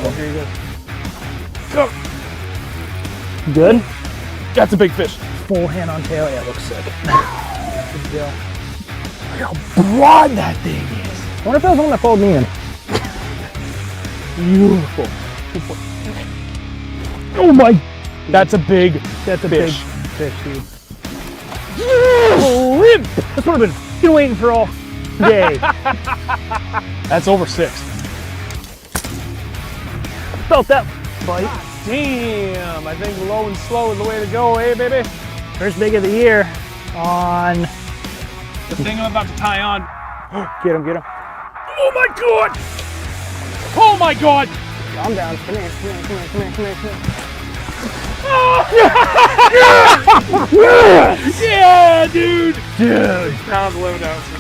Oh, here you go. Go. Good? That's a big fish. Full hand on tail. Yeah, looks sick. Good deal. Look how broad that thing is. I wonder if that was one that followed me in. Beautiful. Oh my. That's a big That's a fish. big fish, dude. Limp. This would have been waiting for all day. That's over 6. Felt that bite. Damn, I think low and slow is the way to go, eh, baby? First big of the year on. The thing I'm about to tie on. Get him, get him. Oh my god! Oh my god! Calm down. Come here, come here, come here, come here, come here, come here. Yeah, dude! Dude. Pound 11 ounces.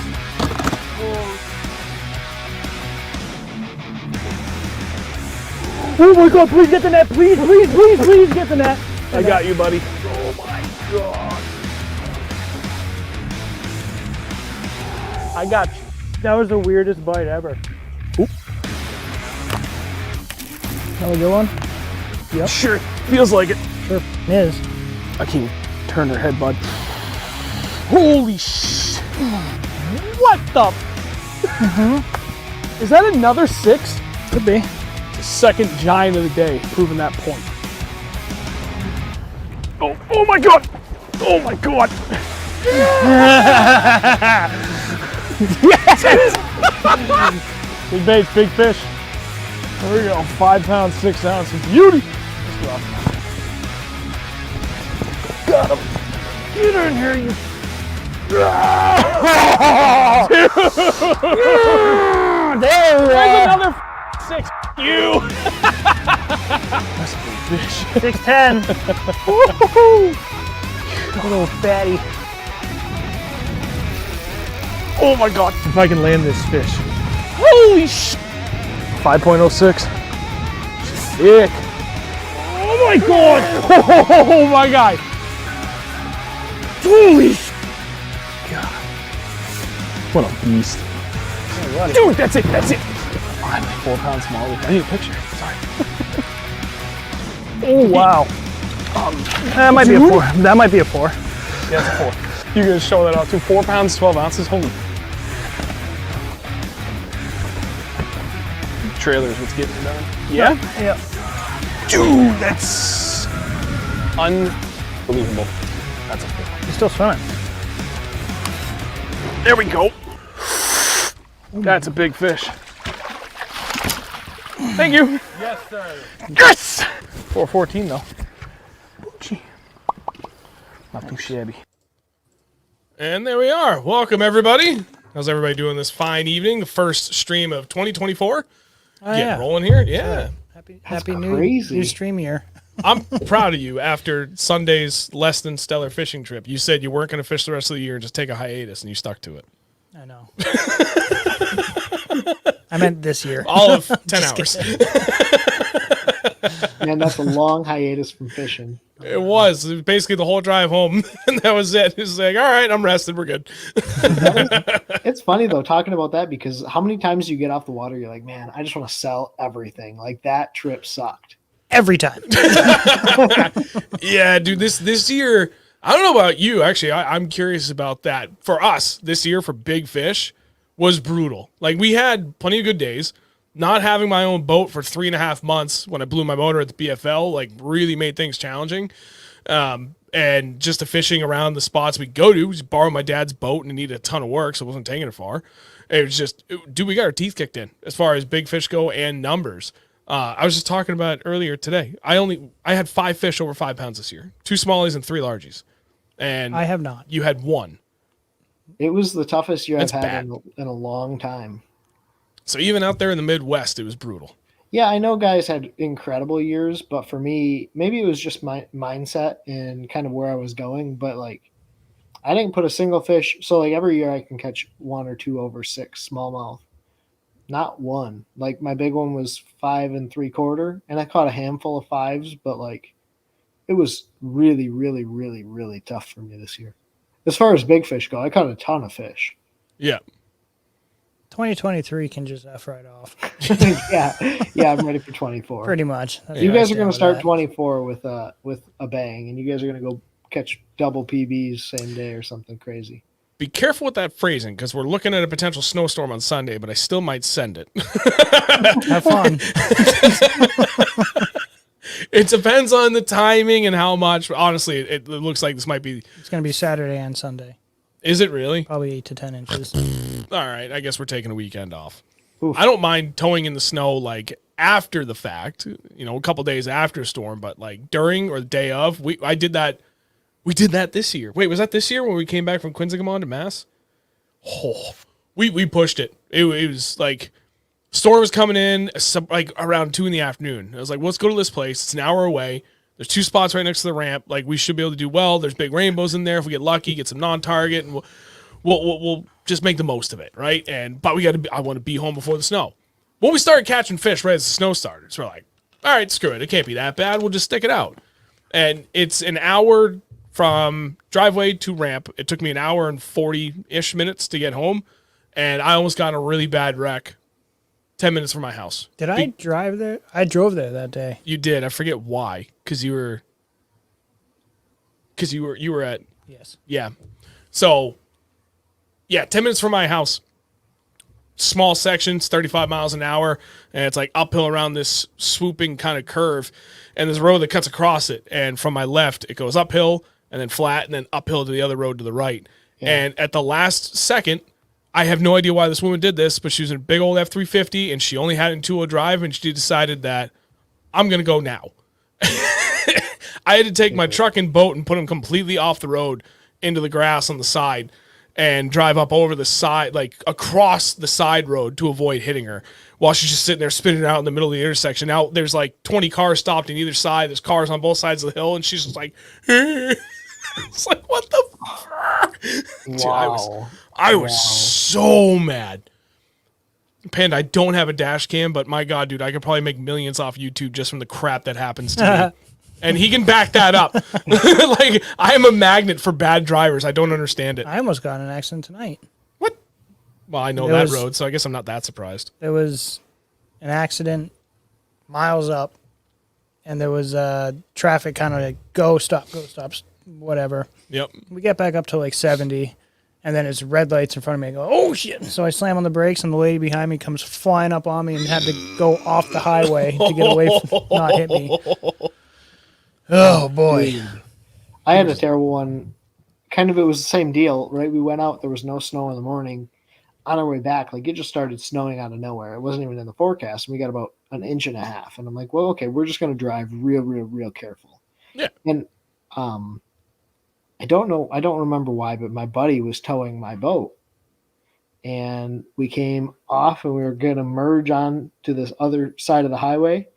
Oh my god, please get the net. Please, please, please, please get the net. I got you, buddy. Oh my god. I got you. That was the weirdest bite ever. Oop. Another good one? Yep. Sure, feels like it. Sure is. I can't turn her head, bud. Holy shit. What the? Is that another 6? Could be. The second giant of the day, proving that point. Oh my god! Oh my god! Yes! Big baits, big fish. There we go, 5 pounds, 6 ounces. Beauty! Let's go. Got him. Get in here, you. There's another 6. You! That's a big fish. 6'10". Woo-hoo-hoo. Little fatty. Oh my god. If I can land this fish. Holy shit! 5.06. Sick. Oh my god! Oh my god! Holy shit! God. What a beast. Dude, that's it, that's it! I'm like 4 pounds smaller. I need a picture. Sorry. Oh wow. That might be a 4. That might be a 4. Yeah, it's a 4. You guys show that off too. 4 pounds, 12 ounces. Holy. Trailer's what's getting it done. Yeah? Yeah. Dude, that's unbelievable. That's a 4. He's still swimming. There we go. That's a big fish. Thank you. Yes, sir. Yes! 414 though. Gee. Not too shabby. And there we are. Welcome everybody. How's everybody doing this fine evening? The first stream of 2024. Getting rolling here. Yeah. Happy new stream year. I'm proud of you after Sunday's less than stellar fishing trip. You said you weren't going to fish the rest of the year and just take a hiatus, and you stuck to it. I know. I meant this year. All of 10 hours. Man, that's a long hiatus from fishing. It was basically the whole drive home, and that was it. It was like, all right, I'm rested. We're good. It's funny, though, talking about that, because how many times you get off the water, you're like, man, I just want to sell everything. Like, that trip sucked. Every time. Yeah, dude, this year, I don't know about you, actually. I'm curious about that. For us, this year for big fish was brutal. Like, we had plenty of good days. Not having my own boat for 3.5 months when I blew my motor at the BFL, like, really made things challenging. And just the fishing around the spots we go to, just borrow my dad's boat and it needed a ton of work, so I wasn't taking it far. It was just, dude, we got our teeth kicked in as far as big fish go and numbers. I was just talking about it earlier today. I had 5 fish over 5 pounds this year, 2 smallies and 3 largies. And I have not. You had 1. It was the toughest year That's I've had bad. in a long time. So even out there in the Midwest, it was brutal. Yeah, I know guys had incredible years, but for me, maybe it was just my mindset and kind of where I was going. But, like, I didn't put a single fish. So, like, every year I can catch 1 or 2 over 6 smallmouth. Not one. Like my big one was 5 3/4, and I caught a handful of 5s, but like it was really, really, really, really tough for me this year. As far as big fish go, I caught a ton of fish. Yeah. 2023 can just F right off. yeah, I'm ready for 24. Pretty much. That's You where I guys are stand going to with start that. 24 with a bang, and you guys are going to go catch double PBs same day or something crazy. Be careful with that phrasing because we're looking at a potential snowstorm on Sunday, but I still might send it. Have fun. It depends on the timing and how much. Honestly, it looks like this might be. It's going to be Saturday and Sunday. Is it really? Probably 8 to 10 inches. All right, I guess we're taking a weekend off. Oof. I don't mind towing in the snow like after the fact, a couple days after a storm, but like during or the day of, I did that. We did that this year. Wait, was that this year when we came back from Quinsigamond to Mass? Oh, we pushed it. It was like storm was coming in like around 2 PM. I was like, let's go to this place. It's an hour away. There's 2 spots right next to the ramp. Like we should be able to do well. There's big rainbows in there. If we get lucky, get some non-target, and we'll just make the most of it, right? But I want to be home before the snow. When we started catching fish right as the snow started, so we're like, all right, screw it. It can't be that bad. We'll just stick it out. And it's an hour from driveway to ramp. It took me an hour and 40-ish minutes to get home, and I almost got in a really bad wreck 10 minutes from my house. Did I drive there? I drove there that day. You did. I forget why. Because you were at, Yes. yeah. So, yeah, 10 minutes from my house. Small sections, 35 miles an hour, and it's like uphill around this swooping kind of curve, and there's a road that cuts across it, and from my left, it goes uphill, and then flat, and then uphill to the other road to the right. Yeah. And at the last second, I have no idea why this woman did this, but she was in a big old F-350, and she only had it in 2-wheel drive, and she decided that I'm going to go now. I had to take my truck and boat and put them completely off the road into the grass on the side and drive up over the side, like across the side road to avoid hitting her while she's just sitting there spinning out in the middle of the intersection. Now there's like 20 cars stopped on either side. There's cars on both sides of the hill, and she's just like, it's like, what the fuck? Wow. Dude, I was so mad. Panda, I don't have a dash cam, but my God, dude, I could probably make millions off YouTube just from the crap that happens to me. And he can back that up. Like, I am a magnet for bad drivers. I don't understand it. I almost got in an accident tonight. What? Well, I know road, so I guess I'm not that surprised. There was an accident miles up, and there was traffic kind of like go, stop, whatever. Yep. We get back up to like 70, and then it's red lights in front of me. I go, oh, shit. So I slam on the brakes, and the lady behind me comes flying up on me and had to go off the highway to get away from not hit me. Oh, boy. I had a terrible one. Kind of, it was the same deal, right? We went out. There was no snow in the morning. On our way back, like, it just started snowing out of nowhere. It wasn't even in the forecast. And we got about 1.5 inches. And I'm like, well, okay, we're just going to drive real careful. Yeah. And I don't remember why, but my buddy was towing my boat. And we came off, and we were going to merge on to this other side of the highway.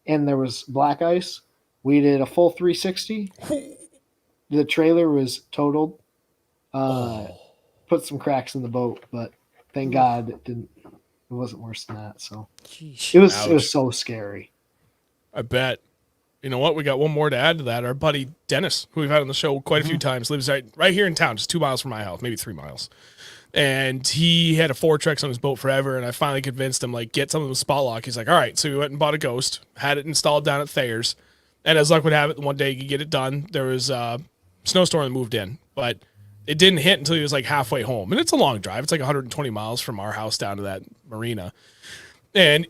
And there was black ice. We did a full 360. The trailer was totaled. Put some cracks in the boat, but thank God it didn't. It wasn't worse than that. So Jeez. it was so scary. I bet. You know what? We got one more to add to that. Our buddy Dennis, who we've had on the show quite a few times, lives right here in town, just 2 miles from my house, maybe 3 miles. And he had a Fortrex on his boat forever, and I finally convinced him, like, get something with spot lock. He's like, all right. So we went and bought a Ghost, had it installed down at Thayer's. And as luck would have it, one day he could get it done. There was a snowstorm that moved in, but it didn't hit until he was like halfway home. And it's a long drive. It's like 120 miles from our house down to that marina. And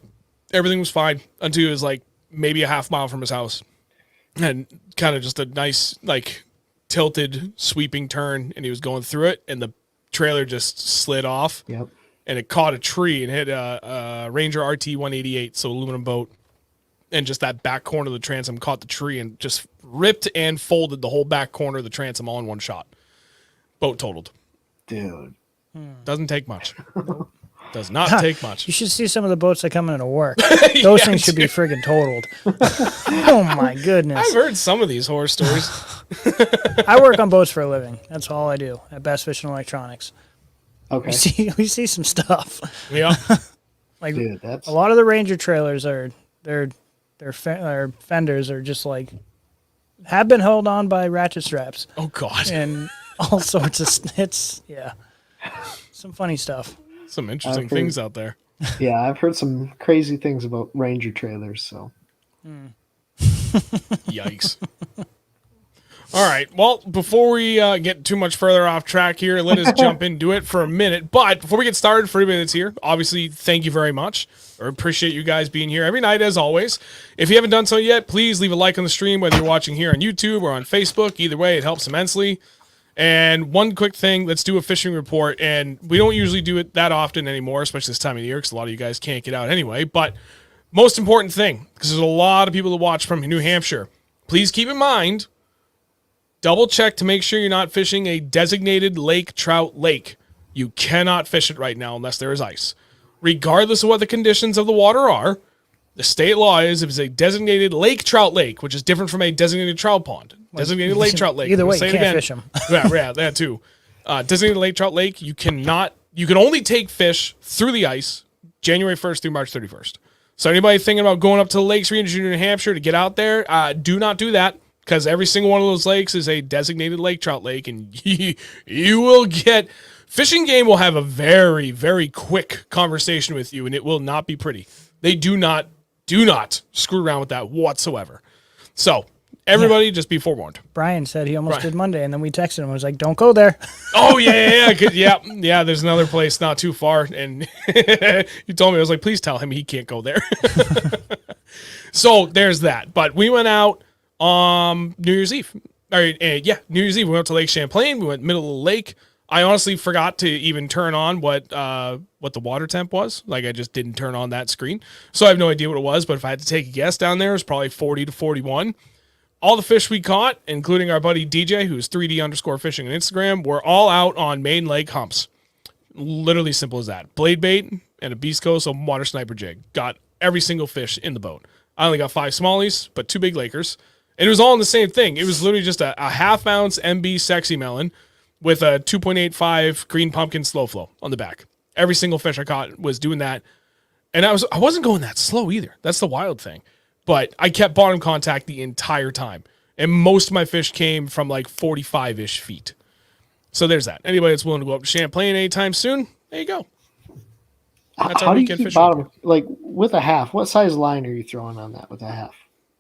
everything was fine until he was like maybe a half mile from his house. And kind of just a nice, like, tilted sweeping turn. And he was going through it, and the trailer just slid off. Yep. And it caught a tree and hit a Ranger RT 188, so aluminum boat. And just that back corner of the transom caught the tree and just ripped and folded the whole back corner of the transom all in one shot. Boat totaled. Dude. Doesn't take much. Does not take much. You should see some of the boats that come into work. Those things should be friggin' totaled. Oh, my goodness. I've heard some of these horror stories. I work on boats for a living. That's all I do at Bass Fishing Electronics. Okay. We see some stuff. Yeah. Like Dude, that's a lot of the Ranger trailers are their fenders are just like have been held on by ratchet straps Oh God. and all sorts of some funny stuff. Some interesting things out there. yeah. I've heard some crazy things about Ranger trailers. So Yikes. All right. Well, before we get too much further off track here, let us jump into it for a minute. But before we get started, for everybody that's here, obviously, thank you very much. I appreciate you guys being here every night, as always. If you haven't done so yet, please leave a like on the stream, whether you're watching here on YouTube or on Facebook. Either way, it helps immensely. And one quick thing, let's do a fishing report. And we don't usually do it that often anymore, especially this time of year, because a lot of you guys can't get out anyway. But most important thing, because there's a lot of people that watch from New Hampshire, please keep in mind, double check to make sure you're not fishing a designated lake trout lake. You cannot fish it right now unless there is ice. Regardless of what the conditions of the water are, the state law is if it's a designated lake trout lake, which is different from a designated trout pond. Designated lake trout lake. Either way, you can't fish them. yeah, that too. Designated lake trout lake, you can only take fish through the ice January 1st through March 31st. So anybody thinking about going up to the lakes region in New Hampshire to get out there, do not do that. Because every single one of those lakes is a designated lake trout lake, and you will get fishing game will have a very, very quick conversation with you, and it will not be pretty. They do not screw around with that whatsoever. So everybody, just be forewarned. Brian said he almost did Monday, and then we texted him. I was like, "Don't go there." Oh yeah. There's another place not too far, and you told me I was like, please tell him he can't go there. So there's that. But we went out. New Year's Eve. New Year's Eve. We went to Lake Champlain. We went middle of the lake. I honestly forgot to even turn on what the water temp was. Like I just didn't turn on that screen. So I have no idea what it was, but if I had to take a guess down there, it was probably 40 to 41. All the fish we caught, including our buddy DJ, who's 3D_fishing on Instagram, were all out on main lake humps. Literally simple as that. Blade bait and a Beast Coast water sniper jig. Got every single fish in the boat. I only got 5 smallies, but 2 big Lakers. And it was all in the same thing. It was literally just a half-ounce MB Sexy Melon with a 2.85 green pumpkin slow flow on the back. Every single fish I caught was doing that. And I wasn't going that slow either. That's the wild thing. But I kept bottom contact the entire time. And most of my fish came from like 45-ish feet. So there's that. Anybody that's willing to go up to Champlain anytime soon, there you go. That's how do you keep bottom, like with a half? What size line are you throwing on that with a half?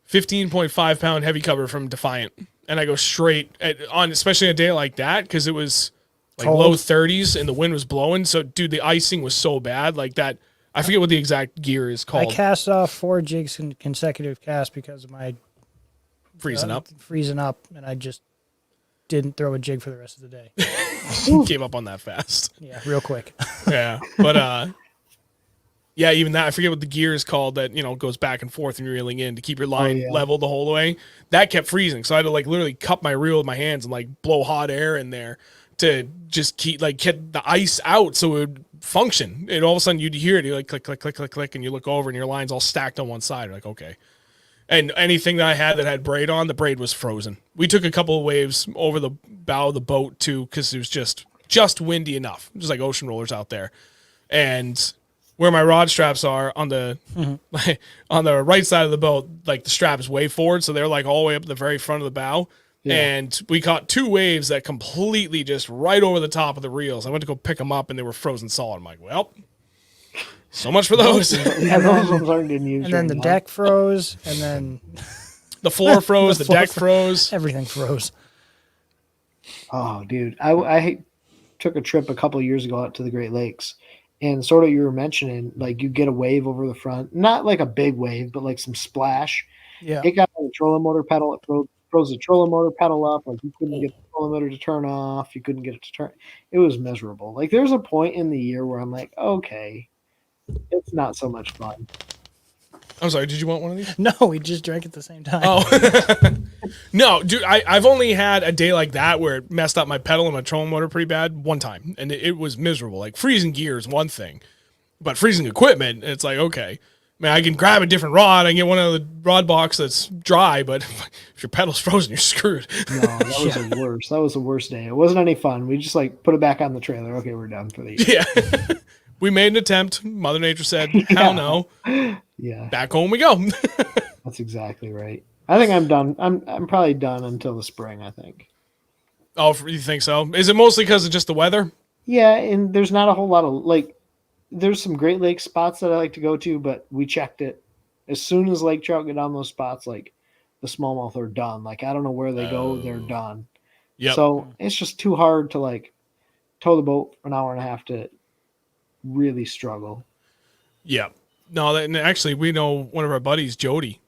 15.5 pound heavy cover from Defiant. And I go straight on, especially a day like that, because it was like cold. Low 30s and the wind was blowing. So, dude, the icing was so bad. Like that, I forget what the exact gear is called. I cast off 4 jigs in consecutive casts because of my freezing up, and I just didn't throw a jig for the rest of the day. Gave up on that fast. Yeah, real quick. Yeah, but yeah, even that, I forget what the gear is called that, goes back and forth and you're reeling in to keep your line level the whole way. That kept freezing. So I had to like literally cup my reel with my hands and like blow hot air in there to just keep like get the ice out so it would function. And all of a sudden you'd hear it, you're like click, click, click, click, click, and you look over and your line's all stacked on one side. You're like, okay. And anything that I had that had braid on, the braid was frozen. We took a couple of waves over the bow of the boat too, because it was just windy enough. Just like ocean rollers out there. And where my rod straps are on the on the right side of the boat, like the strap is way forward, so they're like all the way up the very front of the bow. Yeah. And we caught 2 waves that completely just right over the top of the reels. I went to go pick them up, and they were frozen solid. I'm like, well, so much for those. And then the deck froze, and then the floor froze, the deck froze. Everything froze. Oh, dude. I took a trip a couple of years ago out to the Great Lakes. And sort of you were mentioning, like you get a wave over the front, not like a big wave, but like some splash. Yeah. It got on the trolling motor pedal. It froze the trolling motor pedal up. Like you couldn't get the trolling motor to turn off. You couldn't get it to turn. It was miserable. Like there's a point in the year where I'm like, okay, it's not so much fun. I'm sorry, did you want one of these? No, we just drank at the same time. Oh. No, dude, I've only had a day like that where it messed up my pedal and my trolling motor pretty bad one time, and it was miserable. Like, freezing gear is one thing, but freezing equipment, it's like, okay. I can grab a different rod. I can get one of the rod box that's dry, but if your pedal's frozen, you're screwed. No, that was the worst. That was the worst day. It wasn't any fun. We just, like, put it back on the trailer. Okay, we're done for the year. Yeah. We made an attempt. Mother Nature said, hell no. Yeah, Back home we go. that's exactly right. I think I'm done. I'm probably done until the spring, I think. Oh, you think so? Is it mostly because of just the weather? Yeah, and there's not a whole lot of like there's some Great Lakes spots that I like to go to, but we checked it. As soon as lake trout get on those spots, like the smallmouth are done. Like I don't know where they go, they're done. Yep. So it's just too hard to like tow the boat for an hour and a half to really struggle. Yeah. No, and actually, we know one of our buddies, Jody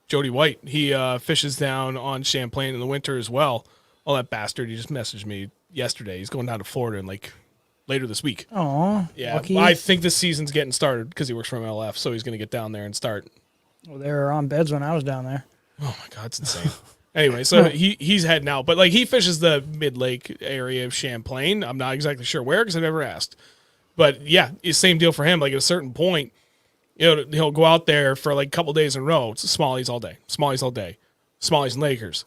White. He fishes down on Champlain in the winter as well. Oh, that bastard! He just messaged me yesterday. He's going down to Florida in like later this week. Oh, Yeah. lucky. I think this season's getting started because he works for MLF, so he's going to get down there and start. Well, they were on beds when I was down there. Oh my God, it's insane. Anyway, so he's heading out, but like he fishes the mid lake area of Champlain. I'm not exactly sure where because I've never asked. But yeah, it's same deal for him. Like at a certain point, he'll go out there for like a couple days in a row. It's Smallies all day, Smallies all day, Smallies and Lakers,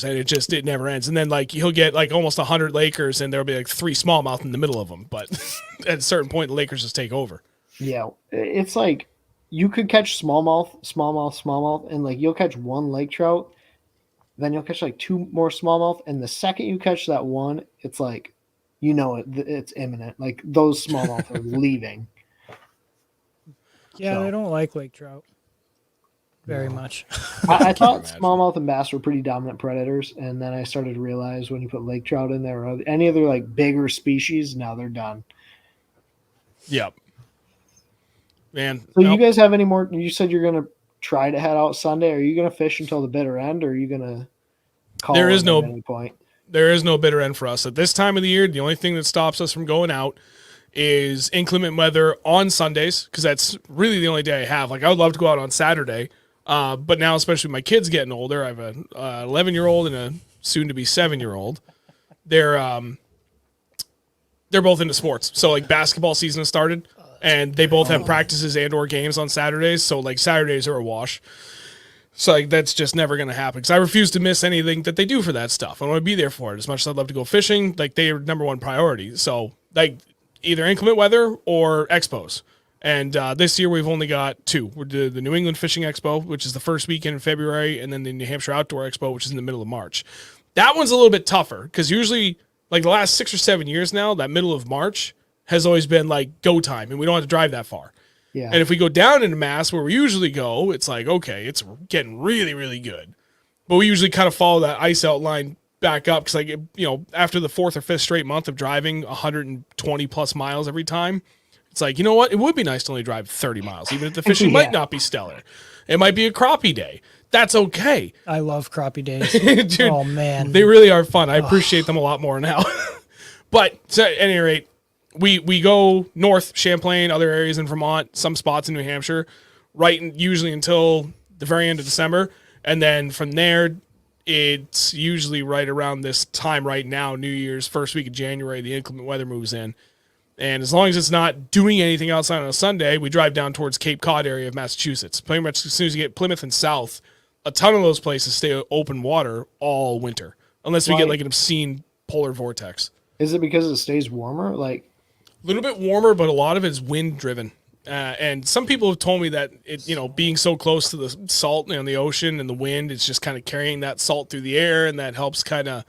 and it never ends. And then like he'll get like almost 100 Lakers, and there'll be like 3 smallmouth in the middle of them. But at a certain point, the Lakers just take over. Yeah, it's like you could catch smallmouth, and like you'll catch 1 lake trout, then you'll catch like 2 more smallmouth, and the second you catch that one, it's like it's imminent. Like those smallmouth are leaving. Yeah, So. they don't like lake trout very much. I thought smallmouth and bass were pretty dominant predators, and then I started to realize when you put lake trout in there or any other like bigger species, now they're done. Yep. Man. So you guys have any more? You said you're gonna try to head out Sunday. Are you gonna fish until the bitter end, or are you gonna call? There is at no any point. There is no bitter end for us at this time of the year. The only thing that stops us from going out is inclement weather on Sundays, because that's really the only day I have. Like I would love to go out on Saturday, but now especially with my kids getting older, I have a 11-year-old and a soon-to-be 7-year-old. They're both into sports, so like basketball season has started, and they both have practices and/or games on Saturdays. So like Saturdays are a wash. So like that's just never going to happen because I refuse to miss anything that they do for that stuff. I want to be there for it as much as I'd love to go fishing. Like they are number one priority. So like either inclement weather or expos. And this year we've only got 2. We're the New England Fishing Expo, which is the first weekend in February, and then the New Hampshire Outdoor Expo, which is in the middle of March. That one's a little bit tougher because usually like the last 6 or 7 years now, that middle of March has always been like go time, and we don't have to drive that far. Yeah. And if we go down into Mass where we usually go, it's like, okay, it's getting really, really good. But we usually kind of follow that ice outline back up because, like, after the 4th or 5th straight month of driving 120 plus miles every time, it's like, you know what? It would be nice to only drive 30 miles, even if the fishing might not be stellar. It might be a crappie day. That's okay. I love crappie days. Dude, oh, man. They really are fun. I appreciate them a lot more now. But so at any rate, we go north, Champlain, other areas in Vermont, some spots in New Hampshire, usually until the very end of December. And then from there, it's usually right around this time right now, New Year's, first week of January, the inclement weather moves in. And as long as it's not doing anything outside on a Sunday, we drive down towards Cape Cod area of Massachusetts. Pretty much as soon as you get Plymouth and south, a ton of those places stay open water all winter, unless we get like an obscene polar vortex. Is it because it stays warmer? Like a little bit warmer, but a lot of it's wind driven. And some people have told me that it, being so close to the salt and the ocean and the wind, it's just kind of carrying that salt through the air, and that helps kind of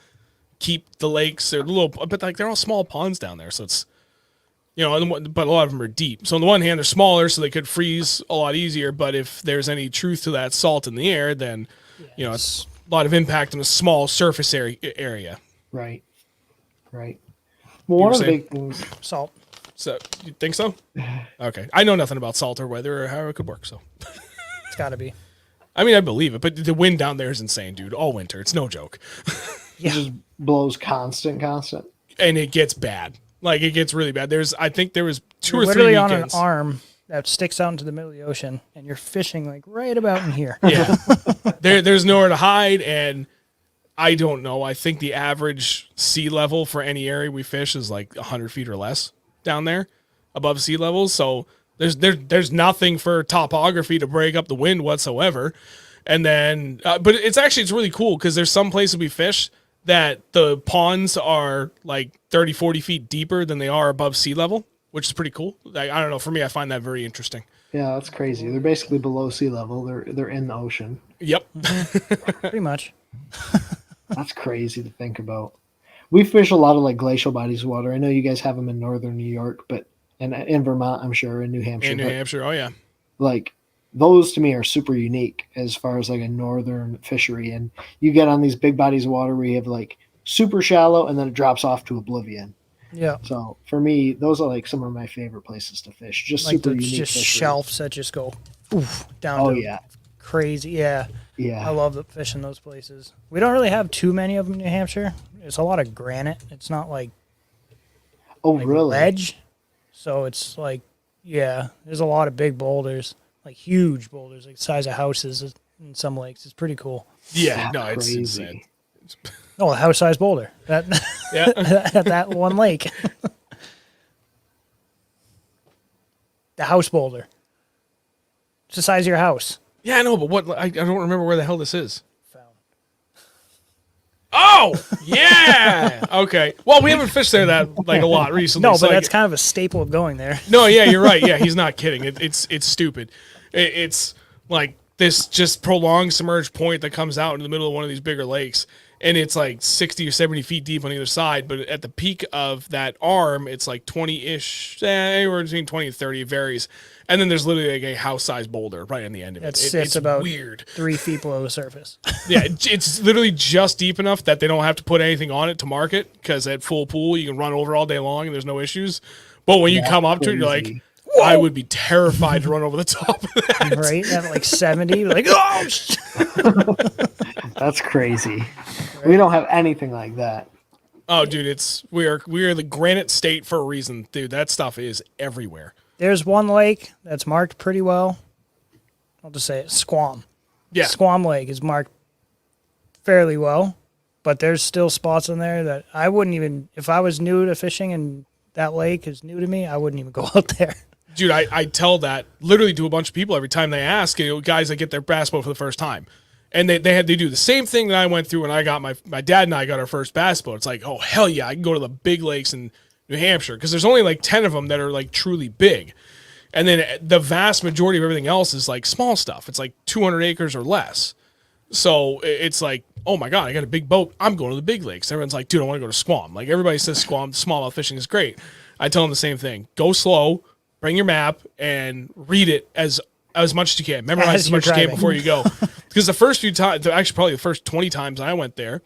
keep the lakes. They're but like they're all small ponds down there, so it's but a lot of them are deep. So on the one hand, they're smaller, so they could freeze a lot easier. But if there's any truth to that salt in the air, then it's a lot of impact in a small surface area. Right. Well, one of the big things. Salt. So you think so? Okay, I know nothing about salt or weather or how it could work. So It's got to be. I mean, I believe it, but the wind down there is insane, dude. All winter, it's no joke. It just blows constant, and it gets bad. Like it gets really bad. I think there was 2 You're or 3 literally weekends. on an arm that sticks out into the middle of the ocean, and you're fishing like right about in here. Yeah, there's nowhere to hide, and I don't know. I think the average sea level for any area we fish is like 100 feet or less down there, above sea level. So there's nothing for topography to break up the wind whatsoever. And then, but it's really cool because there's some places we fish that the ponds are like 30, 40 feet deeper than they are above sea level, which is pretty cool. Like, I don't know. For me, I find that very interesting. Yeah, that's crazy. They're basically below sea level. They're in the ocean. Yep. Pretty much. That's crazy to think about. We fish a lot of like glacial bodies of water. I know you guys have them in northern New York, but and in Vermont, I'm sure, in New Hampshire. In New Hampshire. Oh, yeah. Like those to me are super unique as far as like a northern fishery. And you get on these big bodies of water where you have like super shallow and then it drops off to oblivion. Yeah. So for me, those are like some of my favorite places to fish. Just Like super the unique. just fishery. shelves that just go down Oh to yeah, crazy. Yeah. I yeah. love the fish in those places. We don't really have too many of them in New Hampshire. It's a lot of granite. It's not like Oh really? ledge. So it's like, yeah, there's a lot of big boulders, like huge boulders, like the size of houses in some lakes. It's pretty cool. Yeah. That's No, it's crazy. insane. Oh, a house-sized boulder. That Yeah. at that one lake. The house boulder. It's the size of your house. Yeah, I know, but what? I don't remember where the hell this is. Found. Oh, yeah. Okay. Well, we haven't fished there that like a lot recently. No, so, but like, that's kind of a staple of going there. no, yeah, you're right. Yeah, he's not kidding. It's stupid. It's like this just prolonged submerged point that comes out in the middle of one of these bigger lakes, and it's like 60 or 70 feet deep on either side. But at the peak of that arm, it's like 20-ish, anywhere between 20 and 30. It varies. And then there's literally like a house-sized boulder right on the end of it. That sits It's about weird. 3 feet below the surface. Yeah, it's literally just deep enough that they don't have to put anything on it to mark it, because at full pool you can run over all day long and there's no issues. But when you That's come up to it, you're like, crazy. I would be terrified to run over the top of that. Right? At like 70, you're like, oh, That's crazy. We don't have anything like that. Oh, dude, we are the granite state for a reason, dude. That stuff is everywhere. There's one lake that's marked pretty well. I'll just say it, Squam. Yeah, Squam Lake is marked fairly well, but there's still spots in there that I wouldn't even, if I was new to fishing and that lake is new to me, I wouldn't even go out there. dude, I tell that literally to a bunch of people every time they ask, guys that get their bass boat for the first time. And they do the same thing that I went through when I got my dad and I got our first bass boat. It's like, oh, hell yeah, I can go to the big lakes in New Hampshire, because there's only like 10 of them that are like truly big. And then the vast majority of everything else is like small stuff. It's like 200 acres or less. So it's like, oh my God, I got a big boat. I'm going to the big lakes. Everyone's like, dude, I want to go to Squam. Like everybody says Squam, smallmouth fishing is great. I tell them the same thing. Go slow, bring your map, and read it as much as you can. Memorize as much as you can before you go. Because the first few times, actually probably the first 20 times I went there,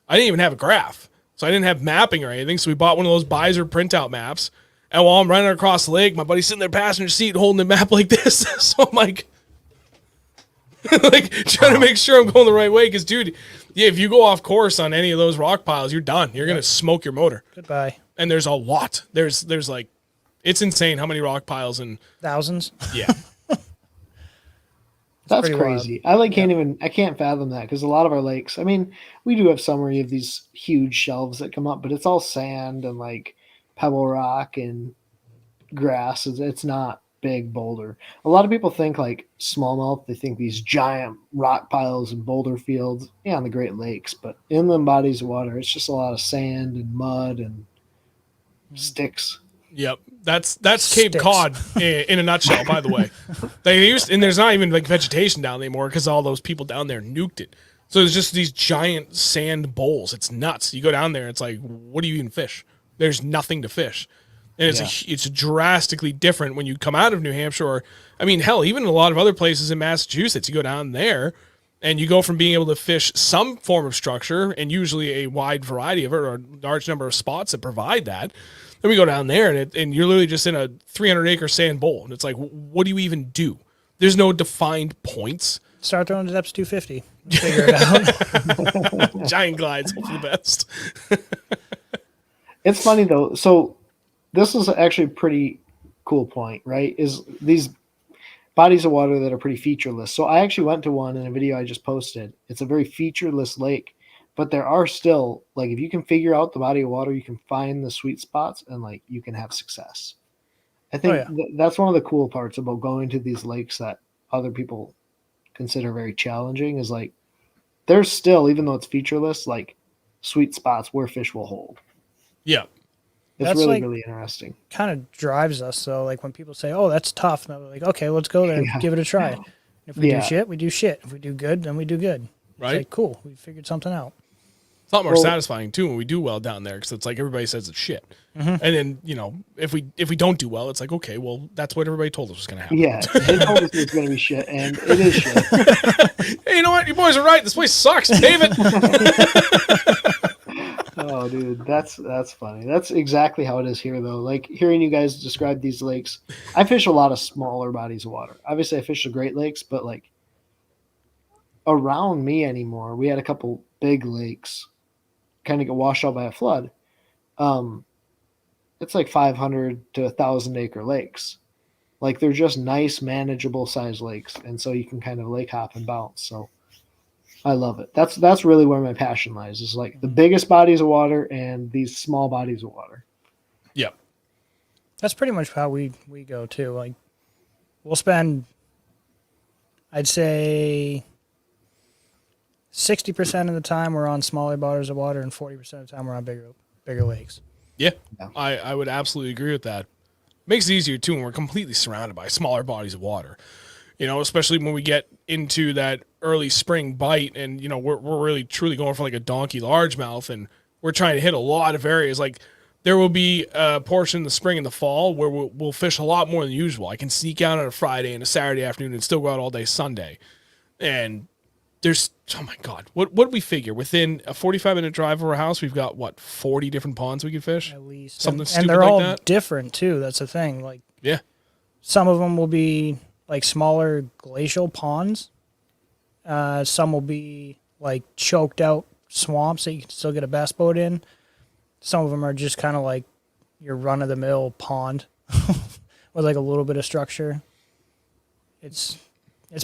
I didn't even have a graph. So I didn't have mapping or anything. So we bought one of those Bizer printout maps. And while I'm running across the lake, my buddy's sitting there passenger seat holding the map like this. So I'm like, trying to make sure I'm going the right way. Because, dude, yeah, if you go off course on any of those rock piles, you're done. You're going to smoke your motor. Goodbye. And there's a lot. There's like, it's insane how many rock piles and Thousands. yeah. That's pretty crazy. I can't fathom that, because a lot of our lakes, I mean, we do have some where you have these huge shelves that come up, but it's all sand and like pebble rock and grass. It's not big boulder. A lot of people think like smallmouth, they think these giant rock piles and boulder fields, yeah, on the Great Lakes, but inland bodies of water, it's just a lot of sand and mud and sticks. Yep, that's Cape Sticks. Cod in a nutshell. By the way, they used, and there's not even like vegetation down anymore because all those people down there nuked it. So there's just these giant sand bowls. It's nuts. You go down there, it's like, what do you even fish? There's nothing to fish, and it's drastically different when you come out of New Hampshire. Or, I mean, hell, even a lot of other places in Massachusetts, you go down there, and you go from being able to fish some form of structure and usually a wide variety of it, or a large number of spots that provide that. Then we go down there, and you're literally just in a 300-acre sand bowl. And it's like, what do you even do? There's no defined points. Start throwing the depths 250. Figure it out. Giant glides, hope for the best. It's funny though. So this is actually a pretty cool point, right? Is these bodies of water that are pretty featureless. So I actually went to one in a video I just posted. It's a very featureless lake, but there are still, like, if you can figure out the body of water, you can find the sweet spots and like you can have success. I think that's one of the cool parts about going to these lakes that other people consider very challenging, is like there's still, even though it's featureless, like sweet spots where fish will hold. Yeah. It's That's really, like- really interesting. Kind of drives us. So like when people say, "Oh, that's tough," and I'm like, "Okay, let's go there and Yeah. give it a try." And if we Yeah. do shit, we do shit. If we do good, then we do good. Right. It's like, cool, we figured something out. It's a lot more Well- satisfying too when we do well down there because it's like everybody says it's shit, and then if we don't do well, it's like okay, well that's what everybody told us was going to happen. Yeah, they told us it's going to be shit, and it is shit. Hey, you know what? You boys are right. This place sucks. Pave it. Oh, dude, that's funny. That's exactly how it is here, though. Like hearing you guys describe these lakes, I fish a lot of smaller bodies of water. Obviously, I fish the Great Lakes, but like around me anymore, we had a couple big lakes kind of get washed out by a flood. It's like 500 to 1,000 acre lakes. Like they're just nice, manageable size lakes, and so you can kind of lake hop and bounce. So I love it. That's really where my passion lies. Is like the biggest bodies of water and these small bodies of water. Yep. That's pretty much how we go too. Like we'll spend, I'd say, 60% of the time we're on smaller bodies of water, and 40% of the time we're on bigger lakes. Yeah. Yeah. I would absolutely agree with that. Makes it easier too when we're completely surrounded by smaller bodies of water. Especially when we get into that early spring bite and, we're really truly going for like a donkey largemouth and we're trying to hit a lot of areas. Like there will be a portion in the spring and the fall where we'll fish a lot more than usual. I can sneak out on a Friday and a Saturday afternoon and still go out all day Sunday. And there's, oh my God, what do we figure? Within a 45-minute drive of our house, we've got, 40 different ponds we can fish? At least. Something and stupid they're like all that? different too. That's the thing. Like Yeah. some of them will be like smaller glacial ponds. Some will be like choked out swamps that you can still get a bass boat in. Some of them are just kind of like your run of the mill pond with like a little bit of structure. It's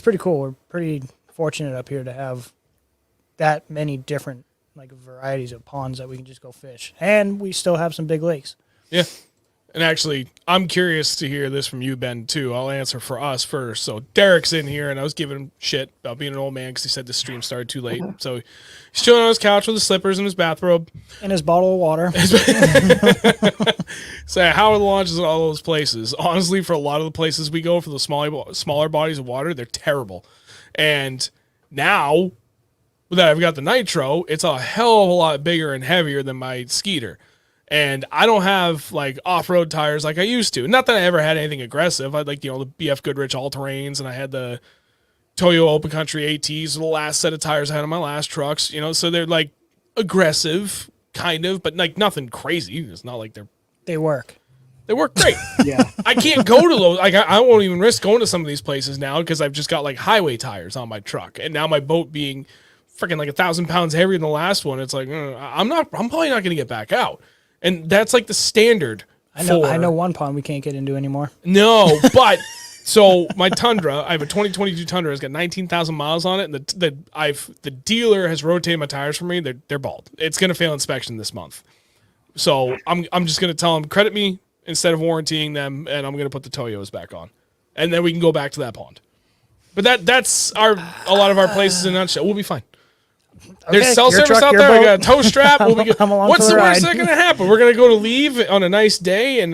pretty cool. We're pretty fortunate up here to have that many different like varieties of ponds that we can just go fish. And we still have some big lakes. Yeah. And actually, I'm curious to hear this from you, Ben, too. I'll answer for us first. So Derek's in here, and I was giving him shit about being an old man because he said the stream started too late. So he's chilling on his couch with his slippers and his bathrobe. And his bottle of water. So how are the launches in all those places? Honestly, for a lot of the places we go for the smaller bodies of water, they're terrible. And now that I've got the Nitro, it's a hell of a lot bigger and heavier than my Skeeter. And I don't have like off-road tires like I used to. Not that I ever had anything aggressive. I had like, the BF Goodrich all-terrains, and I had the Toyo Open Country ATs, the last set of tires I had on my last trucks, so they're like aggressive kind of, but like nothing crazy. It's not like They work. they work great. Yeah. I can't go to those. Like I won't even risk going to some of these places now because I've just got like highway tires on my truck. And now my boat being freaking like 1,000 pounds heavier than the last one, it's like, I'm probably not going to get back out. And that's like the standard. I know one pond we can't get into anymore. No, but so my Tundra, I have a 2022 Tundra. It's got 19,000 miles on it, and the dealer has rotated my tires for me. They're bald. It's gonna fail inspection this month. So I'm just gonna tell them credit me instead of warrantying them, and I'm gonna put the Toyos back on, and then we can go back to that pond. But that's a lot of our places in a nutshell. We'll be fine. There's Okay, cell your service truck, out your there. We boat. got a tow strap. We'll be good. I'm along What's for the the worst ride. that's gonna happen? We're gonna go to leave on a nice day, and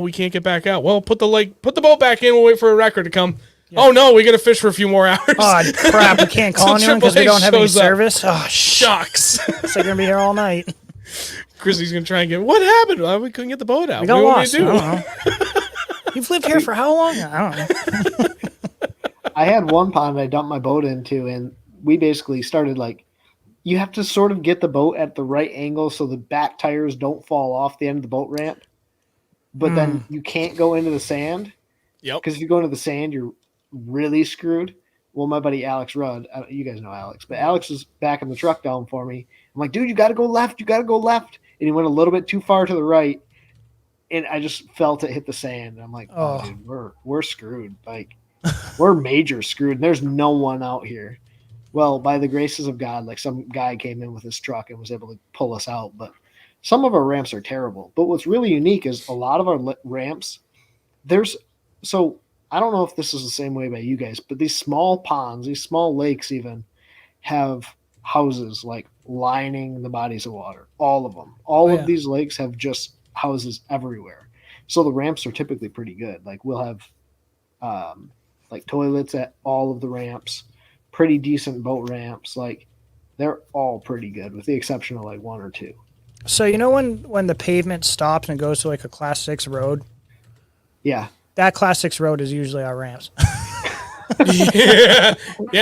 we can't get back out. Well, put the boat back in. We'll wait for a record to come. Yeah. Oh no, we got to fish for a few more hours. Oh crap! We can't call So anyone because we AAA don't have any shows up. service. Oh Shucks. So they're gonna be here all night. Chrissy's gonna try and get. What happened? Well, we couldn't get the boat out. We got what lost. do? I don't know. You've lived here for how long? I don't know. I had one pond I dumped my boat into, and we basically started like, you have to sort of get the boat at the right angle so the back tires don't fall off the end of the boat ramp. But then you can't go into the sand. Yep. Because if you go into the sand, you're really screwed. Well, my buddy Alex Rudd, you guys know Alex, but Alex is backing the truck down for me. I'm like, dude, you got to go left. You got to go left. And he went a little bit too far to the right. And I just felt it hit the sand. And I'm like, oh, dude, we're screwed. Like, we're major screwed. And there's no one out here. Well, by the graces of God, like some guy came in with his truck and was able to pull us out. But some of our ramps are terrible. But what's really unique is a lot of our ramps, so I don't know if this is the same way by you guys, but these small ponds, these small lakes even have houses like lining the bodies of water. All of them. All yeah. of these lakes have just houses everywhere. So the ramps are typically pretty good. Like we'll have like toilets at all of the ramps, pretty decent boat ramps. Like they're all pretty good with the exception of like one or two. So you know when the pavement stops and goes to like a class 6 road, Yeah. that class 6 road is usually our ramps. Yeah,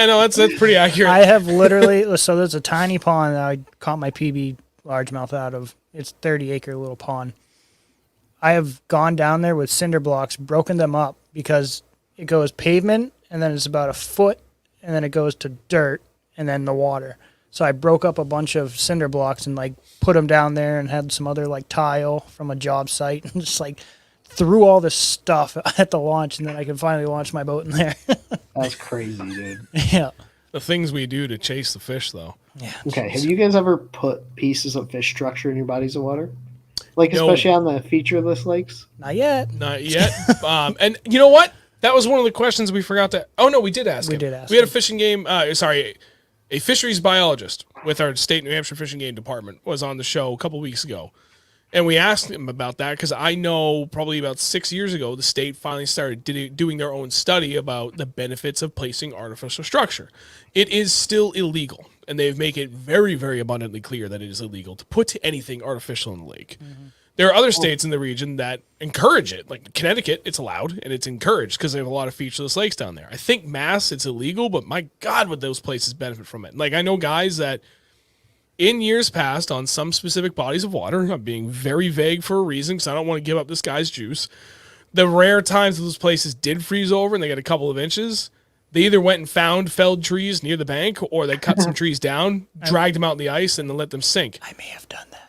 no, that's pretty accurate. I have literally, so there's a tiny pond that I caught my PB largemouth out of. It's 30-acre little pond. I have gone down there with cinder blocks, broken them up because it goes pavement and then it's about a foot and then it goes to dirt and then the water. So I broke up a bunch of cinder blocks and like put them down there and had some other like tile from a job site and just like threw all this stuff at the launch and then I could finally launch my boat in there. That's crazy, dude. Yeah. The things we do to chase the fish, though. Yeah. Okay. Have you guys ever put pieces of fish structure in your bodies of water? Like, No. especially on the featureless lakes? Not yet. Not yet. And you know what? That was one of the questions we forgot to. Oh no, we did ask. We him. did ask We had a him. fishing game. A fisheries biologist with our state New Hampshire fishing game department was on the show a couple weeks ago, and we asked him about that because I know probably about 6 years ago the state finally started doing their own study about the benefits of placing artificial structure. It is still illegal, and they've made it very, very abundantly clear that it is illegal to put anything artificial in the lake. Mm-hmm. There are other states in the region that encourage it. Like Connecticut, it's allowed and it's encouraged because they have a lot of featureless lakes down there. I think Mass, it's illegal, but my God, would those places benefit from it. Like I know guys that in years past on some specific bodies of water, I'm being very vague for a reason because I don't want to give up this guy's juice. The rare times that those places did freeze over and they got a couple of inches, they either went and found felled trees near the bank or they cut some trees down, dragged them out in the ice, and then let them sink. I may have done that.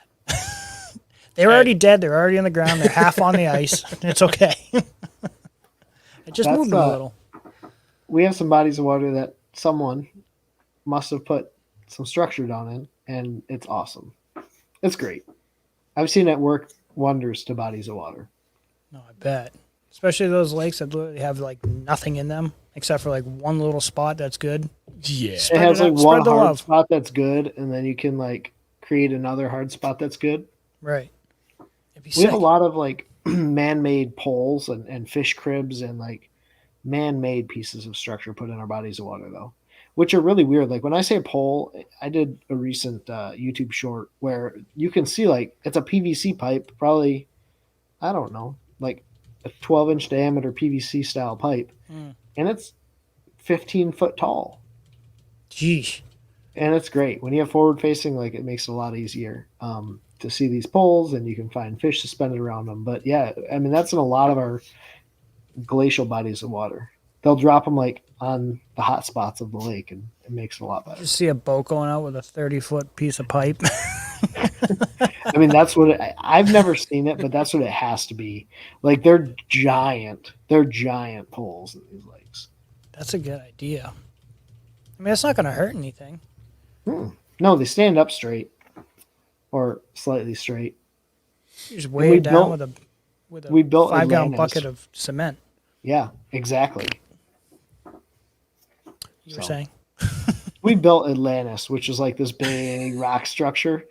They're already dead. They're already on the ground. They're half on the ice. It's okay. I just moved them a little. We have some bodies of water that someone must have put some structure down in, and it's awesome. It's great. I've seen it work wonders to bodies of water. No, I bet. Especially those lakes that literally have like nothing in them except for like one little spot that's good. Yeah. It has like one the hard love. spot that's good, and then you can like create another hard spot that's good. Right. It'd be We have a sick. lot of like man-made poles and fish cribs and like man-made pieces of structure put in our bodies of water though, which are really weird. Like when I say pole, I did a recent YouTube short where you can see like it's a PVC pipe, probably, I don't know, like a 12-inch diameter PVC style pipe, and it's 15 foot tall. Jeez. And it's great when you have forward facing. Like it makes it a lot easier to see these poles, and you can find fish suspended around them. But yeah, I mean that's in a lot of our glacial bodies of water. They'll drop them like on the hot spots of the lake, and it makes it a lot better. Just see a boat going out with a 30-foot piece of pipe. I mean that's what I've never seen it, but that's what it has to be. Like they're giant poles in these lakes. That's a good idea. I mean, it's not going to hurt anything. No, they stand up straight or slightly straight. You just weigh it down with a we built 5-gallon Atlantis. bucket of cement. Yeah, exactly. You were saying? We built Atlantis, which is like this big rock structure.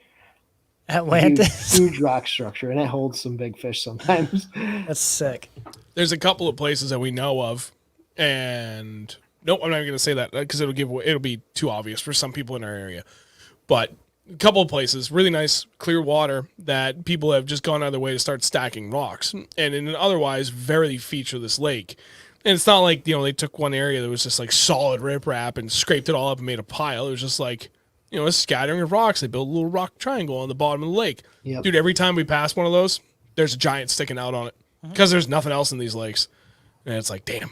Atlantis. Huge rock structure, and it holds some big fish sometimes. That's sick. There's a couple of places that we know of, and nope, I'm not even going to say that because it'll be too obvious for some people in our area. But a couple of places, really nice, clear water that people have just gone out of their way to start stacking rocks, and in an otherwise very featureless lake. And it's not like, they took one area that was just like solid riprap and scraped it all up and made a pile. It was just like, a scattering of rocks. They built a little rock triangle on the bottom of the lake. Yep. Dude, every time we pass one of those, there's a giant sticking out on it because there's nothing else in these lakes. And it's like, damn.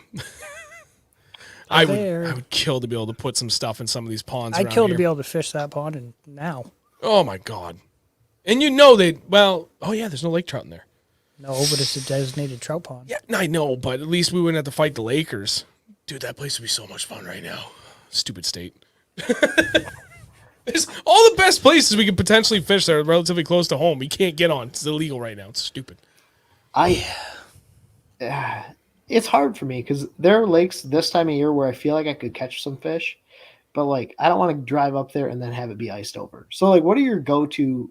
I would kill to be able to put some stuff in some of these ponds. I'd kill to be able to fish that pond and now. Oh my God. And there's no lake trout in there. No, but it's a designated trout pond. Yeah, I know, but at least we wouldn't have to fight the Lakers. Dude, that place would be so much fun right now. Stupid state. There's all the best places we could potentially fish that are relatively close to home. We can't get on. It's illegal right now. It's stupid. It's hard for me because there are lakes this time of year where I feel like I could catch some fish, but like I don't want to drive up there and then have it be iced over. So like, what are your go-to?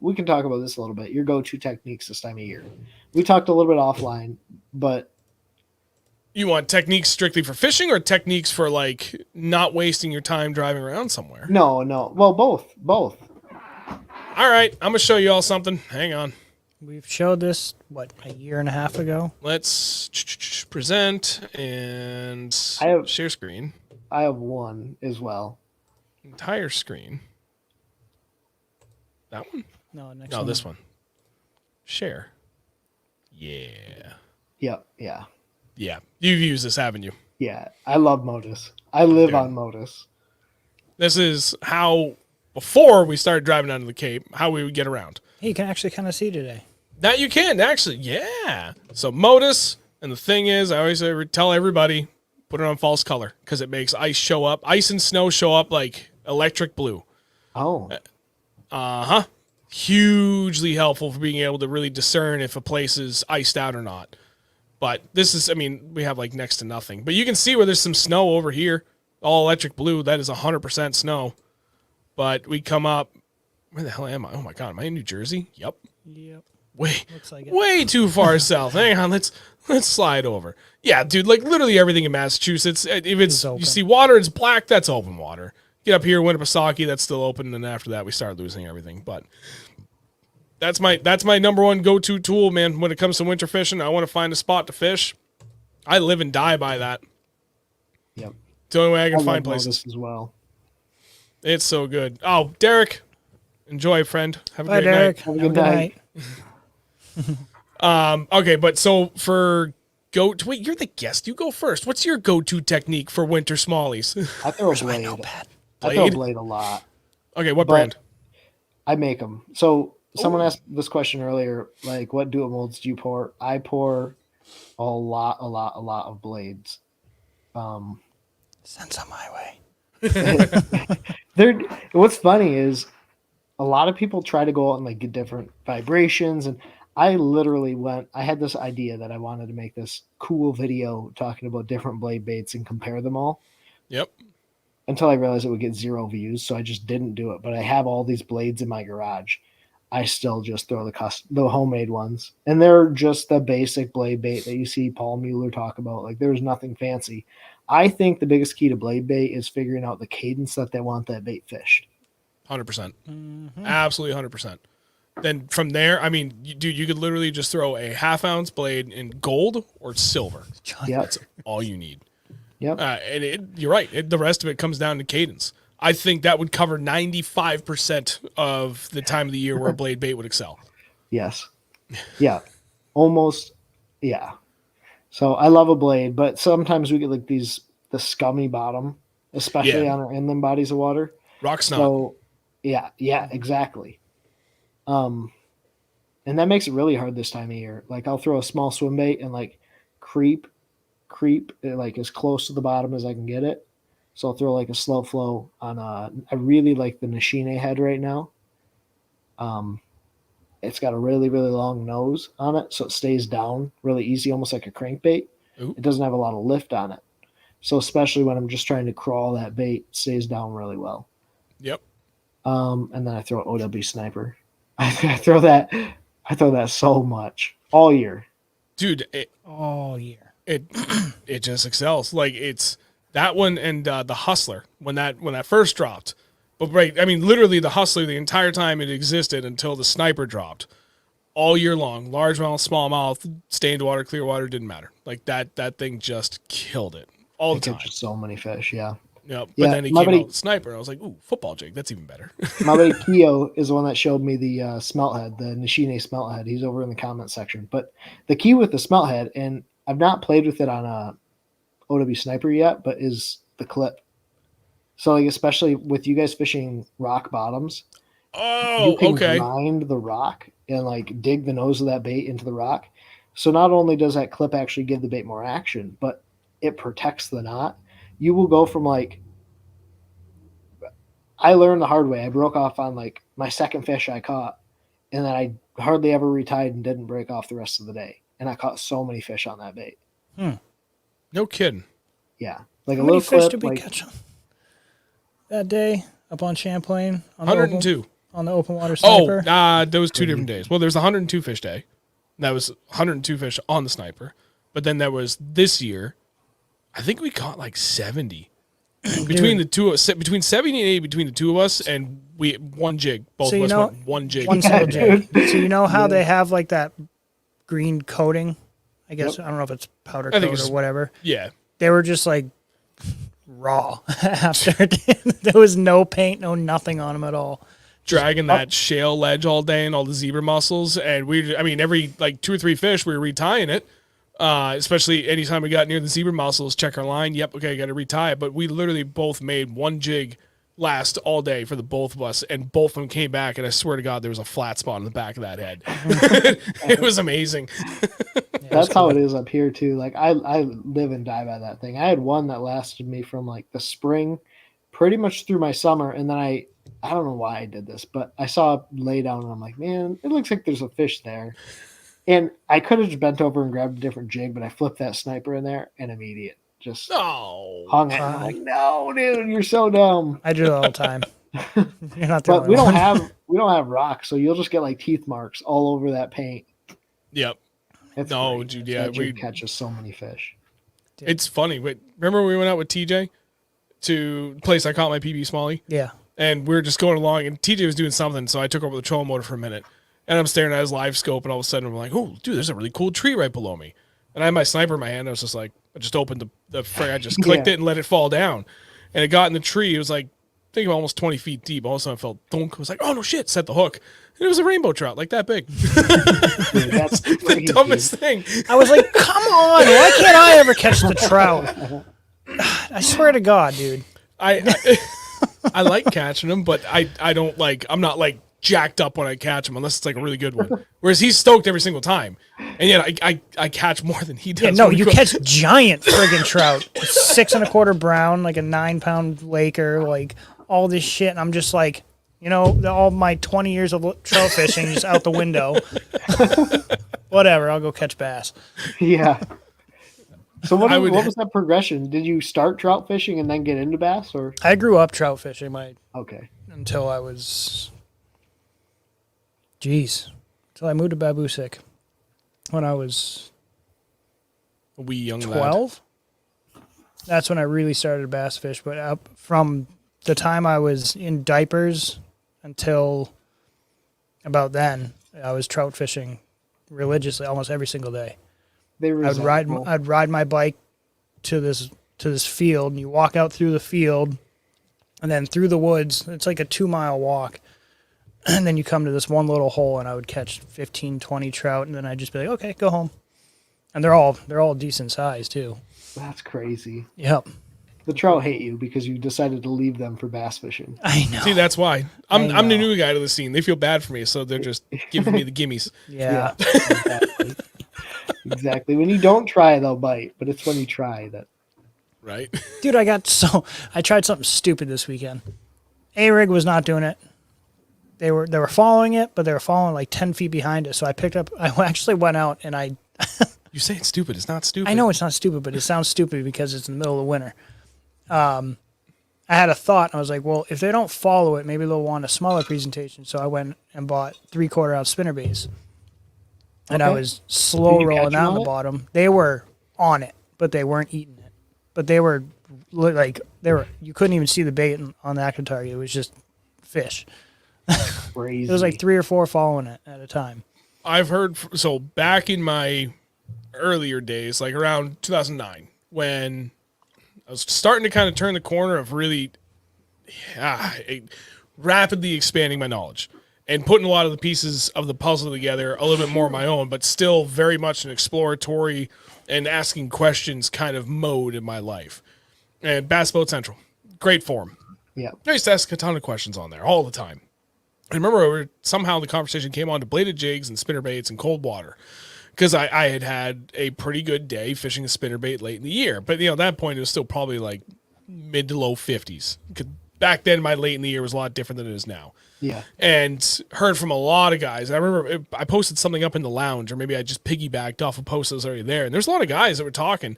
We can talk about this a little bit. Your go-to techniques this time of year. We talked a little bit offline, but You want techniques strictly for fishing or techniques for like not wasting your time driving around somewhere? no. Well, both. All right, I'm gonna show you all something. Hang on. We've showed this, a year and a half ago? Let's present and share screen. I have one as well. Entire screen. That one? No, next No, one. this one. Share. Yeah. Yep. Yeah. Yeah. You've used this, haven't you? Yeah. I love Modus. I live on Modus. This is how, before we started driving down to the Cape, how we would get around. Hey, you can actually kind of see today. That you can, actually. Yeah. So Modus, and the thing is, I always tell everybody, put it on false color, because it makes ice and snow show up like electric blue. Oh. Uh-huh. Hugely helpful for being able to really discern if a place is iced out or not. But this is, I mean, we have like next to nothing. But you can see where there's some snow over here. All electric blue. That is 100% snow. But we come up. Where the hell am I? Oh my God. Am I in New Jersey? Yep. Yep. Looks like it. Way too far south. Hang on. Let's slide over. Yeah, dude. Like literally everything in Massachusetts. If it's you see water, it's black. That's open water. Get up here, Winnipesaukee. That's still open. And after that, we start losing everything. But that's my number one go-to tool, man. When it comes to winter fishing, I want to find a spot to fish. I live and die by that. Yep. It's the only way I can I find love places Modus as well. It's so good. Oh, Derek, enjoy, friend. Have a Bye, great Derek. night. Have a good night. Okay, but so for wait, you're the guest. You go first. What's your go-to technique for winter smallies? I throw a blade. I throw a blade a lot. Okay, what But brand? I make them. So someone asked this question earlier, like, what do molds do you pour? I pour a lot of blades. Send some my way. What's funny is a lot of people try to go out and like get different vibrations, and I literally I had this idea that I wanted to make this cool video talking about different blade baits and compare them all. Yep. Until I realized it would get 0 views, so I just didn't do it. But I have all these blades in my garage. I still just throw the homemade ones, and they're just the basic blade bait that you see Paul Mueller talk about. Like there's nothing fancy. I think the biggest key to blade bait is figuring out the cadence that they want that bait fished. 100%. Absolutely 100%. Then from there, I mean, dude, you could literally just throw a 1/2 ounce blade in gold or silver. Yep. That's all you need. Yep. And you're right. The rest of it comes down to cadence. I think that would cover 95% of the time of the year where a blade bait would excel. Yes. Yeah. Almost. Yeah. So I love a blade, but sometimes we get like the scummy bottom, especially on our inland bodies of water. Rock snot. So yeah, exactly. And that makes it really hard this time of year. Like I'll throw a small swim bait and like creep like as close to the bottom as I can get it. So I'll throw like a slow flow on I really like the Nishine head right now. It's got a really, really long nose on it, so it stays down really easy, almost like a crankbait. Ooh. It doesn't have a lot of lift on it. So especially when I'm just trying to crawl that bait, it stays down really well. Yep. And then I throw OW sniper. I throw that so much all year. Dude, All year. It just excels. Like it's that one and the Hustler when that first dropped. But right, I mean literally the Hustler the entire time it existed until the Sniper dropped. All year long, largemouth, smallmouth, stained water, clear water, didn't matter. Like that thing just killed it all the time. Catches so many fish, yeah. Yep. But Yeah, then he my came buddy- out with Sniper, and I was like, ooh, football jig, that's even better. My buddy Keo is the one that showed me the smelt head, the Nishine smelt head. He's over in the comment section. But the key with the smelt head, and I've not played with it on a OW sniper yet, but is the clip. So like especially with you guys fishing rock bottoms, Oh, you can okay. grind the rock and like dig the nose of that bait into the rock. So not only does that clip actually give the bait more action, but it protects the knot. You will go from like, I learned the hard way. I broke off on like my second fish I caught, and then I hardly ever retied and didn't break off the rest of the day. And I caught so many fish on that bait. No kidding. Yeah, like How a many little fish clip. did we Like, catch on? that day up on Champlain? On the 102. on the open water Oh, sniper? those 2 different days. Well, there's the 102 fish day. That was 102 fish on the sniper. But then there was this year, I think we caught like 70. Between the two, between 70 and 80 between the two of us, and we one jig. Both of us went one jig. One single jig. So you know how they have like that green coating? I guess I don't know if it's powder coat or whatever. Yeah. They were just like raw after. There was no paint, no nothing on them at all. Dragging that shale ledge all day and all the zebra mussels, and every like 2 or 3 fish we were retying it. Especially anytime we got near the zebra mussels, check our line. Yep, okay, got to retie it. But we literally both made one jig last all day for the both of us, and both of them came back, and I swear to God, there was a flat spot on the back of that head. It was amazing. That's how it is up here too. Like I live and die by that thing. I had one that lasted me from like the spring, pretty much through my summer, and then I don't know why I did this, but I saw it lay down, and I'm like, man, it looks like there's a fish there. And I could have just bent over and grabbed a different jig, but I flipped that sniper in there and immediate. Just hung it. I'm like, no, dude, you're so dumb. I do it all the time. You're not the But only one. we don't have rocks, so you'll just get like teeth marks all over that paint. Yep. It's No, great. dude, yeah, we catches so many fish. It's funny. But remember we went out with TJ to the place I caught my PB Smalley? Yeah. And we were just going along, and TJ was doing something, so I took over the trolling motor for a minute. And I'm staring at his live scope, and all of a sudden I'm like, oh, dude, there's a really cool tree right below me. And I had my sniper in my hand. I was just like, I just opened the frame. I just clicked it and let it fall down. And it got in the tree. It was like, I think almost 20 feet deep. All of a sudden I felt thunk. I was like, oh, no shit. Set the hook. And it was a rainbow trout, like that big. Dude, that's The dumbest thing. I was like, come on. Why can't I ever catch the trout? I swear to God, dude. I like catching them, but I don't like, I'm not like jacked up when I catch them unless it's like a really good one. Whereas he's stoked every single time. And yet I catch more than he does. Yeah, no, you catch giant friggin' trout. 6 1/4 brown, like a 9-pound Laker, like all this shit. And I'm just like, you know, all my 20 years of trout fishing just out the window. Whatever, I'll go catch bass. Yeah. So what was that progression? Did you start trout fishing and then get into bass, or? I grew up trout fishing until I was, until I moved to Babusick when I was a wee young 12. That's when I really started to bass fish. But up from the time I was in diapers until about then, I was trout fishing religiously almost every single day. I'd ride my bike to this field, and you walk out through the field, and then through the woods. It's like a 2-mile walk, and then you come to this one little hole, and I would catch 15, 20 trout, and then I'd just be like, okay, go home. And they're all decent size too. That's crazy. Yep. The trout hate you because you decided to leave them for bass fishing. I know. See, that's why. I'm the new guy to the scene. They feel bad for me, so they're just giving me the gimmies. Yeah. Exactly. Exactly. When you don't try, they'll bite, but it's when you try that. Right. Dude, I tried something stupid this weekend. A-Rig was not doing it. They were following it, but they were following like 10 feet behind it. So I actually went out and I... You say it's stupid. It's not stupid. I know it's not stupid, but it sounds stupid because it's in the middle of winter. I had a thought. I was like, well, if they don't follow it, maybe they'll want a smaller presentation. So I went and bought 3/4 ounce spinnerbaits. And I was slow rolling out the bottom. They were on it, but they weren't eating it. But they were like, you couldn't even see the bait on the active target. It was just fish. Crazy. It was like 3 or 4 following it at a time. I've heard, so back in my earlier days, like around 2009, when I was starting to kind of turn the corner of really rapidly expanding my knowledge and putting a lot of the pieces of the puzzle together a little bit more of my own, but still very much an exploratory and asking questions kind of mode in my life. And Bass Boat Central, great forum. Yeah. I used to ask a ton of questions on there all the time. I remember somehow the conversation came on to bladed jigs and spinnerbaits and cold water, because I had a pretty good day fishing a spinnerbait late in the year. But, at that point, it was still probably like mid to low 50s. Back then, my late in the year was a lot different than it is now. Yeah. And heard from a lot of guys. I remember I posted something up in the lounge, or maybe I just piggybacked off a post that was already there. And there's a lot of guys that were talking,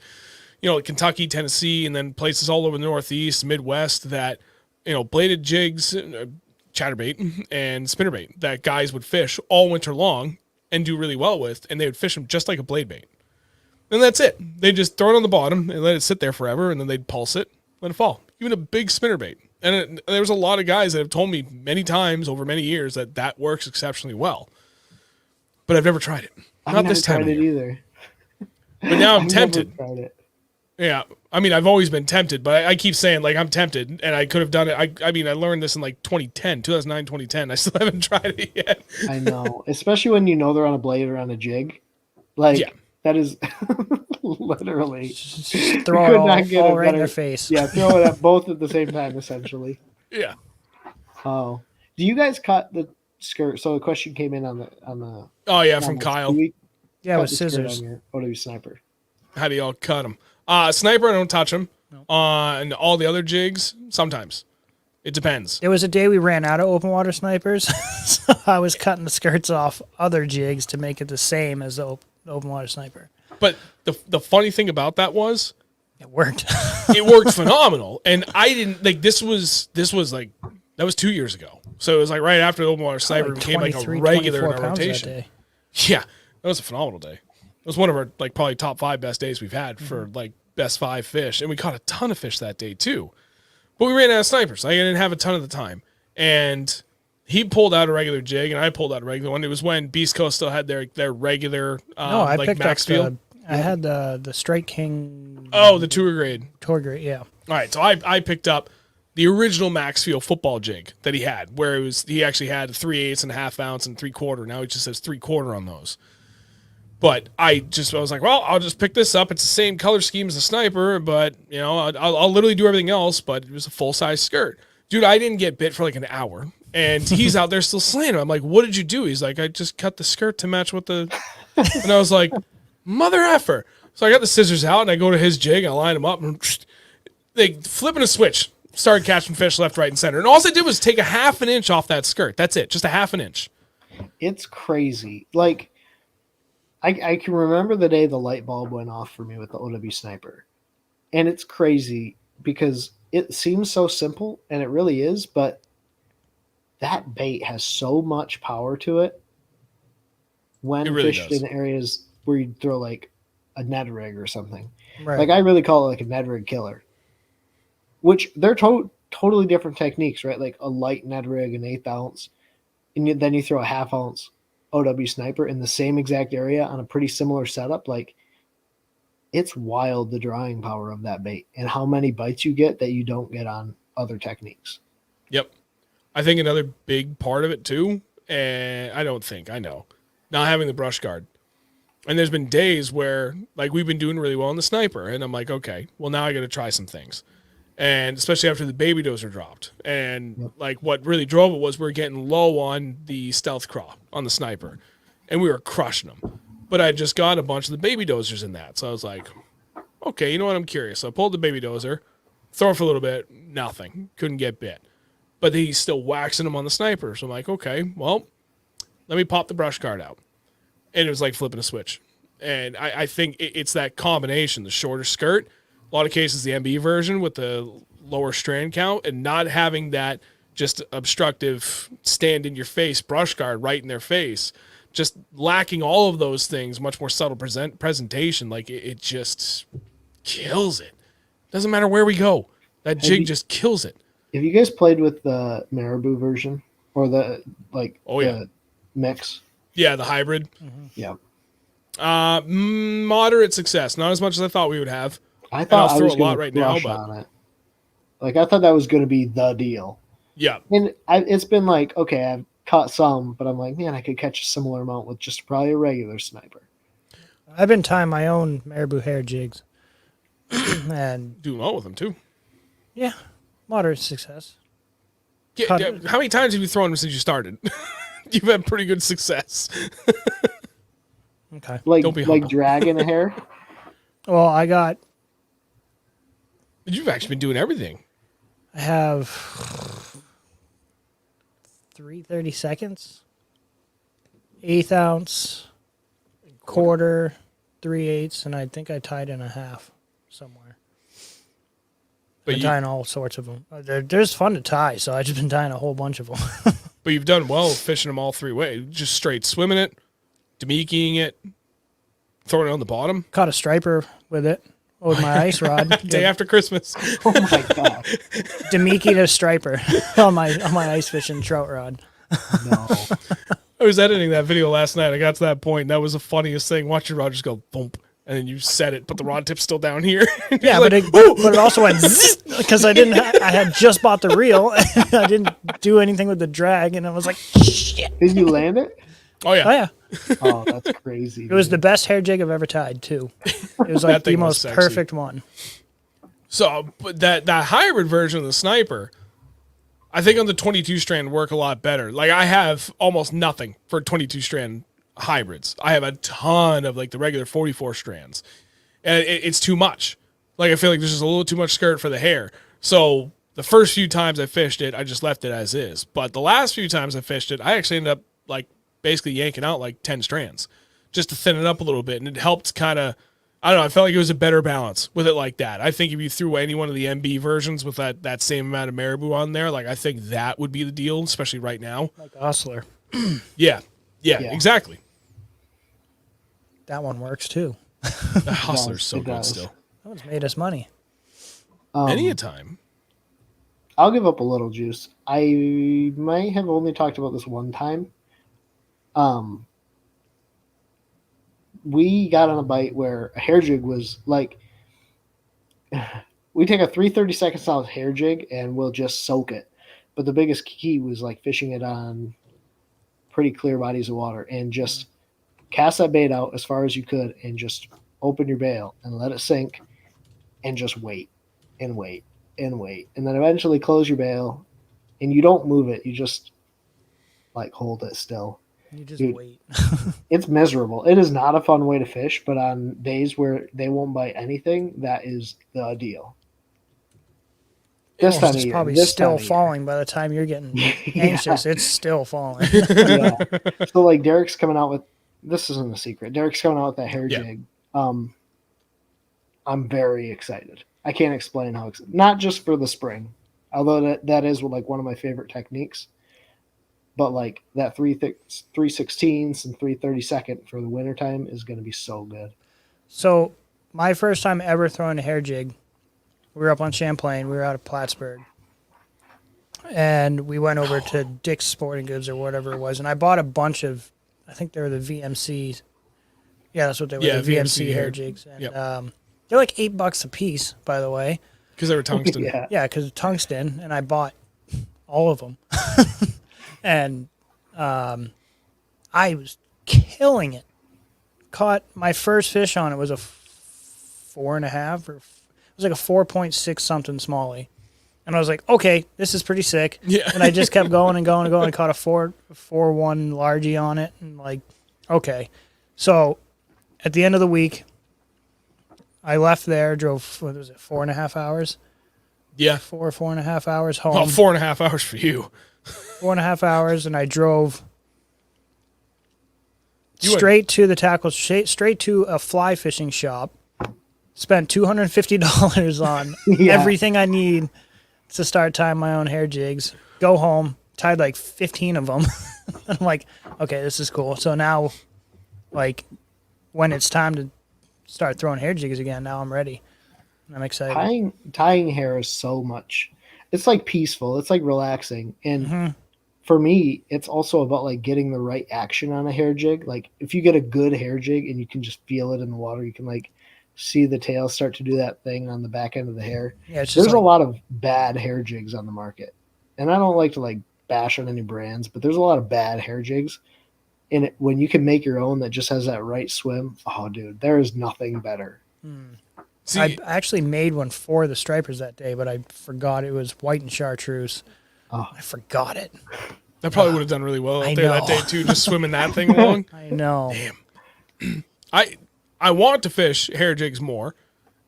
like Kentucky, Tennessee, and then places all over the Northeast, Midwest, that bladed jigs, chatterbait, and spinnerbait that guys would fish all winter long and do really well with, and they would fish them just like a blade bait. And that's it. They just throw it on the bottom and let it sit there forever, and then they'd pulse it, let it fall. Even a big spinnerbait. And there's a lot of guys that have told me many times over many years that works exceptionally well. But I've never tried it. Not this time I've never tried it either. But now I'm I've tempted. never tried it. Yeah. I mean, I've always been tempted, but I keep saying, like, I'm tempted, and I could have done it. I mean, I learned this in, like, 2009, 2010. I still haven't tried it yet. I know. Especially when you know they're on a blade or on a jig. Like, Yeah. that is literally... Just throw it all right in their face. Yeah, throw it at both at the same time, essentially. Yeah. Oh. Do you guys cut the skirt? So the question came in on the Oh, yeah, from Kyle. Yeah, with scissors. On your OW sniper. How do y'all cut them? Sniper, I don't touch them. No. And all the other jigs, sometimes. It depends. There was a day we ran out of open water snipers, so I was cutting the skirts off other jigs to make it the same as the open water sniper. But the funny thing about that was... It worked. It worked phenomenal. And I didn't... Like, this was like... That was 2 years ago. So it was like right after the open water sniper became like a regular in our rotation. Yeah. That was a phenomenal day. It was one of our, like, probably top 5 best days we've had for, like, best 5 fish. And we caught a ton of fish that day, too. But we ran out of snipers. Like, I didn't have a ton of the time. And he pulled out a regular jig, and I pulled out a regular one. It was when Beast Coast still had their regular, no, I like, picked max up field. I had the Strike King. Oh, the tour grade. Tour grade, yeah. All right, so I picked up the original Maxfield football jig that he had, where he actually had a 3/8 and a half ounce and 3/4. Now he just says 3/4 on those. But I was like, well, I'll just pick this up. It's the same color scheme as the sniper, but I'll literally do everything else. But it was a full size skirt, dude. I didn't get bit for like an hour, and he's out there still slaying him. I'm like, what did you do? He's like, I just cut the skirt to match with the. And I was like, mother effer. So I got the scissors out and I go to his jig. I line him up and they flipping a switch. Started catching fish left, right, and center. And all I did was take a half an inch off that skirt. That's it, just a half an inch. It's crazy. Like. I can remember the day the light bulb went off for me with the OW sniper. And it's crazy because it seems so simple, and it really is, but that bait has so much power to it when really fished does. in areas where you throw like a Ned rig or something. Right. Like I really call it like a Ned rig killer, which they're totally different techniques, right? Like a light Ned rig, an 1/8 ounce, and then you throw a 1/2 ounce OW sniper in the same exact area on a pretty similar setup. Like it's wild, the drawing power of that bait and how many bites you get that you don't get on other techniques. Yep. I think another big part of it too, and I know, not having the brush guard. And there's been days where like we've been doing really well in the sniper, and I'm like, okay, well now I got to try some things. And especially after the baby dozer dropped. And like what really drove it was we were getting low on the stealth craw on the sniper. And we were crushing them. But I just got a bunch of the baby dozers in that. So I was like, okay, you know what? I'm curious. So I pulled the baby dozer, throw it for a little bit, nothing. Couldn't get bit. But he's still waxing them on the sniper. So I'm like, okay, well, let me pop the brush guard out. And it was like flipping a switch. And I think it's that combination, the shorter skirt, a lot of cases the MB version with the lower strand count, and not having that just obstructive stand in your face brush guard right in their face, just lacking all of those things, much more subtle presentation. Like it just kills it. Doesn't matter where we go. That jig just kills it. Have you guys played with the Marabou version or the the mix? Yeah, the hybrid. Mm-hmm. Yeah. Moderate success. Not as much as I thought we would have. I thought I'll I throw was a lot going right to now, crush but on it. Like I thought that was going to be the deal. Yeah. And it's been like, okay, I've caught some, but I'm like, man, I could catch a similar amount with just probably a regular sniper. I've been tying my own marabou hair jigs. And doing well with them too. Yeah, moderate success. How many times have you thrown them since you started? You've had pretty good success. Okay. Don't be humble. Like dragging a hair? Well, I got... You've actually been doing everything. I have 3/30 seconds, 1/8 ounce, quarter, 3/8, and I think I tied in a half somewhere. But Been tying all sorts of them. There's fun to tie, so I've just been tying a whole bunch of them. but you've done well fishing them all 3 ways. Just straight swimming it, demikiing it, throwing it on the bottom. Caught a striper with it, with my ice rod. Day after Christmas. Oh my god. Demikied a striper on my ice fishing trout rod. No. I was editing that video last night. I got to that point, and that was the funniest thing. Watch your rod just go boom, and then you set it, but the rod tip's still down here. Yeah, like, but it also went because I had just bought the reel and I didn't do anything with the drag, and I was like, shit. Did you land it? oh yeah, Oh yeah, Oh, that's crazy. it was the best hair jig I've ever tied too. It was like That the thing was most sexy. perfect one. So but that hybrid version of the sniper, I think on the 22 strand work a lot better. Like I have almost nothing for 22 strand hybrids. I have a ton of like the regular 44 strands, and it's too much. Like I feel like there's just a little too much skirt for the hair. So the first few times I fished it, I just left it as is. But the last few times I fished it, I actually ended up like basically yanking out like 10 strands just to thin it up a little bit, and it helped kind of. I don't know. I felt like it was a better balance with it like that. I think if you threw any one of the MB versions with that same amount of marabou on there, like I think that would be the deal, especially right now. Like a hustler. Yeah, exactly. That one works too. The Hustler's so it good does. still. That one's made us money. Any a time. I'll give up a little juice. I might have only talked about this one time. We got on a bite where a hair jig was like, we take a 3/32 south hair jig and we'll just soak it. But the biggest key was like fishing it on pretty clear bodies of water and just cast that bait out as far as you could and just open your bail and let it sink and just wait and wait and wait. And then eventually close your bail and you don't move it. You just like hold it still. You just Dude. wait. It's miserable. It is not a fun way to fish, but on days where they won't bite anything, that is the deal. This time of It's year, probably this still time of year. falling by the time you're getting anxious. It's still falling. Yeah. So like Derek's coming out with, this isn't a secret. Derek's coming out with that hair Yeah. jig. I'm very excited. I can't explain how excited. Not just for the spring, although that is like one of my favorite techniques. But like that 3/16 and 3/32 for the wintertime is going to be so good. So my first time ever throwing a hair jig, we were up on Champlain. We were out of Plattsburgh. And we went over to Dick's Sporting Goods or whatever it was. And I bought a bunch of, I think they were the VMC. Yeah, that's what they were. Yeah, the VMC VMC hair hair. jigs. And Yep. they're like $8 a piece, by the way. Because they were tungsten. Yeah. Yeah, because of tungsten. And I bought all of them. And I was killing it. Caught my first fish on it was a 4.5 or it was like a 4.6 something smallie, and I was like, okay, this is pretty sick. Yeah. And I just kept going and going and going. And caught a 4.1 largie on it, and like, okay. So at the end of the week, I left there, drove, what was it, 4.5 hours? Yeah. 4.5 hours home. Well, 4.5 hours for you. 4.5 hours, and I drove You went- straight to the tackle, straight to a fly fishing shop. Spent $250 on Yeah. everything I need to start tying my own hair jigs. Go home, tied like 15 of them. I'm like, okay, this is cool. So now, like, when it's time to start throwing hair jigs again, now I'm ready. I'm excited. Tying hair is so much. It's like peaceful. It's like relaxing. And Mhm. for me, it's also about like getting the right action on a hair jig. Like if you get a good hair jig and you can just feel it in the water, you can like see the tail start to do that thing on the back end of the hair. Yeah, it's just There's like, a lot of bad hair jigs on the market. And I don't like to like bash on any brands, but there's a lot of bad hair jigs. And when you can make your own that just has that right swim, oh dude, there is nothing better. See, I actually made one for the stripers that day, but I forgot it was white and chartreuse. Oh. I forgot it. that probably would have done really well I out there that know. day, too, just swimming that thing along. I know. I want to fish hair jigs more,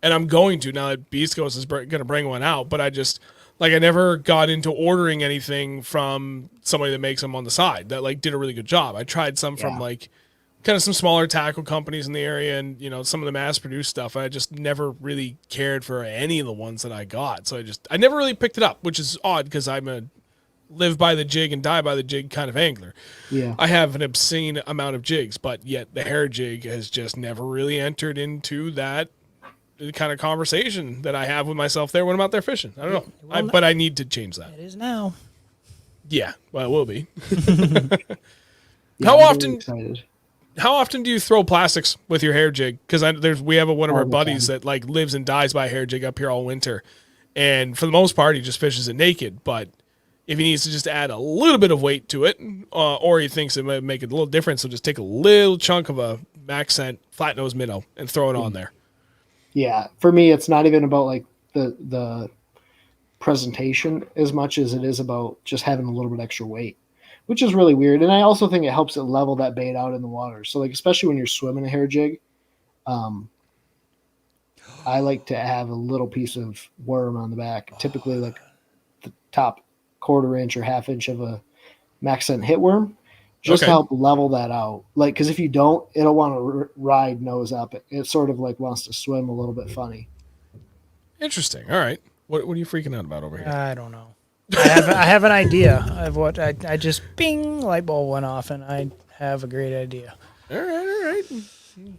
and I'm going to now that Beast Coast is going to bring one out, but I just, like, I never got into ordering anything from somebody that makes them on the side that, like, did a really good job. I tried some from, Yeah. like, kind of some smaller tackle companies in the area, and some of the mass-produced stuff. I just never really cared for any of the ones that I got, so I never really picked it up, which is odd because I'm a live by the jig and die by the jig kind of angler. Yeah. I have an obscene amount of jigs, but yet the hair jig has just never really entered into that kind of conversation that I have with myself there when I'm out there fishing. I don't know, but I need to change that. It is now. Yeah, well, it will be. Yeah, How I'm often? really excited. How often do you throw plastics with your hair jig? Because we have one of All our the buddies time. that like lives and dies by a hair jig up here all winter, and for the most part he just fishes it naked. But if he needs to just add a little bit of weight to it, or he thinks it might make a little difference, he'll just take a little chunk of a Accent flat nose minnow and throw it on there. Yeah, for me, it's not even about like the presentation as much as it is about just having a little bit extra weight, which is really weird. And I also think it helps it level that bait out in the water. So like, especially when you're swimming a hair jig, I like to have a little piece of worm on the back, typically like the top 1/4 inch or 1/2 inch of a Accent hit worm, just to Okay. help level that out. Like, because if you don't, it'll want to ride nose up. It sort of like wants to swim a little bit funny. Interesting. All right. What are you freaking out about over here? I don't know. I have an idea of what I just bing, light bulb went off, and I have a great idea. All right.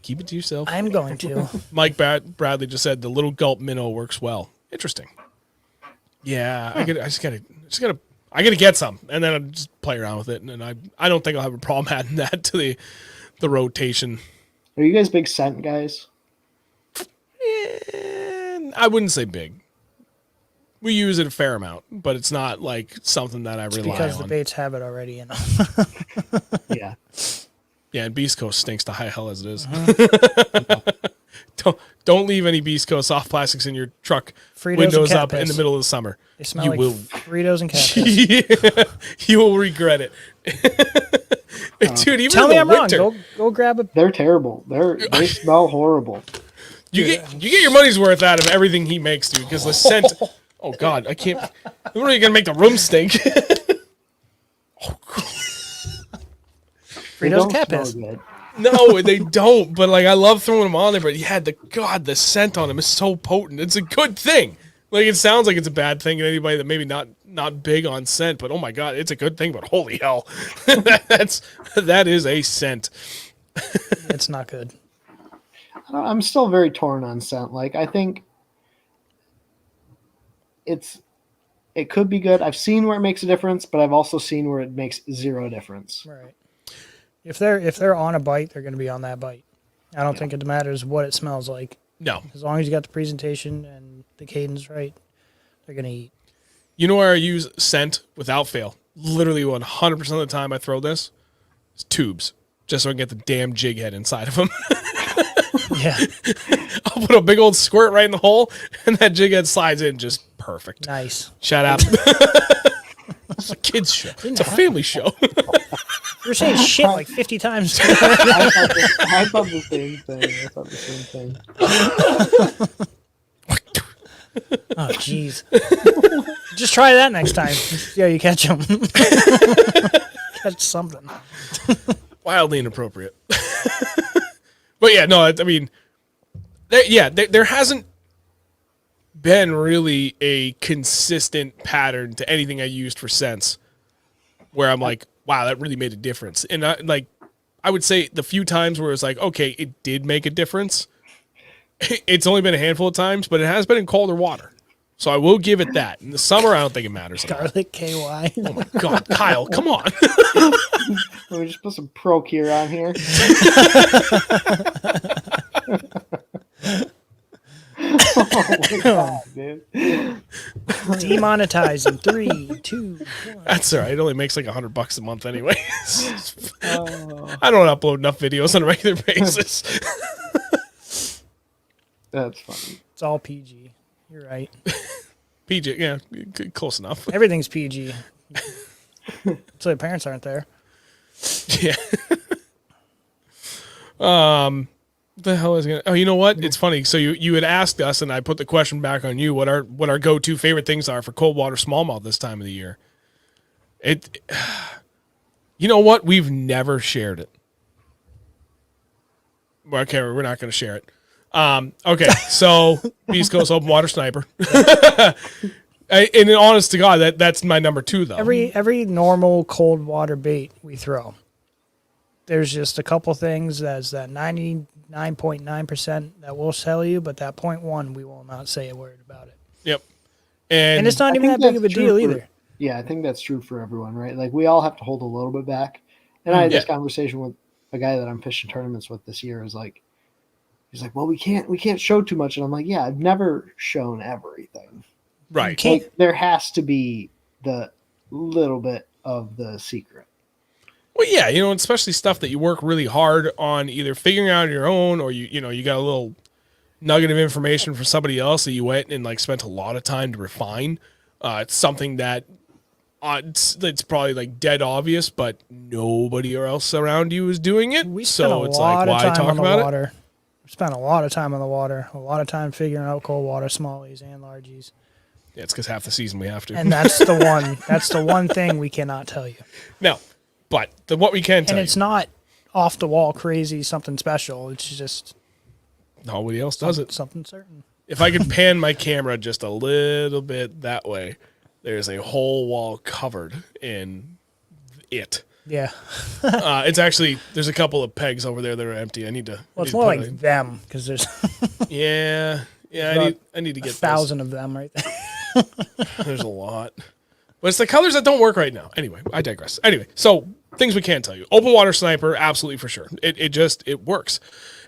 Keep it to yourself. I'm going to. Mike Bradley just said the little gulp minnow works well. Interesting. Yeah, I gotta get some, and then I'll just play around with it, and then I don't think I'll have a problem adding that to the rotation. Are you guys big scent guys? And I wouldn't say big. We use it a fair amount, but it's not like something that I rely Because on. the baits have it already, Yeah. Yeah, and Beast Coast stinks to high hell as it is. Mm-hmm. Don't leave any Beast Coast soft plastics in your truck Fritos windows and cat up in the piss. middle of the summer. They smell You like will. Fritos and cat piss. Yeah, you will regret it. Dude, even Tell in me the I'm winter, wrong. Go grab a. They're terrible. They smell horrible. you get your money's worth out of everything he makes, dude, because the scent. Oh God, I can't. What are you gonna make the room stink? They Fritos don't cat smell piss. good. No, they don't. But like, I love throwing them on there. But yeah, the scent on them is so potent. It's a good thing. Like, it sounds like it's a bad thing to anybody that maybe not big on scent. But oh my God, it's a good thing. But holy hell, that is a scent. It's not good. I'm still very torn on scent. Like, I think it could be good. I've seen where it makes a difference, but I've also seen where it makes zero difference. Right. If they're on a bite, they're going to be on that bite. I don't think it matters what it smells like. No, As long as you got the presentation and the cadence right, they're going to eat. you know where I use scent without fail? Literally 100% of the time I throw this, it's tubes, just so I can get the damn jig head inside of them. Yeah. I'll put a big old squirt right in the hole, and that jig head slides in just perfect. Nice. Shut up. It's a kid's show. It's a family show. You were saying shit like 50 times. I thought the same thing. Oh, jeez. Just try that next time. Yeah, you catch them. Catch something. Wildly inappropriate. But yeah, no, I mean, there hasn't been really a consistent pattern to anything I used for scents where I'm like, wow, that really made a difference. And I would say the few times where it's like, okay, it did make a difference. It's only been a handful of times, but it has been in colder water. So I will give it that. In the summer, I don't think it matters. Garlic KY. Oh my God, Kyle, come on. Let me just put some Procure on here. Oh my God, dude. Demonetize in 3, 2, 1. That's all right. It only makes like $100 a month anyway. Oh, I don't upload enough videos on a regular basis. that's funny. It's all PG. You're right. PJ, yeah, close enough. Everything's PG. So the parents aren't there. Yeah. What the hell is it? Oh, you know what? It's funny. So you had asked us, and I put the question back on you. What our go-to favorite things are for cold water smallmouth this time of the year? You know what? We've never shared it. Okay, we're not going to share it. Okay, so Beast Coast Open Water Sniper. And honest to God, that's my number 2 though. Every normal cold water bait we throw, there's just a couple things that's that 99.9% that will sell you, but that 0.1 we will not say a word about it. Yep. And it's not I even think that big of a that's true deal for- either. Yeah, I think that's true for everyone, right? Like we all have to hold a little bit back. And I had this conversation with a guy that I'm fishing tournaments with this year. He's like, well, we can't show too much. And I'm like, yeah, I've never shown everything. Right. Like, there has to be the little bit of the secret. Well, yeah, especially stuff that you work really hard on either figuring out on your own, or you got a little nugget of information from somebody else that you went and like spent a lot of time to refine. It's something that it's probably like dead obvious, but nobody else around you is doing it. We spent so a it's lot like, of why time talk on the about water. We spent a lot of time on the water, a lot of time figuring out cold water, smallies and largies. Yeah, it's because half the season we have to. And that's the one. That's the one thing we cannot tell you. No, but what we can tell And it's not off the wall crazy something special. It's just nobody else does it. Something certain. If I could pan my camera just a little bit that way, there's a whole wall covered in it. Yeah. It's actually, there's a couple of pegs over there that are empty. I need to. Well, it's more like them because there's Yeah. I need to get 1,000 of them right there. There's a lot. But it's the colors that don't work right now. Anyway, I digress. Anyway, so things we can tell you. Open water sniper, absolutely for sure. It works.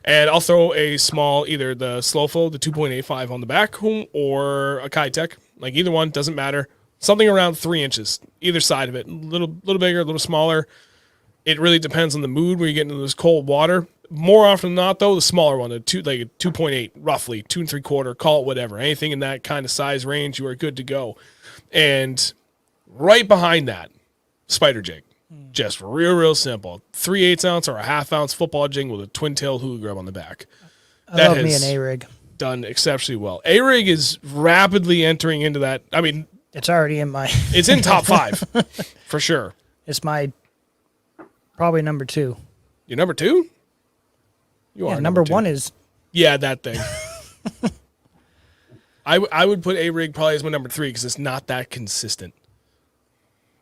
And I'll throw a small, either the slow flow, the 2.85 on the back, or a Kitech. Like either one, doesn't matter. Something around 3 inches, either side of it. A little bigger, a little smaller. It really depends on the mood when you get into this cold water. More often than not, though, the smaller one, like a 2.8, roughly, 2 3/4, call it whatever. Anything in that kind of size range, you are good to go. And right behind that, spider jig. Just real simple. 3/8 ounce or a 1/2 ounce football jig with a twin tail hula grub on the back. I love me an A-rig. Done exceptionally well. A-rig is rapidly entering into that. I mean, it's already in my. It's in top 5 for sure. It's my probably number 2. You're number 2? You Yeah, are number 2. 1 is. Yeah, that thing. I would put A-rig probably as my number 3 because it's not that consistent.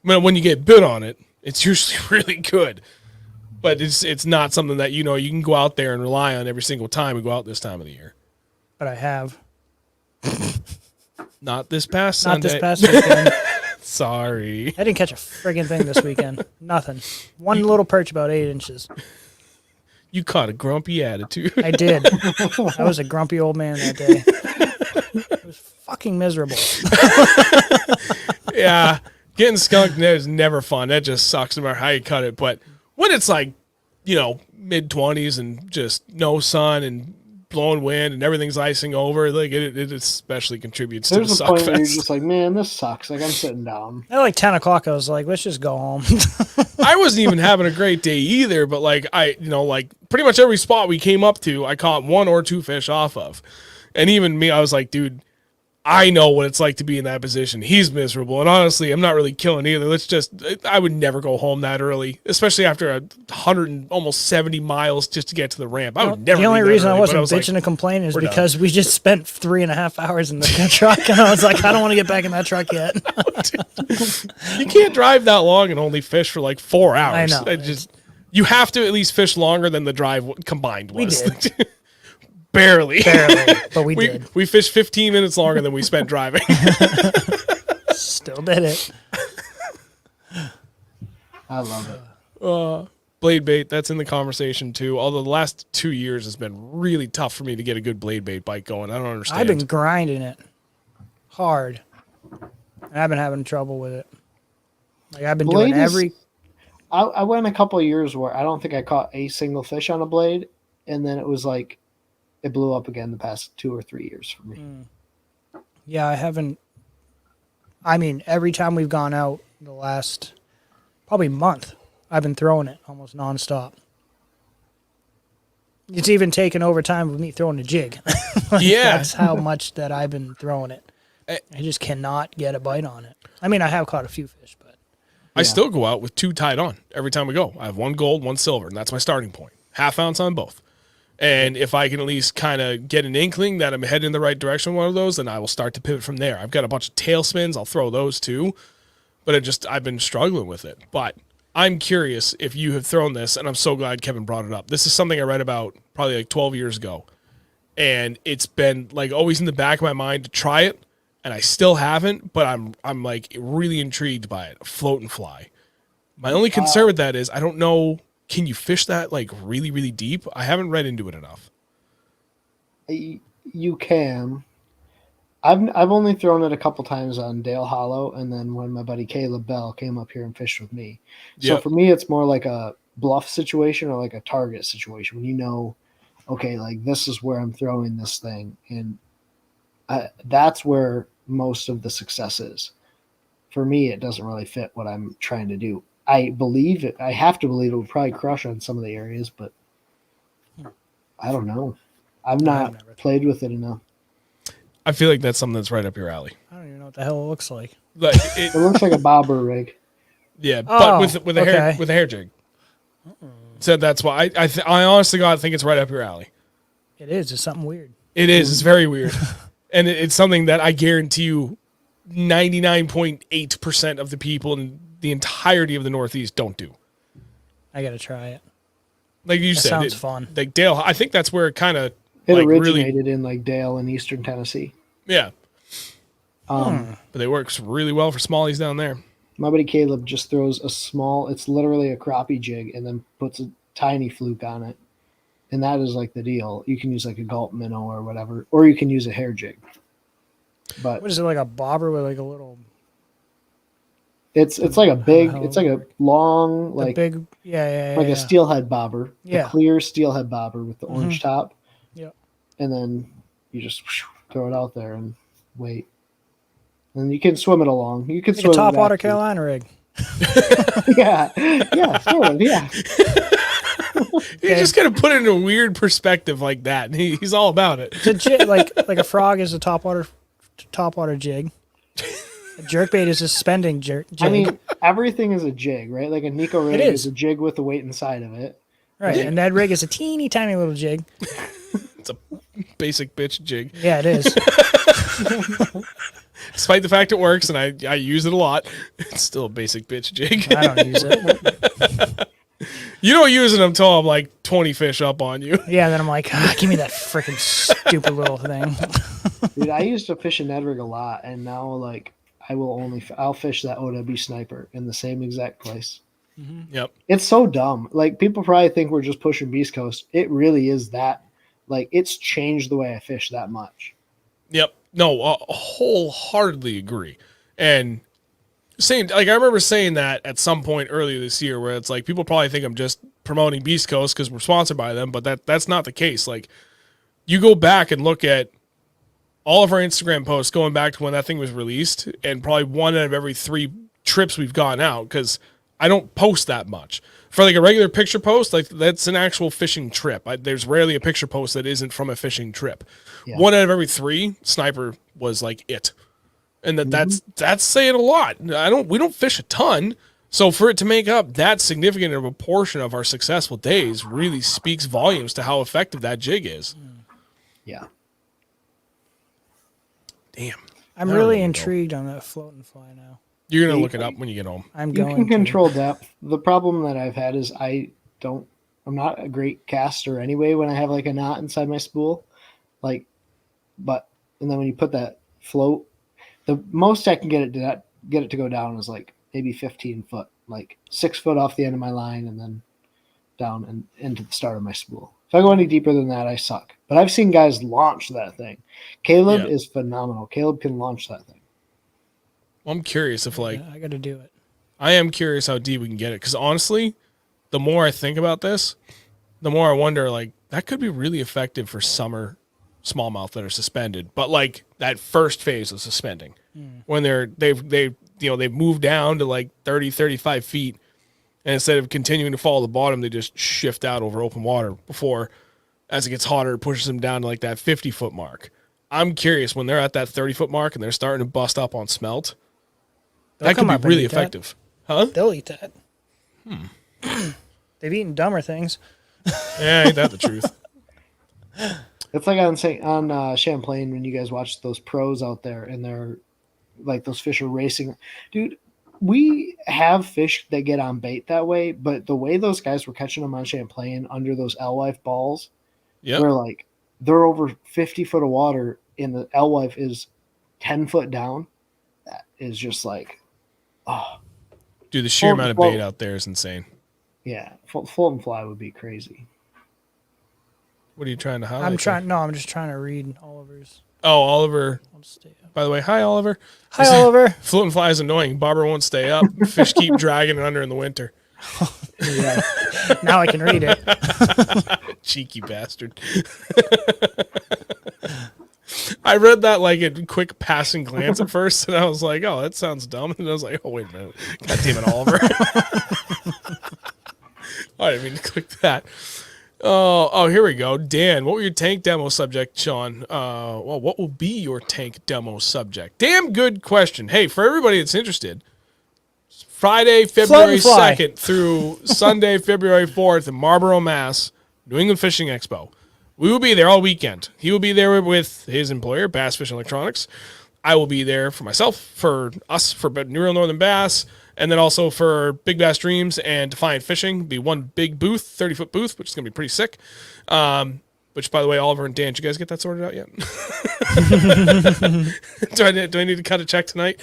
When you get bit on it, it's usually really good. But it's not something that, you can go out there and rely on every single time we go out this time of the year. But I have. Not this past Sunday. Not this past weekend. Sorry. I didn't catch a friggin' thing this weekend. Nothing. One little perch about 8 inches. You caught a grumpy attitude. I did. I was a grumpy old man that day. It was fucking miserable. Yeah. Getting skunked is never fun. That just sucks no matter how you cut it. But when it's like, mid-20s and just no sun and blowing wind and everything's icing over, like it especially contributes to the There's a suck point where you're fest. just like, man, this sucks. Like I'm sitting down. At like 10 o'clock, I was like, let's just go home. I wasn't even having a great day either, but like pretty much every spot we came up to, I caught 1 or 2 fish off of. And even me, I was like, dude, I know what it's like to be in that position. He's miserable. And honestly, I'm not really killing either. I would never go home that early, especially after 100 and almost 70 miles just to get to the ramp. I would never. The only leave that reason early, I wasn't but bitching like, and complaining is we're because we just spent 3.5 hours in the truck. And I was like, I don't want to get back in that truck yet. you can't drive that long and only fish for like 4 hours. I know. You have to at least fish longer than the drive combined was. We did. Barely, but we did. We fished 15 minutes longer than we spent driving. Still did it. I love it. Blade bait, that's in the conversation too. Although the last 2 years has been really tough for me to get a good blade bait bite going. I don't understand. I've been grinding it hard. And I've been having trouble with it. Like I've been Blade doing every. I went a couple of years where I don't think I caught a single fish on a blade, and then it was like it blew up again the past 2 or 3 years for me. Yeah, I haven't. I mean, every time we've gone out the last probably month, I've been throwing it almost nonstop. It's even taken over time with me throwing a jig. Yeah. That's how much that I've been throwing it. I just cannot get a bite on it. I mean, I have caught a few fish, but I still go out with 2 tied on every time we go. I have 1 gold, 1 silver, and that's my starting point. 1/2 ounce on both. And if I can at least kind of get an inkling that I'm heading in the right direction with one of those, then I will start to pivot from there. I've got a bunch of tail spins. I'll throw those too. But I've been struggling with it. But I'm curious if you have thrown this, and I'm so glad Kevin brought it up. This is something I read about probably like 12 years ago. And it's been like always in the back of my mind to try it. And I still haven't, but I'm like really intrigued by it. Float and fly. My only concern with that is I don't know, can you fish that like really, really deep? I haven't read into it enough. You can. I've only thrown it a couple times on Dale Hollow, and then when my buddy Caleb Bell came up here and fished with me. So for me, it's more like a bluff situation or like a target situation when you know, okay, like this is where I'm throwing this thing, and that's where most of the success is. For me, it doesn't really fit what I'm trying to do. I believe it. I have to believe it would probably crush on some of the areas, but I don't know. I've not played with it enough. I feel like that's something that's right up your alley. I don't even know what the hell it looks like. Like it looks like a bobber rig. Yeah, but with a hair jig. So that's why I honestly God think it's right up your alley. It is. It's something weird. It is. It's very weird, and it's something that I guarantee you, 99.8% of the people in the entirety of the Northeast don't do. I got to try it. Like you said, sounds fun. Like Dale, I think that's where it kind of originated in like Dale in eastern Tennessee. Yeah. But they work really well for smallies down there. My buddy Caleb just throws it's literally a crappie jig and then puts a tiny fluke on it. And that is like the deal. You can use like a gulp minnow or whatever, or you can use a hair jig. But what is it, like a bobber with like a little? It's like a big, it's like a long, like big, a steelhead bobber, a clear steelhead bobber with the orange top. Yeah. And then you just throw it out there and wait. And you can swim it along. You can swim a topwater Carolina rig. yeah, sort of, yeah. You just gotta put it in a weird perspective like that, and he's all about it. It's a jig, like a frog is a topwater jig. A jerkbait is a suspending jig. I mean, everything is a jig, right? Like a Nico rig is a jig with the weight inside of it. Right, and that rig is a teeny tiny little jig. It's a basic bitch jig. Yeah, it is. Despite the fact it works and I use it a lot, it's still a basic bitch jig. I don't use it. You don't use it until I'm like 20 fish up on you. Yeah, then I'm like, give me that freaking stupid little thing. Dude, I used to fish a Ned rig a lot, and now like I'll fish that OW sniper in the same exact place. Mm-hmm. Yep. It's so dumb. Like people probably think we're just pushing Beast Coast. It really is that. Like it's changed the way I fish that much. Yep. No, wholeheartedly agree. And same, like I remember saying that at some point earlier this year, where it's like people probably think I'm just promoting Beast Coast because we're sponsored by them, but that's not the case. Like you go back and look at all of our Instagram posts going back to when that thing was released, and probably 1 out of every 3 trips we've gone out, because I don't post that much. For like a regular picture post, like that's an actual fishing trip. There's rarely a picture post that isn't from a fishing trip. Yeah. 1 out of every 3, sniper was like it, and that's saying a lot. We don't fish a ton, so for it to make up that significant of a portion of our successful days really speaks volumes to how effective that jig is. Yeah. Damn. I'm really intrigued on that float and fly now. You're going to look it up when you get home. You can control depth. The problem that I've had is I'm not a great caster anyway when I have like a knot inside my spool. And then when you put that float, the most I can get it to go down is like maybe 15 foot, like 6 foot off the end of my line and then down and into the start of my spool. If I go any deeper than that, I suck. But I've seen guys launch that thing. Caleb is phenomenal. Caleb can launch that thing. I'm curious if I got to do it. I am curious how deep we can get it, because honestly, the more I think about this, the more I wonder, like, that could be really effective for summer smallmouth that are suspended. But like that first phase of suspending, when they've moved down to like 30, 35 feet, and instead of continuing to follow the bottom, they just shift out over open water before, as it gets hotter, it pushes them down to like that 50-foot mark. I'm curious when they're at that 30-foot mark and they're starting to bust up on smelt. That could be really effective. Huh? They'll eat that. They've eaten dumber things. Yeah, ain't that the truth? It's like on Champlain when you guys watch those pros out there and they're like those fish are racing. Dude, we have fish that get on bait that way, but the way those guys were catching them on Champlain under those alewife balls, Yep. where like they're over 50 foot of water and the alewife is 10 foot down, that is just like, oh. Dude, the sheer amount of bait out there is insane. Yeah, float and fly would be crazy. What are you trying to highlight? I'm just trying to read Oliver's. Oh, Oliver. I'll stay up. By the way, hi, Oliver. Hi, Oliver. Float and fly is annoying. Bobber won't stay up. Fish keep dragging it under in the winter. Yeah. Now I can read it. Cheeky bastard. I read that like a quick passing glance at first, and I was like, oh, that sounds dumb. And I was like, oh, wait a minute. God damn it, Oliver. I didn't mean to click that. Oh, here we go. Dan, what were your tank demo subject, Sean? Well, what will be your tank demo subject? Damn good question. Hey, for everybody that's interested, Friday, February 2nd through Sunday, February 4th in Marlborough, Mass, New England Fishing Expo. We will be there all weekend. He will be there with his employer, Bass Fishing Electronics. I will be there for myself, for us, for Reel Nothern Bass, and then also for Big Bass Dreams and Defiant Fishing. It'll be one big booth, 30-foot booth, which is going to be pretty sick. Which, by the way, Oliver and Dan, did you guys get that sorted out yet? Do I need to cut a check tonight?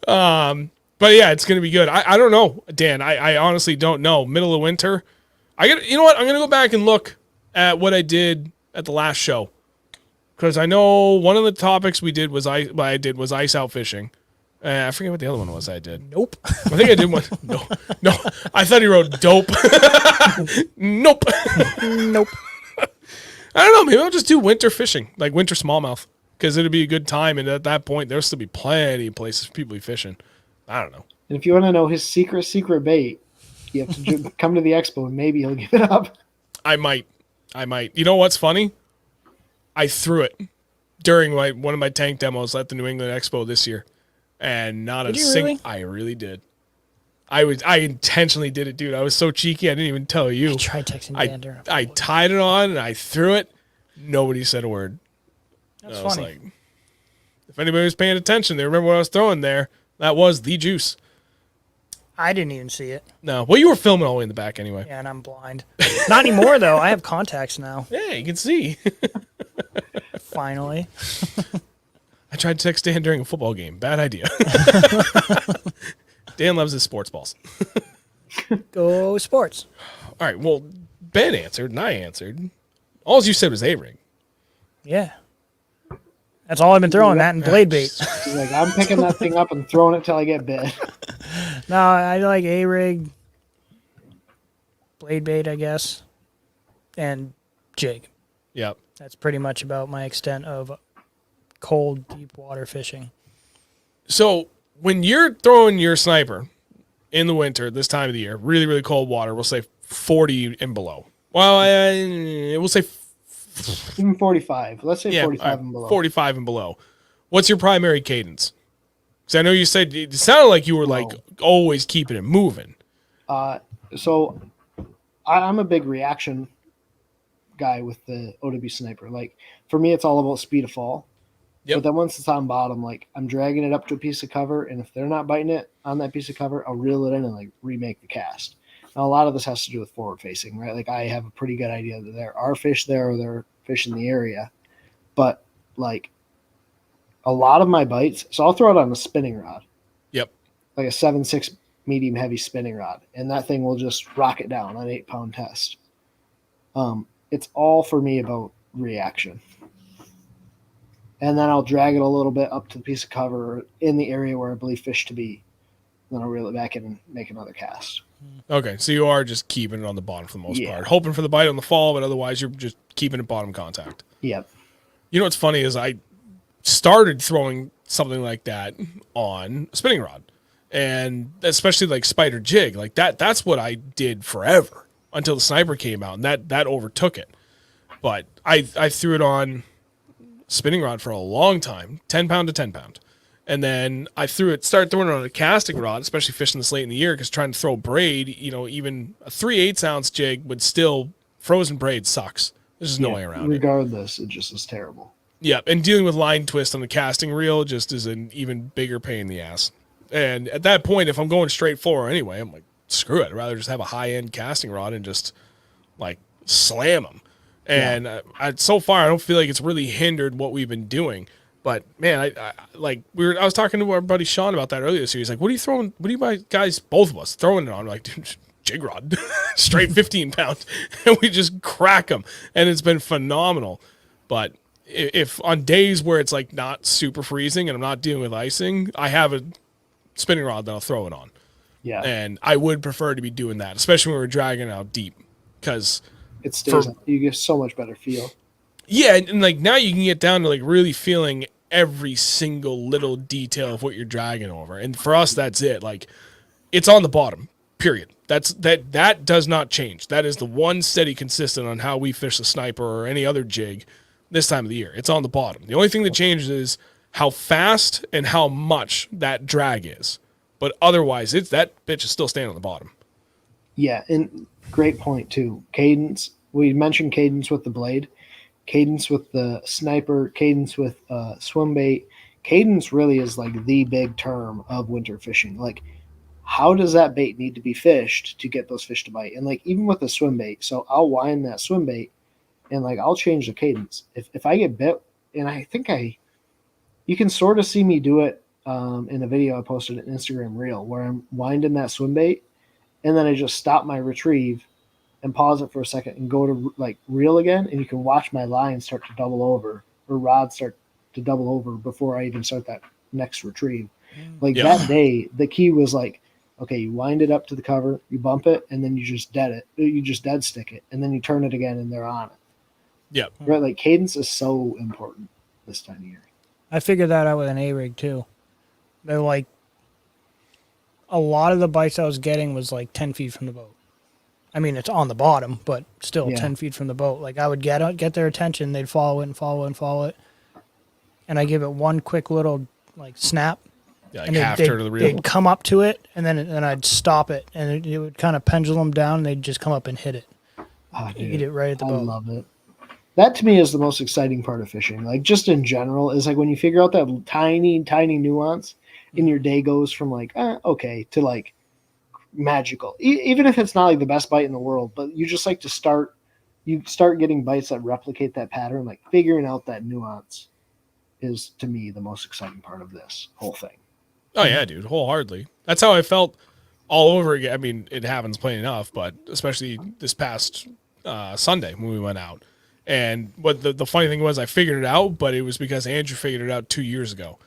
But yeah, it's going to be good. I don't know, Dan. I honestly don't know. Middle of winter. You know what? I'm going to go back and look at what I did at the last show. Because I know one of the topics we did was ice out fishing. I forget what the other one was I did. Nope. I think I did one. No. I thought he wrote dope. Nope. Nope. I don't know. Maybe I'll just do winter fishing, like winter smallmouth, because it'll be a good time. And at that point, there'll still be plenty of places for people to be fishing. I don't know. And if you want to know his secret bait, you have to come to the expo and maybe he'll give it up. I might. You know what's funny? I threw it during one of my tank demos at the New England Expo this year. And not a single. Really? I really did. I intentionally did it, dude. I was so cheeky. I didn't even tell you. I tried texting Dan. I tied it on and I threw it. Nobody said a word. That's I was funny. like, if anybody was paying attention, they remember what I was throwing there. That was the juice. I didn't even see it. No. Well, you were filming all the way in the back anyway. Yeah, and I'm blind. Not anymore, though. I have contacts now. Yeah, you can see. Finally. I tried to text Dan during a football game. Bad idea. Dan loves his sports balls. Go sports. All right. Well, Ben answered and I answered. All you said was A-rig. Yeah. That's all I've been throwing, that and blade bait. He's like, I'm picking that thing up and throwing it till I get bit. No, I like A-rig, blade bait, I guess, and jig. Yep. That's pretty much about my extent of cold, deep water fishing. So when you're throwing your sniper in the winter, this time of the year, really, really cold water, we'll say 40 and below. Well, we'll say Even 45. Let's say 45 and below. 45 and below. What's your primary cadence? Because I know you said it sounded like you were like always keeping it moving. So I'm a big reaction guy with the OW sniper. Like for me, it's all about speed of fall. Yep. But then once it's on bottom, like I'm dragging it up to a piece of cover, and if they're not biting it on that piece of cover, I'll reel it in and like remake the cast. Now a lot of this has to do with forward facing, right? Like I have a pretty good idea that there are fish there or there are fish in the area, but like a lot of my bites, so I'll throw it on a spinning rod. Yep. Like a 7.6 medium heavy spinning rod, and that thing will just rock it down on 8-pound test. It's all for me about reaction. And then I'll drag it a little bit up to the piece of cover in the area where I believe fish to be. Then I'll reel it back in and make another cast. Okay, so you are just keeping it on the bottom for the most Yeah. part. Hoping for the bite on the fall, but otherwise you're just keeping it bottom contact. Yep. You know what's funny is I started throwing something like that on a spinning rod. And especially like spider jig. Like that's what I did forever until the sniper came out, and that overtook it. But I threw it on spinning rod for a long time, 10-pound to 10-pound. And then I started throwing it on a casting rod, especially fishing this late in the year, because trying to throw braid, even a 3/8 ounce jig would still, frozen braid sucks. There's just no way around it. Regardless, it just is terrible. Yeah, and dealing with line twist on the casting reel just is an even bigger pain in the ass. And at that point, if I'm going straight forward anyway, I'm like, screw it. I'd rather just have a high-end casting rod and just, like, slam them. And so far, I don't feel like it's really hindered what we've been doing. But, man, I was talking to our buddy Sean about that earlier this year. He's like, what are you guys, both of us, throwing it on? We're like, dude, jig rod, straight 15 pounds. And we just crack them. And it's been phenomenal. But if on days where it's like not super freezing and I'm not dealing with icing, I have a spinning rod that I'll throw it on. Yeah. And I would prefer to be doing that, especially when we're dragging it out deep, because it stays up. You get so much better feel. Yeah, and like now you can get down to like really feeling every single little detail of what you're dragging over. And for us, that's it. Like, it's on the bottom, period. That does not change. That is the one steady consistent on how we fish the sniper or any other jig this time of the year. It's on the bottom. The only thing that changes is how fast and how much that drag is. But otherwise, that bitch is still staying on the bottom. Yeah, and great point too. Cadence. We mentioned cadence with the blade, cadence with the sniper, cadence with swim bait. Cadence really is like the big term of winter fishing. Like, how does that bait need to be fished to get those fish to bite? And like even with the swim bait, so I'll wind that swim bait, and like I'll change the cadence. If I get bit, and I think you can sort of see me do it in a video I posted an Instagram reel where I'm winding that swim bait, and then I just stop my retrieve and pause it for a second and go to like reel again, and you can watch my line start to double over or rod start to double over before I even start that next retrieve. Like that day, the key was like, okay, you wind it up to the cover, you bump it, and then you just dead stick it, and then you turn it again and they're on it. Yeah. Right, like cadence is so important this time of year. I figured that out with an A-rig too. They're like, a lot of the bites I was getting was like 10 feet from the boat. I mean, it's on the bottom, but still 10 feet from the boat. Like I would get their attention, they'd follow it and follow it and follow it. And I give it one quick little like snap. Yeah, like and half turn of the reel. They'd come up to it, and then I'd stop it, and it would kind of pendulum down, and they'd just come up and hit it. Oh, dude, eat it right at the boat. I love it. That to me is the most exciting part of fishing. Like just in general, is like when you figure out that tiny, tiny nuance, and your day goes from like okay to like magical. Even if it's not like the best bite in the world, but you just like to start getting bites that replicate that pattern. Like figuring out that nuance is to me the most exciting part of this whole thing. Oh yeah, dude, wholeheartedly. That's how I felt all over again. I mean, it happens plain enough, but especially this past Sunday when we went out. And what the funny thing was, I figured it out, but it was because Andrew figured it out 2 years ago.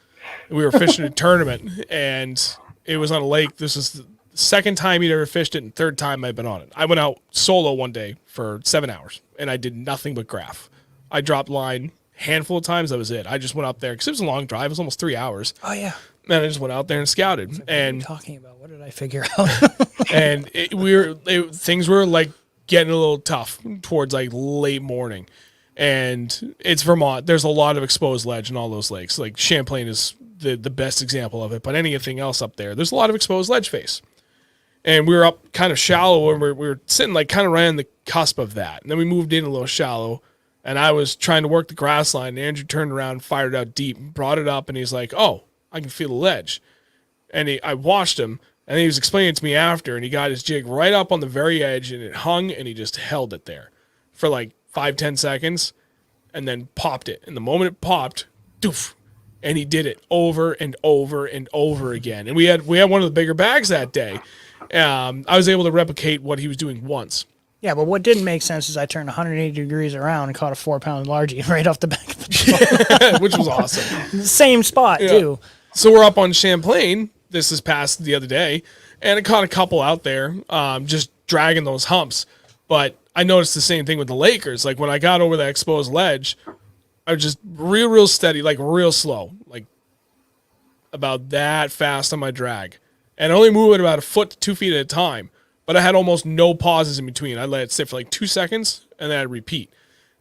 We were fishing a tournament, and it was on a lake. This is the second time he'd ever fished it, and third time I'd been on it. I went out solo one day for 7 hours, and I did nothing but graph. I dropped line a handful of times. That was it. I just went out there because it was a long drive. It was almost 3 hours. Oh yeah. And I just went out there and scouted. What and are you talking about? What did I figure out? and things were like getting a little tough towards like late morning. And it's Vermont. There's a lot of exposed ledge in all those lakes. Like Champlain is the best example of it, but anything else up there's a lot of exposed ledge face. And we were up kind of shallow, and we were sitting like kind of right on the cusp of that. And then we moved in a little shallow, and I was trying to work the grass line. And Andrew turned around, fired out deep, brought it up, and he's like, "Oh, I can feel the ledge." And I watched him, and he was explaining it to me after, and he got his jig right up on the very edge, and it hung, and he just held it there for like 5-10 seconds, and then popped it. And the moment it popped, doof, and he did it over and over and over again. And we had one of the bigger bags that day. I was able to replicate what he was doing once. Yeah, but what didn't make sense is I turned 180 degrees around and caught a 4-pound largie right off the back of the boat. Which was awesome. Same spot, too. So we're up on Champlain. This is past the other day. And I caught a couple out there just dragging those humps. But I noticed the same thing with the Lakers. Like when I got over that exposed ledge, I was just real steady, like real slow, like about that fast on my drag. And only moving about 1 foot to 2 feet at a time. But I had almost no pauses in between. I let it sit for like 2 seconds, and then I'd repeat.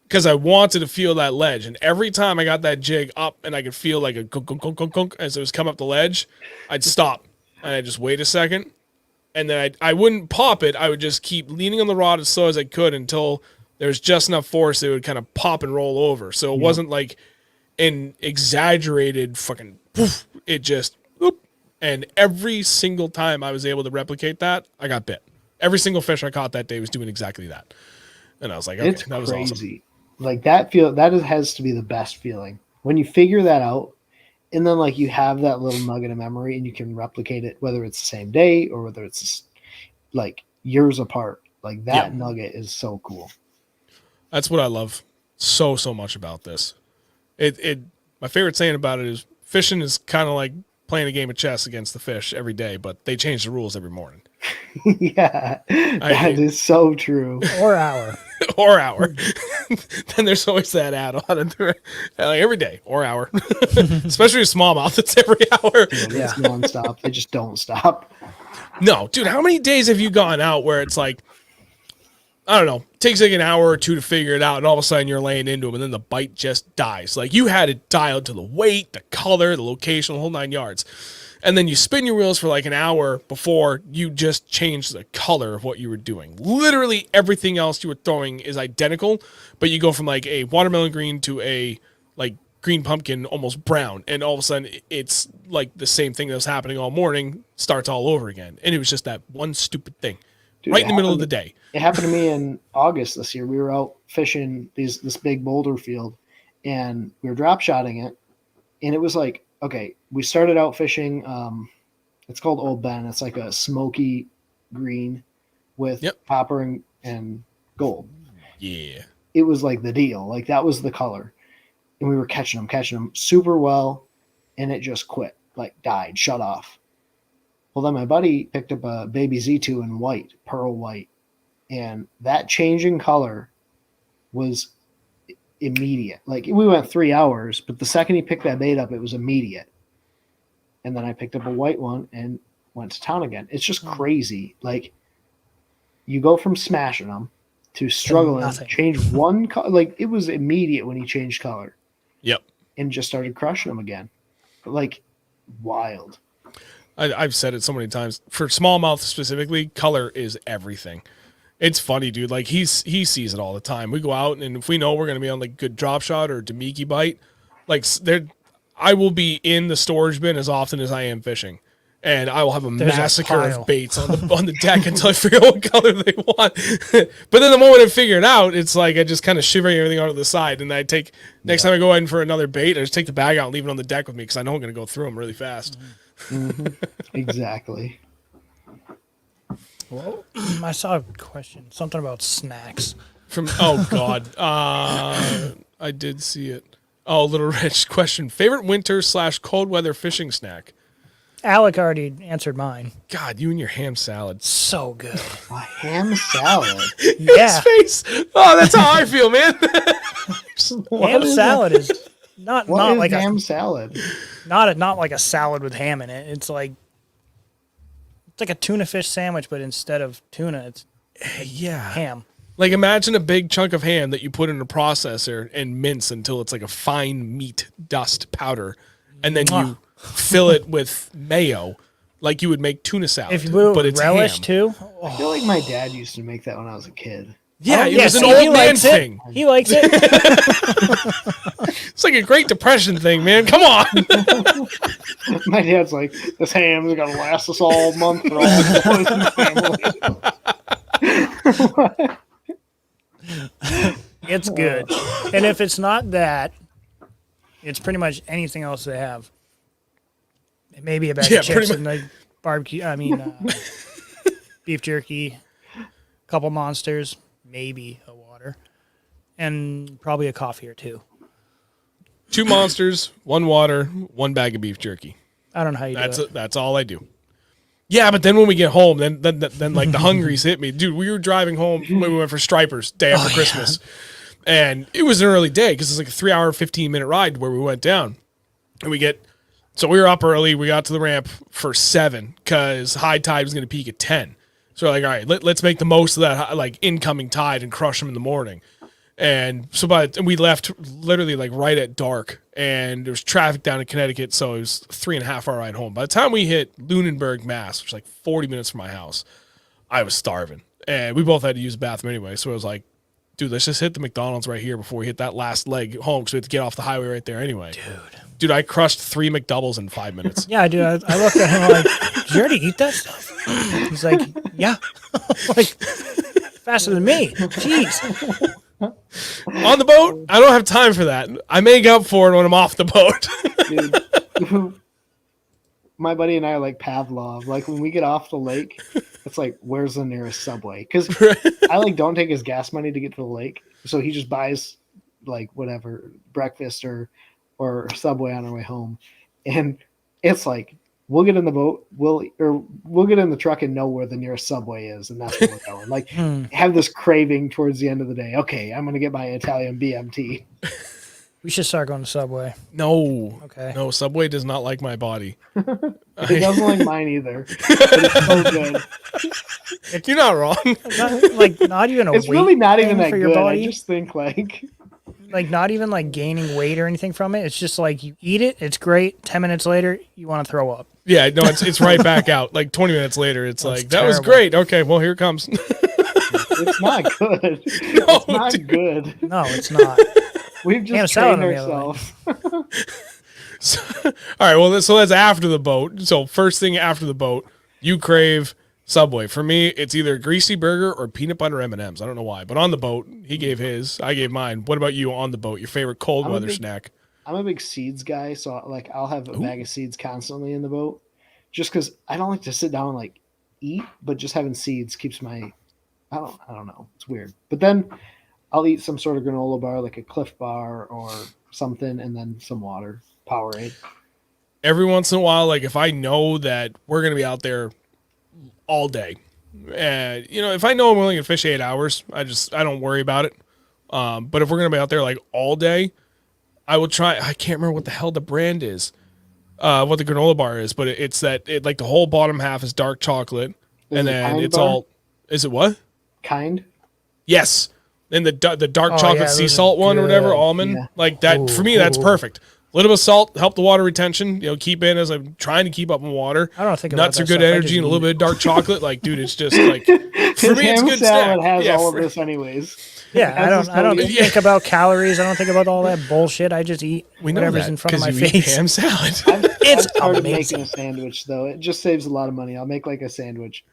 Because I wanted to feel that ledge. And every time I got that jig up and I could feel like a gunk, gunk, gunk, gunk, gunk as it was coming up the ledge, I'd stop. And I'd just wait a second. And then I wouldn't pop it. I would just keep leaning on the rod as slow as I could until there's just enough force that it would kind of pop and roll over. So it wasn't like an exaggerated fucking poof. It just whoop. And every single time I was able to replicate that, I got bit. Every single fish I caught that day was doing exactly that. And I was like, okay, It's that was crazy. awesome. Like has to be the best feeling when you figure that out, and then like you have that little nugget of memory, and you can replicate it, whether it's the same day or whether it's like years apart. Like that nugget is so cool. That's what I love so much about this. My favorite saying about it is fishing is kind of like playing a game of chess against the fish every day, but they change the rules every morning. Yeah, that is so true. Or hour. Or hour. Then there's always that add-on. Like every day or hour. Especially with smallmouth, it's every hour. It's nonstop. They just don't stop. No, dude, how many days have you gone out where it's like, I don't know, takes like an hour or two to figure it out, and all of a sudden you're laying into them, and then the bite just dies. Like you had it dialed to the weight, the color, the location, the whole 9 yards. And then you spin your reels for like an hour before you just change the color of what you were doing. Literally everything else you were throwing is identical, but you go from like a watermelon green to a like green pumpkin, almost brown. And all of a sudden it's like the same thing that was happening all morning starts all over again. And it was just that one stupid thing. Dude, right in the middle of the day. It happened to me in August this year. We were out fishing this big boulder field, and we were drop shotting it. And it was like, okay, we started out fishing. It's called Old Ben. It's like a smoky green with copper and gold. Yeah. It was like the deal. Like that was the color. And we were catching them super well. And it just quit, like died, shut off. Well, then my buddy picked up a baby Z2 in white, pearl white. And that changing color was immediate. Like we went 3 hours, but the second he picked that bait up, it was immediate. And then I picked up a white one and went to town again. It's just crazy. Like you go from smashing them to struggling, change one color. Like it was immediate when he changed color. Yep. And just started crushing them again. Like wild. I've said it so many times. For smallmouth specifically, color is everything. It's funny, dude. Like he sees it all the time. We go out, and if we know we're gonna be on like good drop shot or Damiki bite, like I will be in the storage bin as often as I am fishing, and I will have a massacre of baits on the deck until I figure out what color they want. But then the moment I figure it out, it's like I just kind of shiver everything out to the side, and I take next time I go in for another bait, I just take the bag out and leave it on the deck with me because I know I'm gonna go through them really fast. Mm-hmm. Exactly. Well, I saw a question, something about snacks. Oh God, I did see it. Oh, Little Rich question: favorite winter / cold weather fishing snack? Alec already answered mine. God, you and your ham salad. So good. A ham salad. Yeah. His face. Oh, that's how I feel, man. Ham salad is not like ham salad. Not like a salad with ham in it. It's like a tuna fish sandwich, but instead of tuna, it's ham. Like imagine a big chunk of ham that you put in a processor and mince until it's like a fine meat dust powder, and then you fill it with mayo, like you would make tuna salad. If you put but it's relish ham. Too. I feel like my dad used to make that when I was a kid. Yeah, it was an old man thing. He likes it. It's like a Great Depression thing, man. Come on. My dad's like, this ham is gonna last us all month for all the family. It's good, and if it's not that, it's pretty much anything else they have. Maybe a bag of chips and like barbecue. I mean, beef jerky, a couple monsters, maybe a water, and probably a coffee or two. 2 monsters, 1 water, 1 bag of beef jerky. I don't know how you do it. That's all I do. Yeah, but then when we get home, then like the hungries hit me. Dude, we were driving home when we went for Stripers day after Christmas. And it was an early day because it's like a 3-hour, 15-minute ride where we went down. And so we were up early. We got to the ramp for 7 because high tide was going to peak at 10. So we're like, all right, let's make the most of that like incoming tide and crush them in the morning. And so we left literally like right at dark, and there was traffic down in Connecticut, so it was 3.5-hour ride home. By the time we hit Lunenburg, Mass, which is like 40 minutes from my house, I was starving. And we both had to use the bathroom anyway, so it was like, dude, let's just hit the McDonald's right here before we hit that last leg home because we have to get off the highway right there anyway. Dude, I crushed 3 McDoubles in 5 minutes. Yeah, dude. I looked at him like, did you already eat that stuff? He's like, yeah. Like, faster than me. Jeez. On the boat, I don't have time for that. I make up for it when I'm off the boat. Dude, my buddy and I are like Pavlov. Like when we get off the lake, it's like, where's the nearest Subway? Because I like don't take his gas money to get to the lake, so he just buys like whatever breakfast or Subway on our way home, and it's like we'll get in the boat, we'll get in the truck and know where the nearest Subway is, and that's where we're going. Like have this craving towards the end of the day. Okay, I'm gonna get my Italian BMT. We should start going to Subway. No. Okay. No, Subway does not like my body. It doesn't like mine either. But it's so good. You're not wrong. Not even a It's weight really not even thing that for good. your body. I just think like not even like gaining weight or anything from it. It's just like you eat it, it's great. 10 minutes later, you want to throw up. Yeah, no, it's right back out. Like 20 minutes later, it's That's like, that was terrible. great. Okay, well, here it comes. it's not good. No, It's not dude. good. No, it's not. We've Ham just salad, trained on the other ourselves. All right, well, so that's after the boat. So first thing after the boat, you crave Subway. For me, it's either a greasy burger or peanut butter M&Ms. I don't know why, but on the boat, he gave his, I gave mine. What about you on the boat? Your favorite cold weather snack? I'm a big seeds guy, so like I'll have a bag of seeds constantly in the boat, just because I don't like to sit down and like eat, but just having seeds keeps my I don't know, it's weird. But then I'll eat some sort of granola bar, like a Cliff Bar or something, and then some water, Powerade. Every once in a while, like if I know that we're gonna be out there all day, and if I know I'm only gonna fish 8 hours, I don't worry about it. But if we're gonna be out there like all day, I will try. I can't remember what the hell the brand is, what the granola bar is, but it's that like the whole bottom half is dark chocolate, and then it's bar? all. Is it what? Kind. Yes. And the dark Oh, chocolate yeah, sea those are salt one or whatever, good. almond, Yeah. like that. For me, that's perfect. A little bit of salt, help the water retention. Keep in as I'm trying to keep up on water. I don't think about nuts that are good stuff. I energy just and a little eat bit of dark chocolate. Like, dude, it's just like for me, it's a Ham good salad snack. has Yeah, all of this anyways. Yeah, I don't Yeah. think about calories. I don't think about all that bullshit. I just eat we know whatever's that in front of my 'cause you eat face. ham salad. It's I've started amazing. making a sandwich though. It just saves a lot of money. I'll make like a sandwich,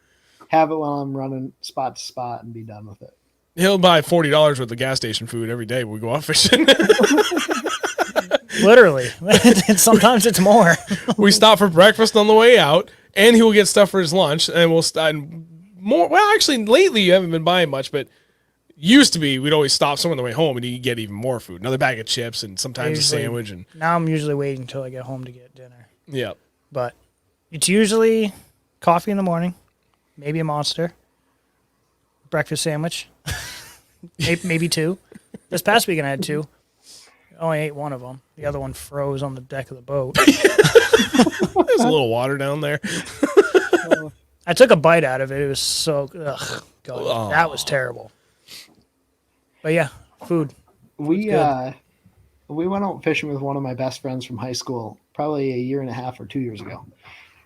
have it while I'm running spot to spot, and be done with it. He'll buy $40 worth of gas station food every day when we go out fishing. Literally. Sometimes it's more. We stop for breakfast on the way out, and he will get stuff for his lunch, and we'll start more. Well, actually, lately you haven't been buying much, but used to be we'd always stop somewhere on the way home, and he'd get even more food, another bag of chips, and sometimes Usually- a sandwich, and Now I'm usually waiting until I get home to get dinner. yeah. But it's usually coffee in the morning, maybe a Monster, breakfast sandwich, maybe two. This past weekend I had two. I only ate one of them. The other one froze on the deck of the boat. There's a little water down there. I took a bite out of it. It was so God, that was terrible. But yeah, food. We went out fishing with one of my best friends from high school, probably a year and a half or 2 years ago.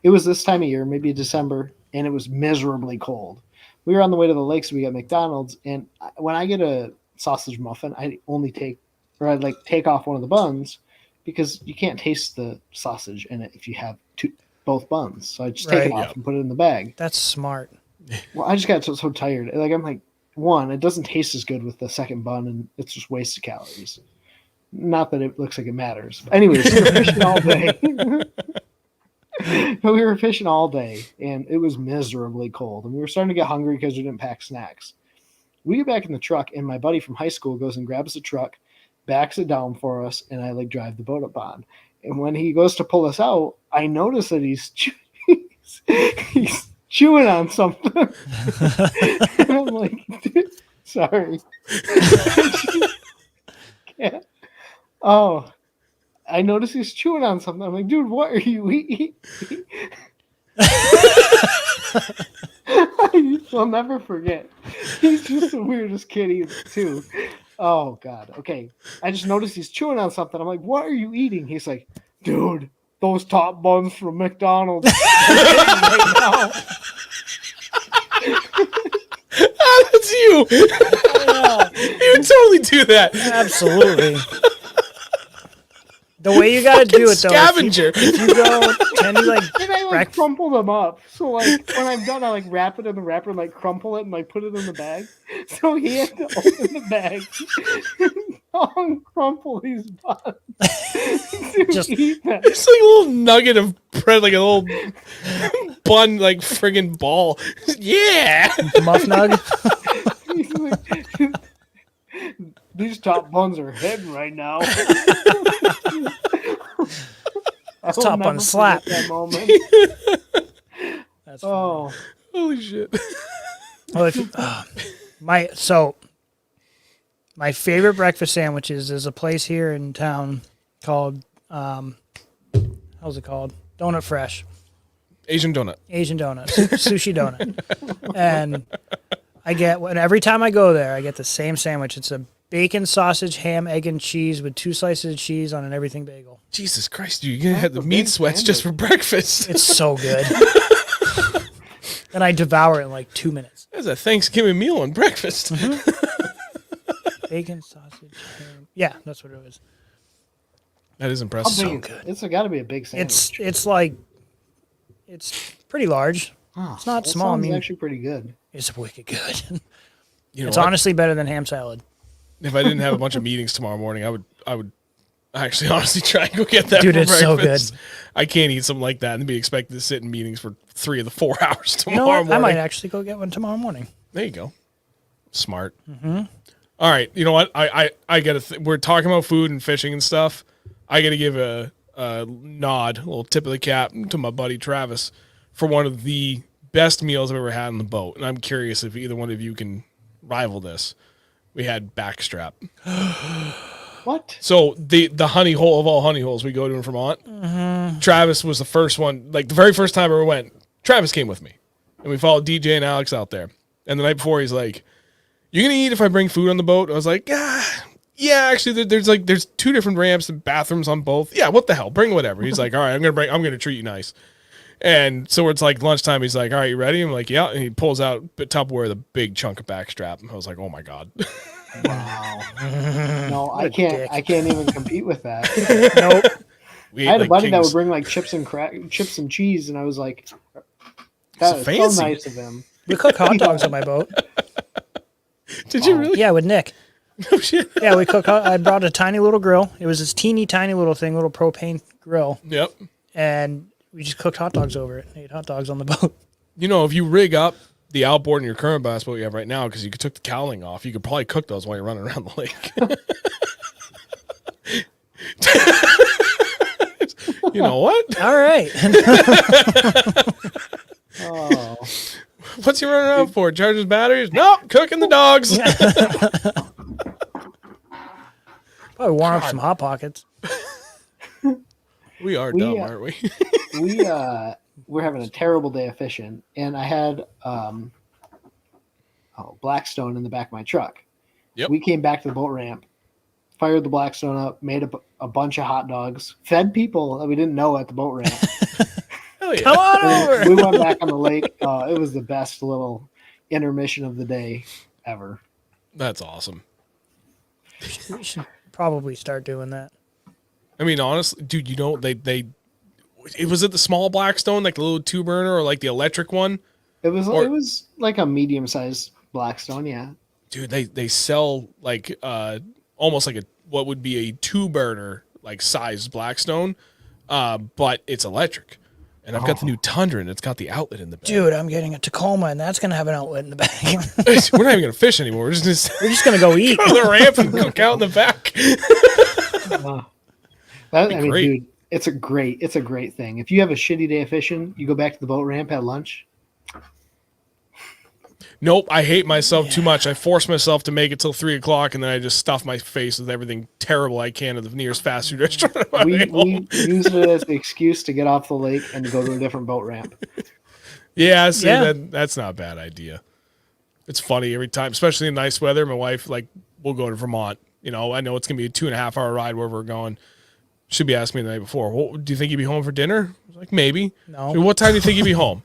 It was this time of year, maybe December, and it was miserably cold. We were on the way to the lakes. We got McDonald's, and when I get a sausage muffin, I only take off one of the buns because you can't taste the sausage in it if you have both buns. So I just take it Right. off and put it in the bag. That's smart. Well, I just got so tired. Like I'm like, one, it doesn't taste as good with the second bun, and it's just wasted calories. Not that it looks like it matters. But anyways, we were fishing all day. But we were fishing all day, and it was miserably cold. And we were starting to get hungry because we didn't pack snacks. We get back in the truck, and my buddy from high school goes and grabs the truck, backs it down for us, and I drive the boat up on. And when he goes to pull us out, I notice that he's chewing on something. And I'm like, dude, sorry. Yeah. Oh, I noticed he's chewing on something. I'm like, dude, what are you eating? I'll never forget. He's just the weirdest kid too. Oh God. Okay. I just noticed he's chewing on something. I'm like, what are you eating? He's like, dude, those top buns from McDonald's. Right now. That's you. He would totally do that. Absolutely. The way you gotta do it though, Scavenger. if you go, can you like, And I like crumple them up. So like when I'm done, I like wrap it in the wrapper and like crumple it and like put it in the bag. So he had to open the bag and crumple these buns to Just- eat them. It's like a little nugget of bread, like a little bun, like friggin' ball. Yeah. muff nug? He's like, these top buns are hidden right now. It's top bun slap. That moment. That's funny. Holy shit. Well, my favorite breakfast sandwiches is a place here in town called how's it called? Donut Fresh. Asian donut. Asian donut. Sushi donut. And every time I go there, I get the same sandwich. It's a bacon, sausage, ham, egg, and cheese with 2 slices of cheese on an everything bagel. Jesus Christ, dude, you're gonna have the meat sweats just for breakfast. It's so good. And I devour it in like 2 minutes. That's a Thanksgiving meal on breakfast. Bacon, sausage, ham. Yeah, that's what it is. That is impressive. So good. It's got to be a big sandwich. It's pretty large. It's not small. I mean, actually pretty good. It's wicked good. You know It's what? honestly better than ham salad. If I didn't have a bunch of meetings tomorrow morning, I would actually honestly try and go get that. Dude, for it's so breakfast. good. I can't eat something like that and be expected to sit in meetings for 3 of the 4 hours You know tomorrow what? morning. I might actually go get one tomorrow morning. There you go. Smart. Mm-hmm. All right. You know what? I got we're talking about food and fishing and stuff. I got to give a nod, a little tip of the cap to my buddy Travis for one of the best meals I've ever had on the boat. And I'm curious if either one of you can rival this. We had backstrap. What? So the honey hole of all honey holes we go to in Vermont. Mm-hmm. Travis was the first one. Like the very first time I ever went, Travis came with me, and we followed DJ and Alex out there. And the night before, he's like, "You gonna eat if I bring food on the boat?" I was like, yeah. Actually, there's 2 different ramps and bathrooms on both. Yeah, what the hell? Bring whatever. He's like, "All right, I'm gonna treat you nice." And so it's like lunchtime. He's like, "All right, you ready?" I'm like, "Yeah." And he pulls out Tupperware the big chunk of backstrap. And I was like, "Oh my god." Wow. No, I a can't. dick. I can't even compete with that. Nope. We I had ate a buddy that kings. would bring like chips and cheese, and I was like, So "That is fancy. so nice of him." We cook hot dogs on my boat. Did you really? Yeah, with Nick. Oh shit. Yeah, we cook. I brought a tiny little grill. It was this teeny tiny little thing, little propane grill, Yep. and we just cooked hot dogs over it. Ate hot dogs on the boat. You know, if you rig up the outboard in your current bass boat you have right now, because you took the cowling off, you could probably cook those while you're running around the lake. You know what? All right. Oh, What's he running around for? Charging batteries? No, cooking the dogs. Probably warm up some hot pockets. We are We, dumb, aren't we? we're having a terrible day of fishing, and I had Blackstone in the back of my truck. Yep. We came back to the boat ramp, fired the Blackstone up, made a bunch of hot dogs, fed people that we didn't know at the boat ramp. Hell yeah. Come on And over. we went back on the lake. It was the best little intermission of the day ever. That's awesome. We should probably start doing that. I mean, honestly, dude, you know, it was it the small Blackstone, like the little 2-burner, or like the electric one? It was like a medium sized Blackstone, yeah. Dude, they sell like almost like what would be a 2-burner like size Blackstone, but it's electric. And I've got the new Tundra, and it's got the outlet in the back. Dude, I'm getting a Tacoma, and that's going to have an outlet in the back. We're not even gonna fish anymore. We're just We're just going to go eat. go to the ramp and cook out in the back. I Be mean, great. dude, it's a great thing. If you have a shitty day of fishing, you go back to the boat ramp, have lunch. Nope, I hate myself too much. I force myself to make it till 3 o'clock, and then I just stuff my face with everything terrible I can at the nearest fast food restaurant. on my way home. We use it as the excuse to get off the lake and go to a different boat ramp. Yeah, see, Yeah. that's not a bad idea. It's funny every time, especially in nice weather. My wife, like, we'll go to Vermont. You know, I know it's going to be a 2.5 hour ride wherever we're going. She'll be asking me the night before, well, do you think you'd be home for dinner? I was like, maybe. No. What time do you think you'd be home?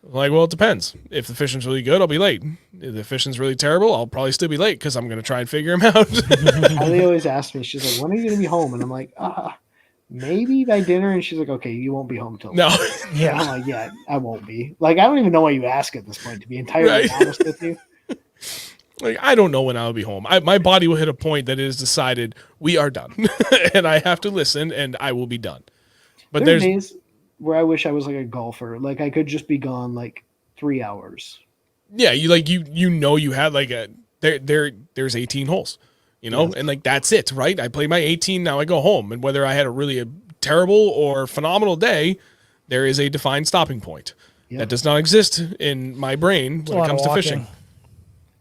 I'm like, well, it depends. If the fishing's really good, I'll be late. If the fishing's really terrible, I'll probably still be late because I'm going to try and figure them out. Allie always asks me, she's like, when are you going to be home? And I'm like, maybe by dinner. And she's like, okay, you won't be home till No. Yeah. I'm like, yeah, I won't be. Like, I don't even know why you ask at this point, to be entirely honest with you. Like, I don't know when I'll be home. My body will hit a point that it has decided we are done. And I have to listen, and I will be done. But There are days where I wish I was like a golfer. Like, I could just be gone like 3 hours. Yeah, you had like there's 18 holes, Yes. and like that's it, right? I play my 18, now I go home. And whether I had a terrible or phenomenal day, there is a defined stopping point. Yep. That does not exist in my brain when it comes to fishing.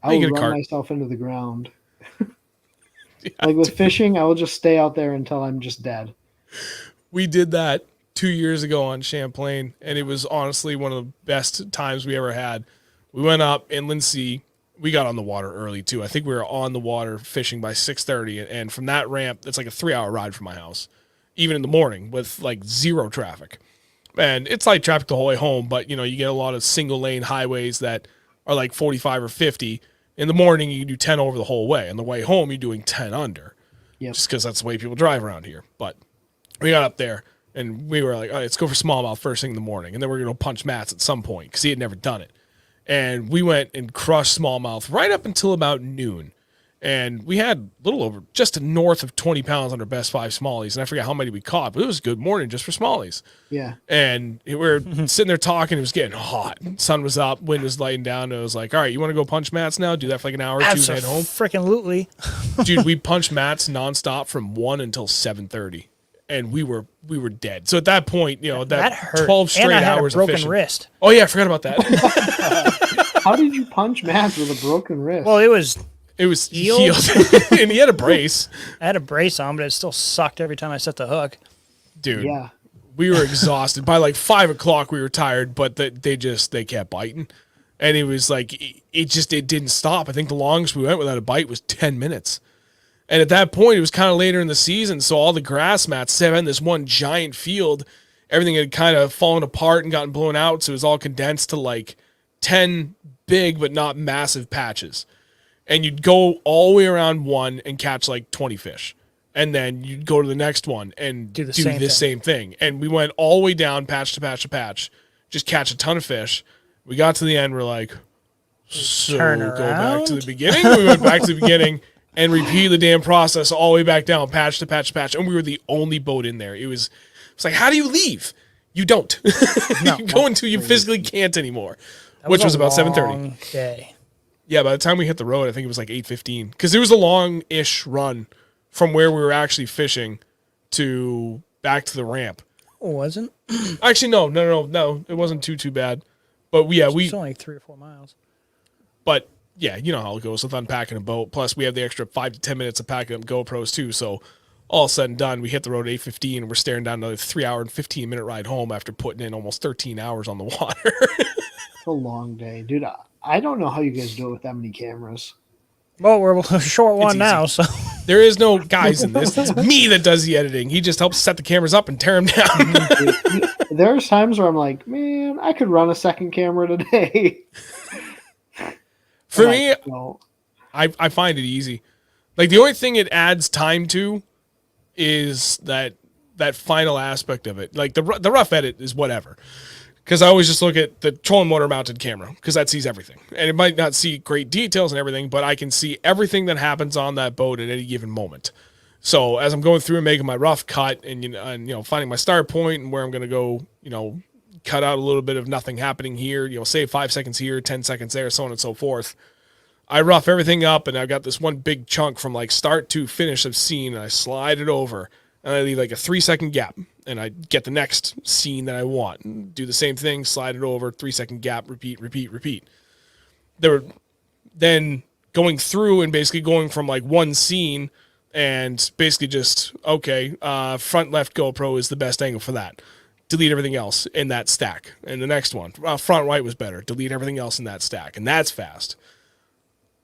I will run myself into the ground. Like with fishing, I will just stay out there until I'm just dead. We did that 2 years ago on Champlain, and it was honestly one of the best times we ever had. We went up inland sea. We got on the water early too. I think we were on the water fishing by 6:30, and from that ramp, it's like a 3-hour ride from my house, even in the morning with like zero traffic. And it's light traffic the whole way home, but you get a lot of single lane highways that are like 45 or 50. In the morning, you do 10 over the whole way. On the way home, you're doing 10 under. Yep. Just because that's the way people drive around here. But we got up there, and we were like, all right, let's go for smallmouth first thing in the morning. And then we're going to punch Matt's at some point because he had never done it. And we went and crushed smallmouth right up until about noon. And we had a little over, just north of 20 pounds on our best 5 smallies. And I forget how many we caught, but it was a good morning just for smallies. Yeah. And we were sitting there talking. It was getting hot. Sun was up. Wind was lighting down. And it was like, all right, you want to go punch Matt's now? Do that for like an hour or two, head home. Freaking Dude, we punched Matt's nonstop from 1 until 7:30. And we were dead. So at that point, that hurt. 12 straight and I had hours a broken of fishing. wrist. Oh, yeah, I forgot about that. How did you punch Matt with a broken wrist? Well, it was healed. And he had a brace. I had a brace on, but it still sucked every time I set the hook. Dude, yeah. We were exhausted. By like 5 o'clock, we were tired, but they kept biting. And it was like, it didn't stop. I think the longest we went without a bite was 10 minutes. And at that point, it was kind of later in the season, so all the grass mats set in this one giant field. Everything had kind of fallen apart and gotten blown out, so it was all condensed to like 10 big but not massive patches. And you'd go all the way around one and catch like 20 fish. And then you'd go to the next one and do the same thing. And we went all the way down, patch to patch to patch, just catch a ton of fish. We got to the end, we're like, so go back to the beginning. We went back to the beginning and repeat the damn process all the way back down, patch to patch to patch. And we were the only boat in there. It's like, how do you leave? You don't. No, you go until you physically can't anymore, which was about 7:30. Day. Yeah, by the time we hit the road, I think it was like 8:15 because it was a long-ish run from where we were actually fishing to back to the ramp. Oh, wasn't? Actually, no. It wasn't too bad. But it's only 3 or 4 miles. But yeah, you know how it goes with unpacking a boat. Plus, we have the extra 5 to 10 minutes of packing up GoPros too. So all said and done, we hit the road at 8:15 and we're staring down another 3 hour and 15-minute ride home after putting in almost 13 hours on the water. It's a long day, dude. I don't know how you guys do it with that many cameras. Well, we're a short one now, so there is no guys in this. It's me that does the editing. He just helps set the cameras up and tear them down. There's times where I'm like, man, I could run a second camera today. For me, I find it easy. Like the only thing it adds time to is that final aspect of it. Like the rough edit is whatever. Because I always just look at the trolling motor mounted camera because that sees everything. And it might not see great details and everything, but I can see everything that happens on that boat at any given moment. So as I'm going through and making my rough cut and finding my start point and where I'm going to go, cut out a little bit of nothing happening here, save 5 seconds here, 10 seconds there, so on and so forth. I rough everything up and I've got this one big chunk from like start to finish of scene and I slide it over and I leave like a 3-second gap. And I get the next scene that I want. Do the same thing, slide it over, 3-second gap, repeat. Then going through and basically going from like one scene and basically just, front left GoPro is the best angle for that. Delete everything else in that stack. And the next one, front right was better. Delete everything else in that stack. And that's fast.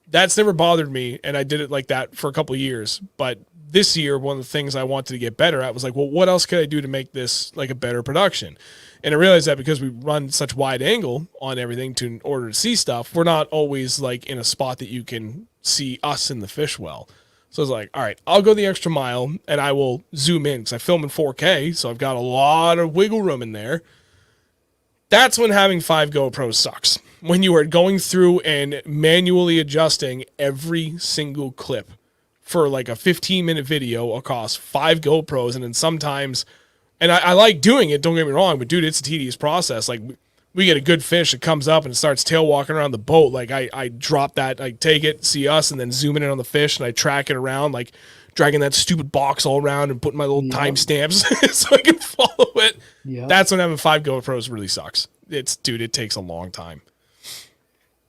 That's never bothered me, and I did it like that for a couple of years. But this year, one of the things I wanted to get better at was like, well, what else could I do to make this like a better production? And I realized that because we run such wide angle on everything in order to see stuff, we're not always like in a spot that you can see us and the fish well. So I was like, all right, I'll go the extra mile and I will zoom in because I film in 4K. So I've got a lot of wiggle room in there. That's when having 5 GoPros sucks. When you are going through and manually adjusting every single clip for like a 15-minute video across 5 GoPros. And then sometimes, and I like doing it, don't get me wrong, but dude, it's a tedious process. Like we get a good fish that comes up and it starts tail walking around the boat. Like I drop that, I take it, see us, and then zoom in on the fish and I track it around, like dragging that stupid box all around and putting my little timestamps so I can follow it. Yep. That's when having 5 GoPros really sucks. It takes a long time.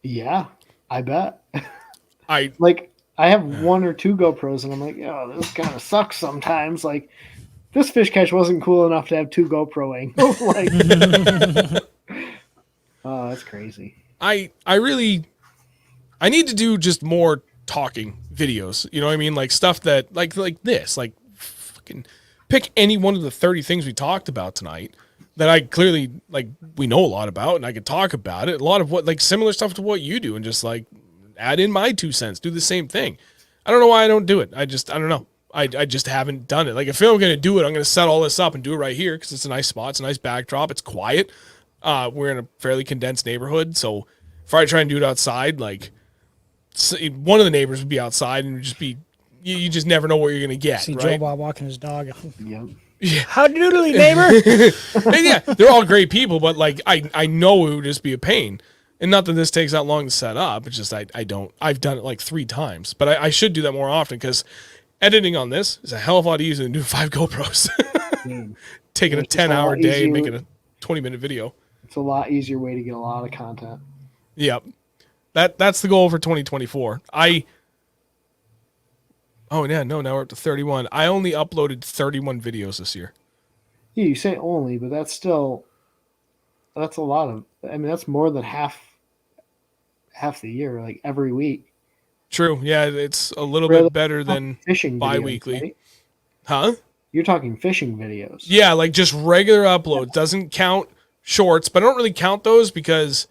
Yeah, I bet. I have 1 or 2 GoPros and I'm like, oh, this kind of sucks sometimes. Like this fish catch wasn't cool enough to have 2 GoPro angles. Like, oh, that's crazy. I need to do just more talking videos. You know what I mean? Like stuff that like this, like fucking pick any one of the 30 things we talked about tonight that I clearly like we know a lot about and I could talk about it. A lot of what like similar stuff to what you do and just like add in my 2 cents, do the same thing. I don't know why I don't do it. I don't know. I just haven't done it. Like if I'm going to do it, I'm going to set all this up and do it right here because it's a nice spot. It's a nice backdrop. It's quiet. We're in a fairly condensed neighborhood. So if I try and do it outside, like one of the neighbors would be outside and it would just be, you just never know what you're going to get. See right? Joe Bob walking his dog. Yep. Yeah. How doodly, neighbor? And yeah, they're all great people, but like I know it would just be a pain. And not that this takes that long to set up. It's just I've done it like 3 times, but I should do that more often because editing on this is a hell of a lot easier than doing 5 GoPros. Taking a 10-hour day and making a 20-minute video. It's a lot easier way to get a lot of content. Yep. That's the goal for 2024. Now we're up to 31. I only uploaded 31 videos this year. Yeah, you say only, but that's a lot of, I mean, that's more than half the year, like every week. True. Yeah, it's a little bit better than fishing bi-weekly. Videos, right? Huh? You're talking fishing videos. Yeah, like just regular uploads. Doesn't count shorts, but I don't really count those because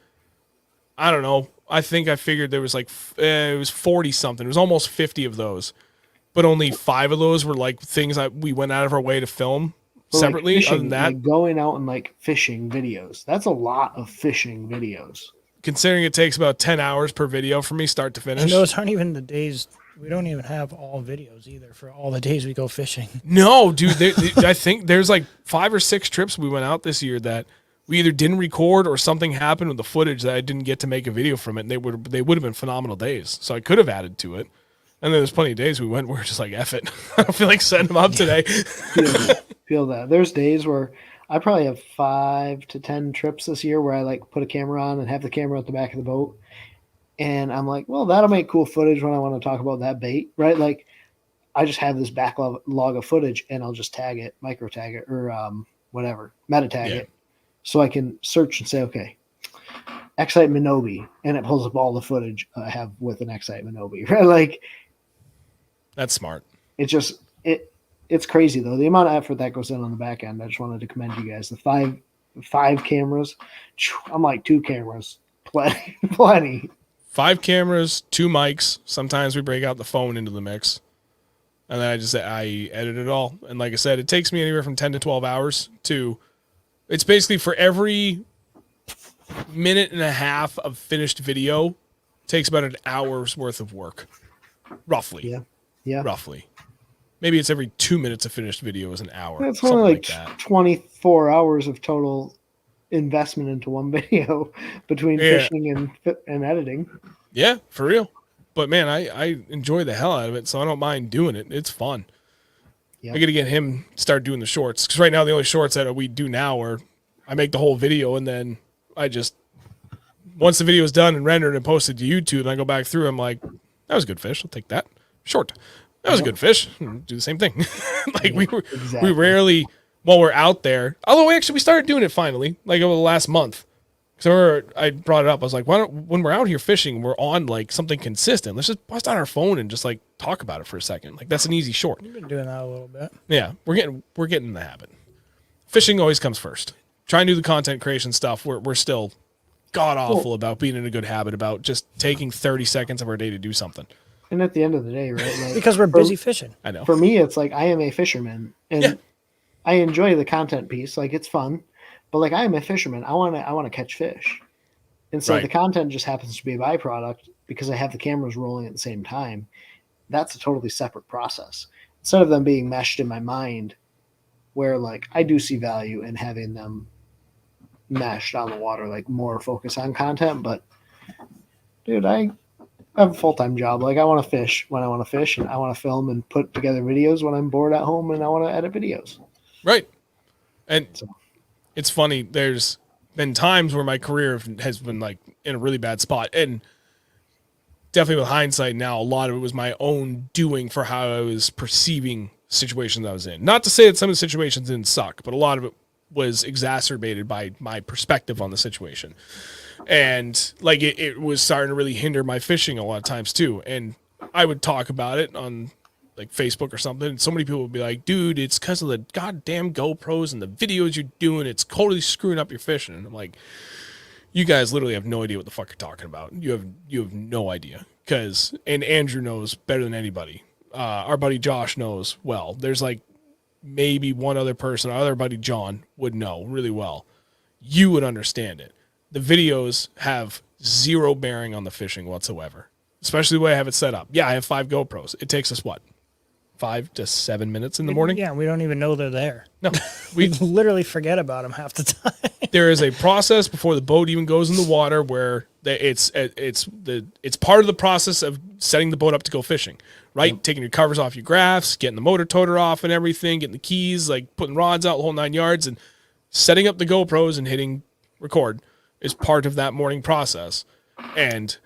I don't know. I think I figured there was like it was 40 something. It was almost 50 of those, but only 5 of those were like things that we went out of our way to film separately. Like fishing, other than that, like going out and like fishing videos. That's a lot of fishing videos. Considering it takes about 10 hours per video for me, start to finish. And those aren't even the days. We don't even have all videos either for all the days we go fishing. No, dude. I think there's like 5 or 6 trips we went out this year that we either didn't record or something happened with the footage that I didn't get to make a video from it. And they would have been phenomenal days. So I could have added to it. And then there's plenty of days we went where we're just like, F it. I don't feel like setting them up today. Feel that. There's days where I probably have 5 to 10 trips this year where I like put a camera on and have the camera at the back of the boat. And I'm like, well, that'll make cool footage when I want to talk about that bait, right? Like I just have this backlog of footage and I'll just tag it, micro tag it, or whatever, meta tag it. So I can search and say, okay, Excite Minobi, and it pulls up all the footage I have with an Excite Minobi, right? Like that's smart. It's just it's crazy though. The amount of effort that goes in on the back end. I just wanted to commend you guys. The five cameras. I'm like 2 cameras. Plenty. 5 cameras, 2 mics. Sometimes we break out the phone into the mix. And then I edit it all. And like I said, it takes me anywhere from 10 to 12 hours to, it's basically for every minute and a half of finished video, takes about an hour's worth of work. Roughly. Yeah. Roughly. Maybe it's every 2 minutes of finished video is an hour. That's only like 24 hours of total investment into one video between fishing and editing. Yeah, for real. But man, I enjoy the hell out of it, so I don't mind doing it. It's fun. Yep. I got to get him start doing the shorts because right now the only shorts that we do now are I make the whole video and then I just once the video is done and rendered and posted to YouTube, and I go back through. I'm like, that was a good fish. I'll take that. Short. That was a good fish. Do the same thing. Like we rarely while we're out there. Although we started doing it finally, like over the last month. So I brought it up. I was like, why don't when we're out here fishing, we're on like something consistent. Let's just bust out our phone and just like talk about it for a second. Like that's an easy short. You've been doing that a little bit. Yeah, we're getting in the habit. Fishing always comes first. try and do the content creation stuff. We're still god awful about being in a good habit about just taking 30 seconds of our day to do something. And at the end of the day, right? Like, Because we're busy fishing. I know. For me, it's like I am a fisherman, and I enjoy the content piece. Like it's fun, but like I am a fisherman. I want to catch fish, and so the content just happens to be a byproduct because I have the cameras rolling at the same time. That's a totally separate process. Instead of them being meshed in my mind, where like I do see value in having them meshed on the water, like more focus on content. But dude, I have a full-time job. Like I want to fish when I want to fish, and I want to film and put together videos when I'm bored at home, and I want to edit videos. Right. And it's funny. There's been times where my career has been like in a really bad spot, and definitely with hindsight now, a lot of it was my own doing for how I was perceiving situations I was in. Not to say that some of the situations didn't suck, but a lot of it was exacerbated by my perspective on the situation. And like it was starting to really hinder my fishing a lot of times too. And I would talk about it on like Facebook or something, and so many people would be like, dude, it's because of the goddamn GoPros and the videos you're doing. It's totally screwing up your fishing. And I'm like, you guys literally have no idea what the fuck you're talking about. You have no idea. And Andrew knows better than anybody. Our buddy Josh knows well. There's like maybe one other person, our other buddy John would know really well. You would understand it. The videos have zero bearing on the fishing whatsoever, especially the way I have it set up. Yeah, I have 5 GoPros. It takes us, 5 to 7 minutes in the morning? Yeah, we don't even know they're there. No. We literally forget about them half the time. There is a process before the boat even goes in the water where it's part of the process of setting the boat up to go fishing, right? Yep. Taking your covers off your graphs, getting the motor toter off and everything, getting the keys, like putting rods out the whole 9 yards, and setting up the GoPros and hitting record is part of that morning process. And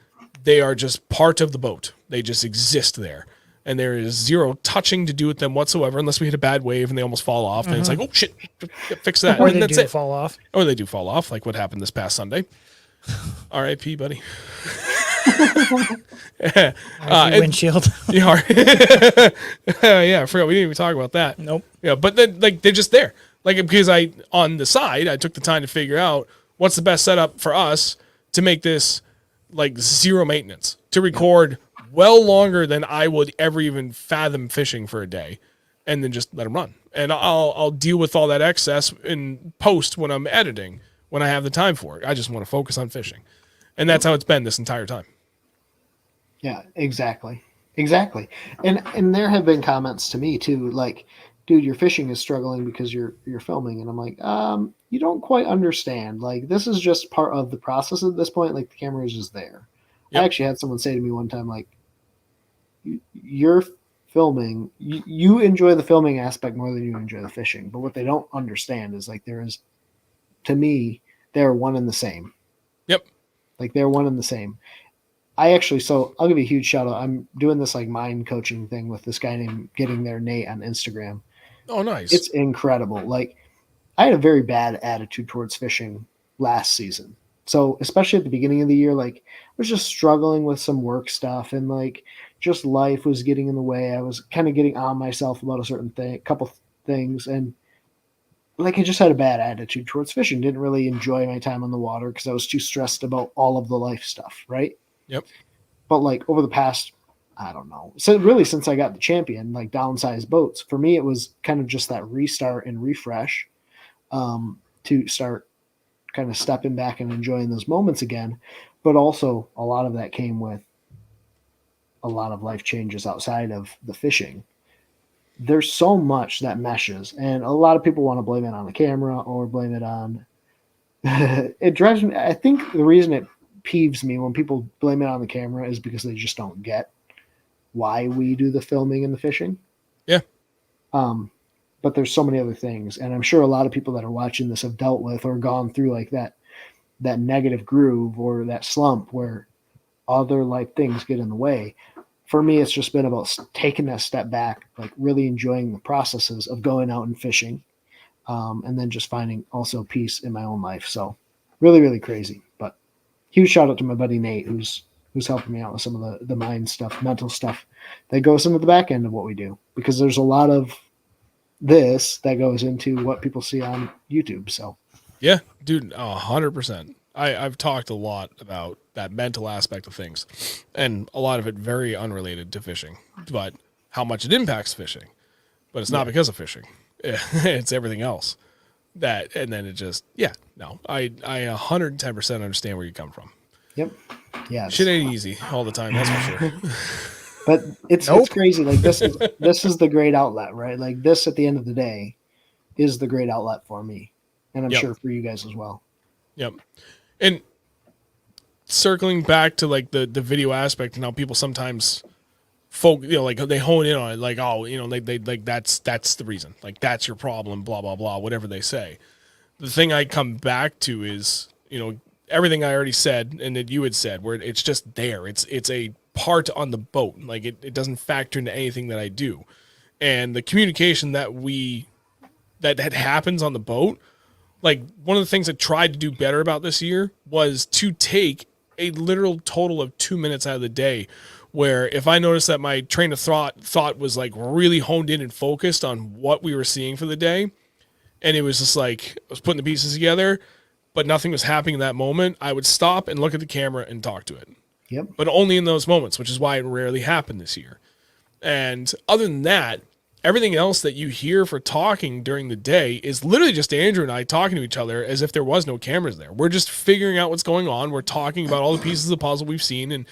they are just part of the boat. They just exist there. And there is zero touching to do with them whatsoever unless we hit a bad wave and they almost fall off. And it's like, oh, shit, fix that. Or and they that's do it. fall off. Or they do fall off, like what happened this past Sunday. R.I.P., buddy. Windshield. Yeah, I forgot. We didn't even talk about that. Nope. Yeah, but then, like, they're just there. Like, because on the side, I took the time to figure out what's the best setup for us to make this, like, zero maintenance, to record well longer than I would ever even fathom fishing for a day, and then just let them run. And I'll deal with all that excess in post when I'm editing, when I have the time for it. I just want to focus on fishing. And that's how it's been this entire time. Yeah, exactly. And there have been comments to me too, like, dude, your fishing is struggling because you're filming. And I'm like, you don't quite understand. Like, this is just part of the process at this point. Like, the camera is just there. Yep. I actually had someone say to me one time, like, you're filming, you enjoy the filming aspect more than you enjoy the fishing. But what they don't understand is, like, to me, they're one and the same. Yep. Like, they're one and the same. So I'll give you a huge shout out. I'm doing this like mind coaching thing with this guy named Getting There Nate on Instagram. Oh, nice. It's incredible. Like, I had a very bad attitude towards fishing last season. So especially at the beginning of the year, like, I was just struggling with some work stuff, and like just life was getting in the way. I was kind of getting on myself about a couple things. And like, I just had a bad attitude towards fishing. Didn't really enjoy my time on the water because I was too stressed about all of the life stuff. Right. Yep. But like over the past, I don't know, so really since I got the Champion, like downsized boats, for me, it was kind of just that restart and refresh to start kind of stepping back and enjoying those moments again. But also a lot of that came with a lot of life changes outside of the fishing. There's so much that meshes, and a lot of people want to blame it on the camera or blame it on it drives me. I think the reason it peeves me when people blame it on the camera is because they just don't get why we do the filming and the fishing. Yeah. But there's so many other things, and I'm sure a lot of people that are watching this have dealt with or gone through like that negative groove or that slump where other life things get in the way. For me, it's just been about taking that step back, like really enjoying the processes of going out and fishing, and then just finding also peace in my own life. So really, really crazy. But huge shout out to my buddy Nate, who's helping me out with some of the mind stuff, mental stuff that goes into the back end of what we do, because there's a lot of this that goes into what people see on YouTube. So Yeah, dude, 100%. I've talked a lot about that mental aspect of things, and a lot of it very unrelated to fishing, but how much it impacts fishing. But it's not because of fishing. It's everything else. And then it just, I 110% understand where you come from. Yep. Yeah. Shit ain't easy all the time, that's for sure. But it's crazy. Like this is the great outlet, right? Like this at the end of the day is the great outlet for me. And I'm sure for you guys as well. Yep. And circling back to like the video aspect and how people sometimes like they hone in on it, like, oh, they like that's the reason, like that's your problem, blah blah blah, whatever they say. The thing I come back to is everything I already said and that you had said, where it's just there, it's a part on the boat, like it doesn't factor into anything that I do, and the communication that happens on the boat. Like, one of the things I tried to do better about this year was to take a literal total of 2 minutes out of the day where if I noticed that my train of thought was like really honed in and focused on what we were seeing for the day, and it was just like I was putting the pieces together, but nothing was happening in that moment, I would stop and look at the camera and talk to it. Yep. But only in those moments, which is why it rarely happened this year. And other than that, everything else that you hear for talking during the day is literally just Andrew and I talking to each other as if there was no cameras there. We're just figuring out what's going on. We're talking about all the pieces of the puzzle we've seen and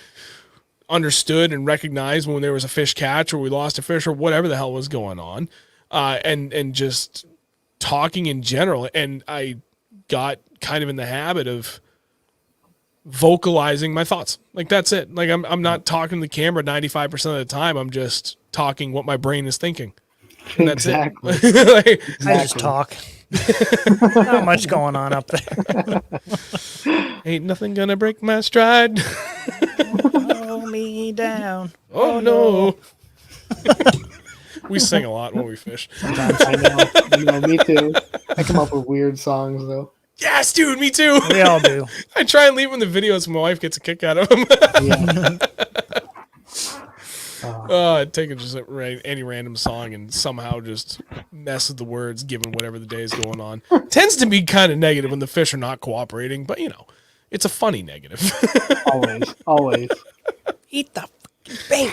understood and recognized when there was a fish catch or we lost a fish or whatever the hell was going on. And just talking in general. And I got kind of in the habit of vocalizing my thoughts. Like, that's it. Like, I'm not talking to the camera 95% of the time. I'm just talking what my brain is thinking. And that's exactly. it. I just talk. Not much going on up there. Ain't nothing gonna break my stride. Hold me down. Oh no. We sing a lot when we fish. Sometimes I know. Me too. I come up with weird songs though. Yes, dude, me too. We all do. I try and leave them in the videos so my wife gets a kick out of them. Yeah. Take just any random song and somehow just mess with the words given whatever the day is going on. Tends to be kind of negative when the fish are not cooperating, but it's a funny negative. Always. Eat the bait.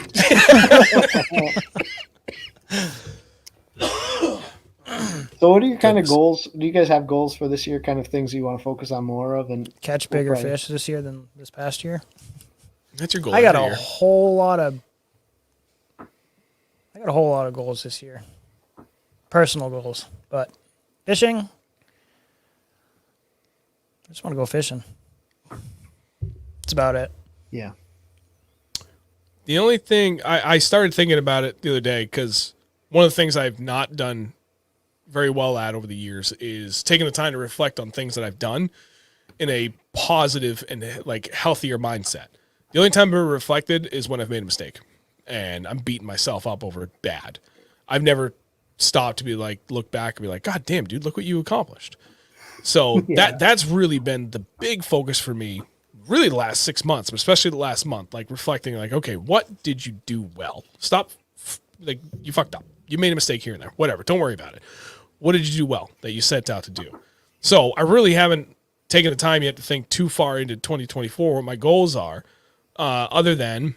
So what are your kind of goals? Do you guys have goals for this year, kind of things you want to focus on more of? And Catch bigger fish this year than this past year. That's your goal. I got a whole lot of goals this year. Personal goals. But fishing, I just want to go fishing. That's about it. Yeah. The only thing, I started thinking about it the other day because one of the things I've not done very well at over the years is taking the time to reflect on things that I've done in a positive and like healthier mindset. The only time I've ever reflected is when I've made a mistake and I'm beating myself up over it bad. I've never stopped to be like, look back and be like, God damn, dude, look what you accomplished. So that's really been the big focus for me, really the last 6 months, but especially the last month, like reflecting like, okay, what did you do well? Stop. Like, you fucked up. You made a mistake here and there, whatever. Don't worry about it. What did you do well that you set out to do? So I really haven't taken the time yet to think too far into 2024 what my goals are, other than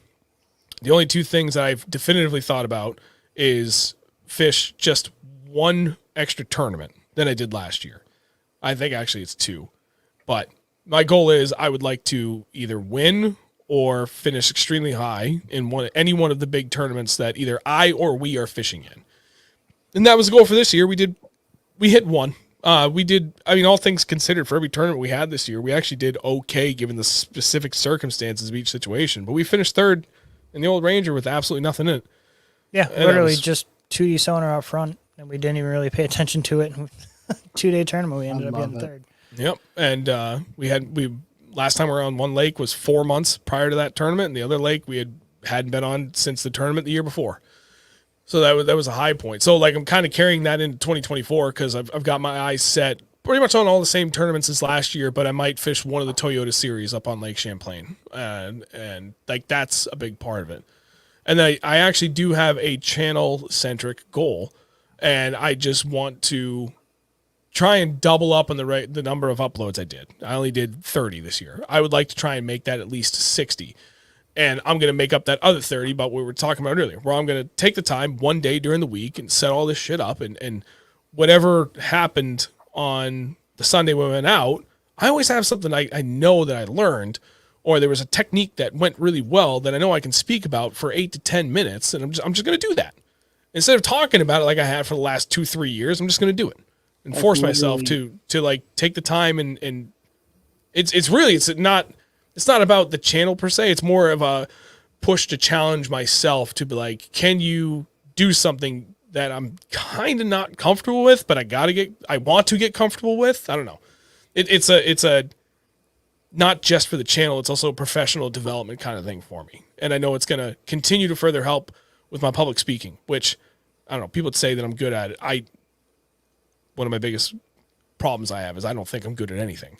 the only two things that I've definitively thought about is fish just one extra tournament than I did last year. I think actually it's two. But my goal is I would like to either win or finish extremely high in any one of the big tournaments that either I or we are fishing in. And that was the goal for this year. We hit one. All things considered, for every tournament we had this year, we actually did okay given the specific circumstances of each situation. But we finished third in the old Ranger with absolutely nothing in it. Yeah, and literally just 2D sonar up front, and we didn't even really pay attention to it. 2-day tournament, we ended up getting third. Yep, and we last time we were on one lake was 4 months prior to that tournament, and the other lake we hadn't been on since the tournament the year before. So that was a high point. So like I'm kind of carrying that into 2024 because I've got my eyes set pretty much on all the same tournaments as last year, but I might fish one of the Toyota series up on Lake Champlain, and like that's a big part of it. And I actually do have a channel centric goal, and I just want to try and double up on the number of uploads I did. I only did 30 this year. I would like to try and make that at least 60. And I'm going to make up that other 30 about what we were talking about earlier, where I'm going to take the time one day during the week and set all this shit up. And whatever happened on the Sunday we went out, I always have something I know that I learned, or there was a technique that went really well that I know I can speak about for 8 to 10 minutes. And I'm just going to do that. Instead of talking about it like I had for the last 2-3 years, I'm just going to do it and force myself to like take the time and it's not about the channel per se. It's more of a push to challenge myself to be like, can you do something that I'm kind of not comfortable with, but I want to get comfortable with? I don't know. It's a not just for the channel. It's also a professional development kind of thing for me. And I know it's going to continue to further help with my public speaking, which I don't know. People would say that I'm good at it. One of my biggest problems I have is I don't think I'm good at anything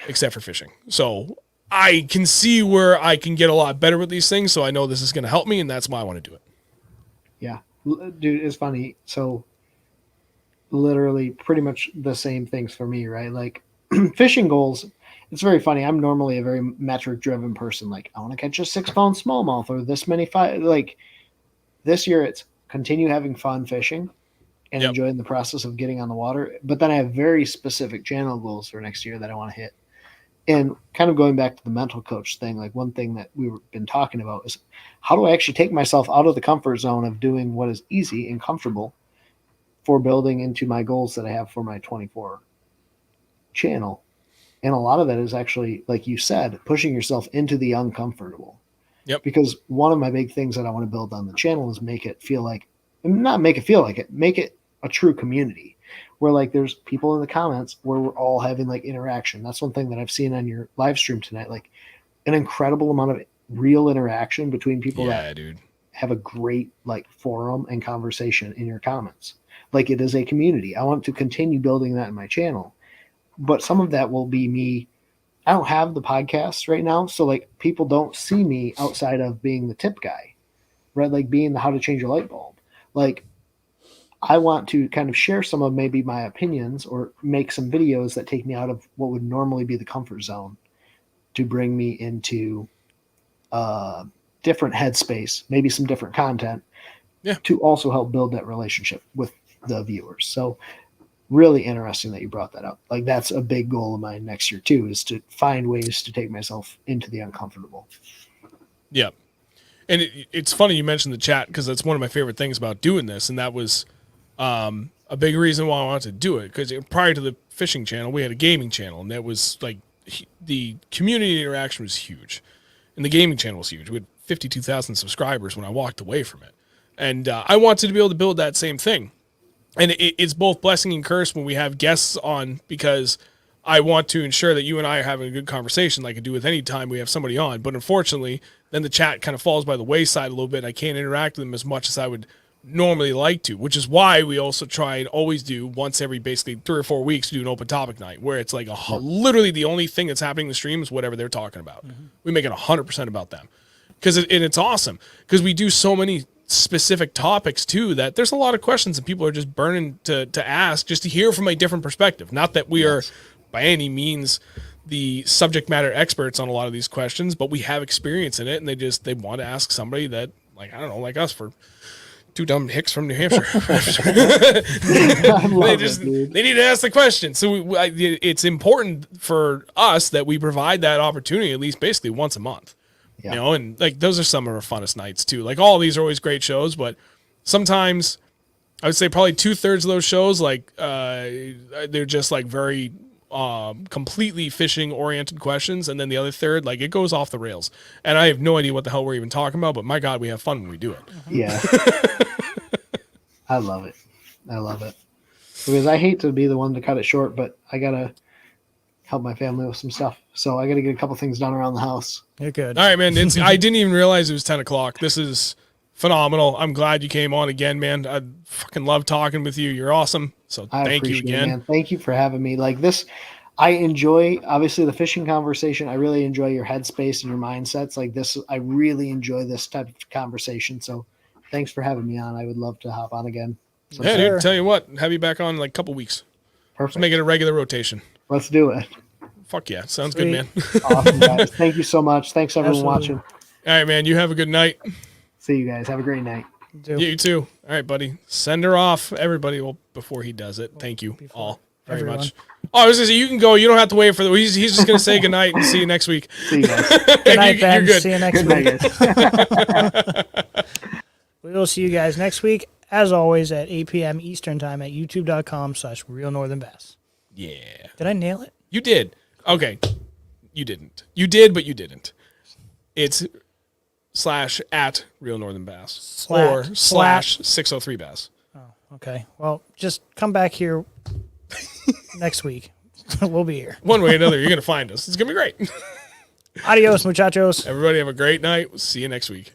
except for fishing. So I can see where I can get a lot better with these things. So I know this is going to help me, and that's why I want to do it. Yeah, dude, it's funny. So literally pretty much the same things for me, right? Like fishing goals. It's very funny. I'm normally a very metric driven person. Like I want to catch a 6-pound smallmouth or this many like this year it's continue having fun fishing and enjoying the process of getting on the water. But then I have very specific channel goals for next year that I want to hit. And kind of going back to the mental coach thing, like one thing that we've been talking about is how do I actually take myself out of the comfort zone of doing what is easy and comfortable for building into my goals that I have for my 24 channel. And a lot of that is actually, like you said, pushing yourself into the uncomfortable. Yep. Because one of my big things that I want to build on the channel is make it a true community where like there's people in the comments where we're all having like interaction. That's one thing that I've seen on your live stream tonight, like an incredible amount of real interaction between people that have a great like forum and conversation in your comments. Like it is a community. I want to continue building that in my channel, but some of that will be me. I don't have the podcast right now. So like people don't see me outside of being the tip guy, right? Like being the how to change a light bulb. Like I want to kind of share some of maybe my opinions or make some videos that take me out of what would normally be the comfort zone to bring me into different headspace, maybe some different content to also help build that relationship with the viewers. So really interesting that you brought that up. Like that's a big goal of mine next year too, is to find ways to take myself into the uncomfortable. Yeah. And it's funny you mentioned the chat because that's one of my favorite things about doing this. And that was a big reason why I wanted to do it. Because prior to the fishing channel, we had a gaming channel. And that was like the community interaction was huge. And the gaming channel was huge. We had 52,000 subscribers when I walked away from it. And I wanted to be able to build that same thing. And it's both blessing and curse when we have guests on, because I want to ensure that you and I are having a good conversation like I do with any time we have somebody on. But unfortunately, then the chat kind of falls by the wayside a little bit. I can't interact with them as much as I would normally like to, which is why we also try and always do once every basically 3 or 4 weeks do an open topic night where it's like literally the only thing that's happening in the stream is whatever they're talking about. Mm-hmm. We make it 100% about them because it's awesome because we do so many specific topics too that there's a lot of questions and people are just burning to ask just to hear from a different perspective. Not that we are by any means the subject matter experts on a lot of these questions, but we have experience in it and they want to ask somebody that, like, I don't know, like us, for two dumb hicks from New Hampshire. They need to ask the question. So it's important for us that we provide that opportunity at least basically once a month. Yeah. You know, and like those are some of our funnest nights too. Like all of these are always great shows, but sometimes I would say probably 2/3 of those shows, like they're just like very completely fishing oriented questions, and then the other third, like it goes off the rails. And I have no idea what the hell we're even talking about, but my God, we have fun when we do it. Yeah. I love it. I love it. Because I hate to be the one to cut it short, but I gotta help my family with some stuff. So I got to get a couple things done around the house. You're good. All right, man. I didn't even realize it was 10 o'clock. This is phenomenal. I'm glad you came on again, man. I fucking love talking with you. You're awesome. So thank you again. Man. Thank you for having me. Like this, I enjoy, obviously, the fishing conversation. I really enjoy your headspace and your mindsets. Like this, I really enjoy this type of conversation. So thanks for having me on. I would love to hop on again. So, yeah, dude, tell you what, have you back on in like a couple weeks. Perfect. Let's make it a regular rotation. Let's do it. Fuck yeah. Sounds Sweet. good, man. Awesome, guys. Thank you so much. Thanks, everyone, Absolutely. watching. All right, man. You have a good night. See you guys. Have a great night. Do. You too. All right, buddy. Send her off, everybody. Well, before he does it, thank you all very everyone. much. Oh, I was gonna say you can go. You don't have to wait for the. He's just gonna say goodnight and see you next week. See you guys. Good night, You're Ben. good. See you next Good week. night, guys. We will see you guys next week, as always, at 8 p.m. Eastern Time at youtube.com/ReelNorthernBass. Yeah. Did I nail it? You did. Okay. You didn't. You did, but you didn't. It's /at Reel Northern Bass or /603 Bass. Okay. Well, just come back here next week. We'll be here. One way or another, you're gonna find us. It's gonna be great. Adios, muchachos. Everybody have a great night. We'll see you next week.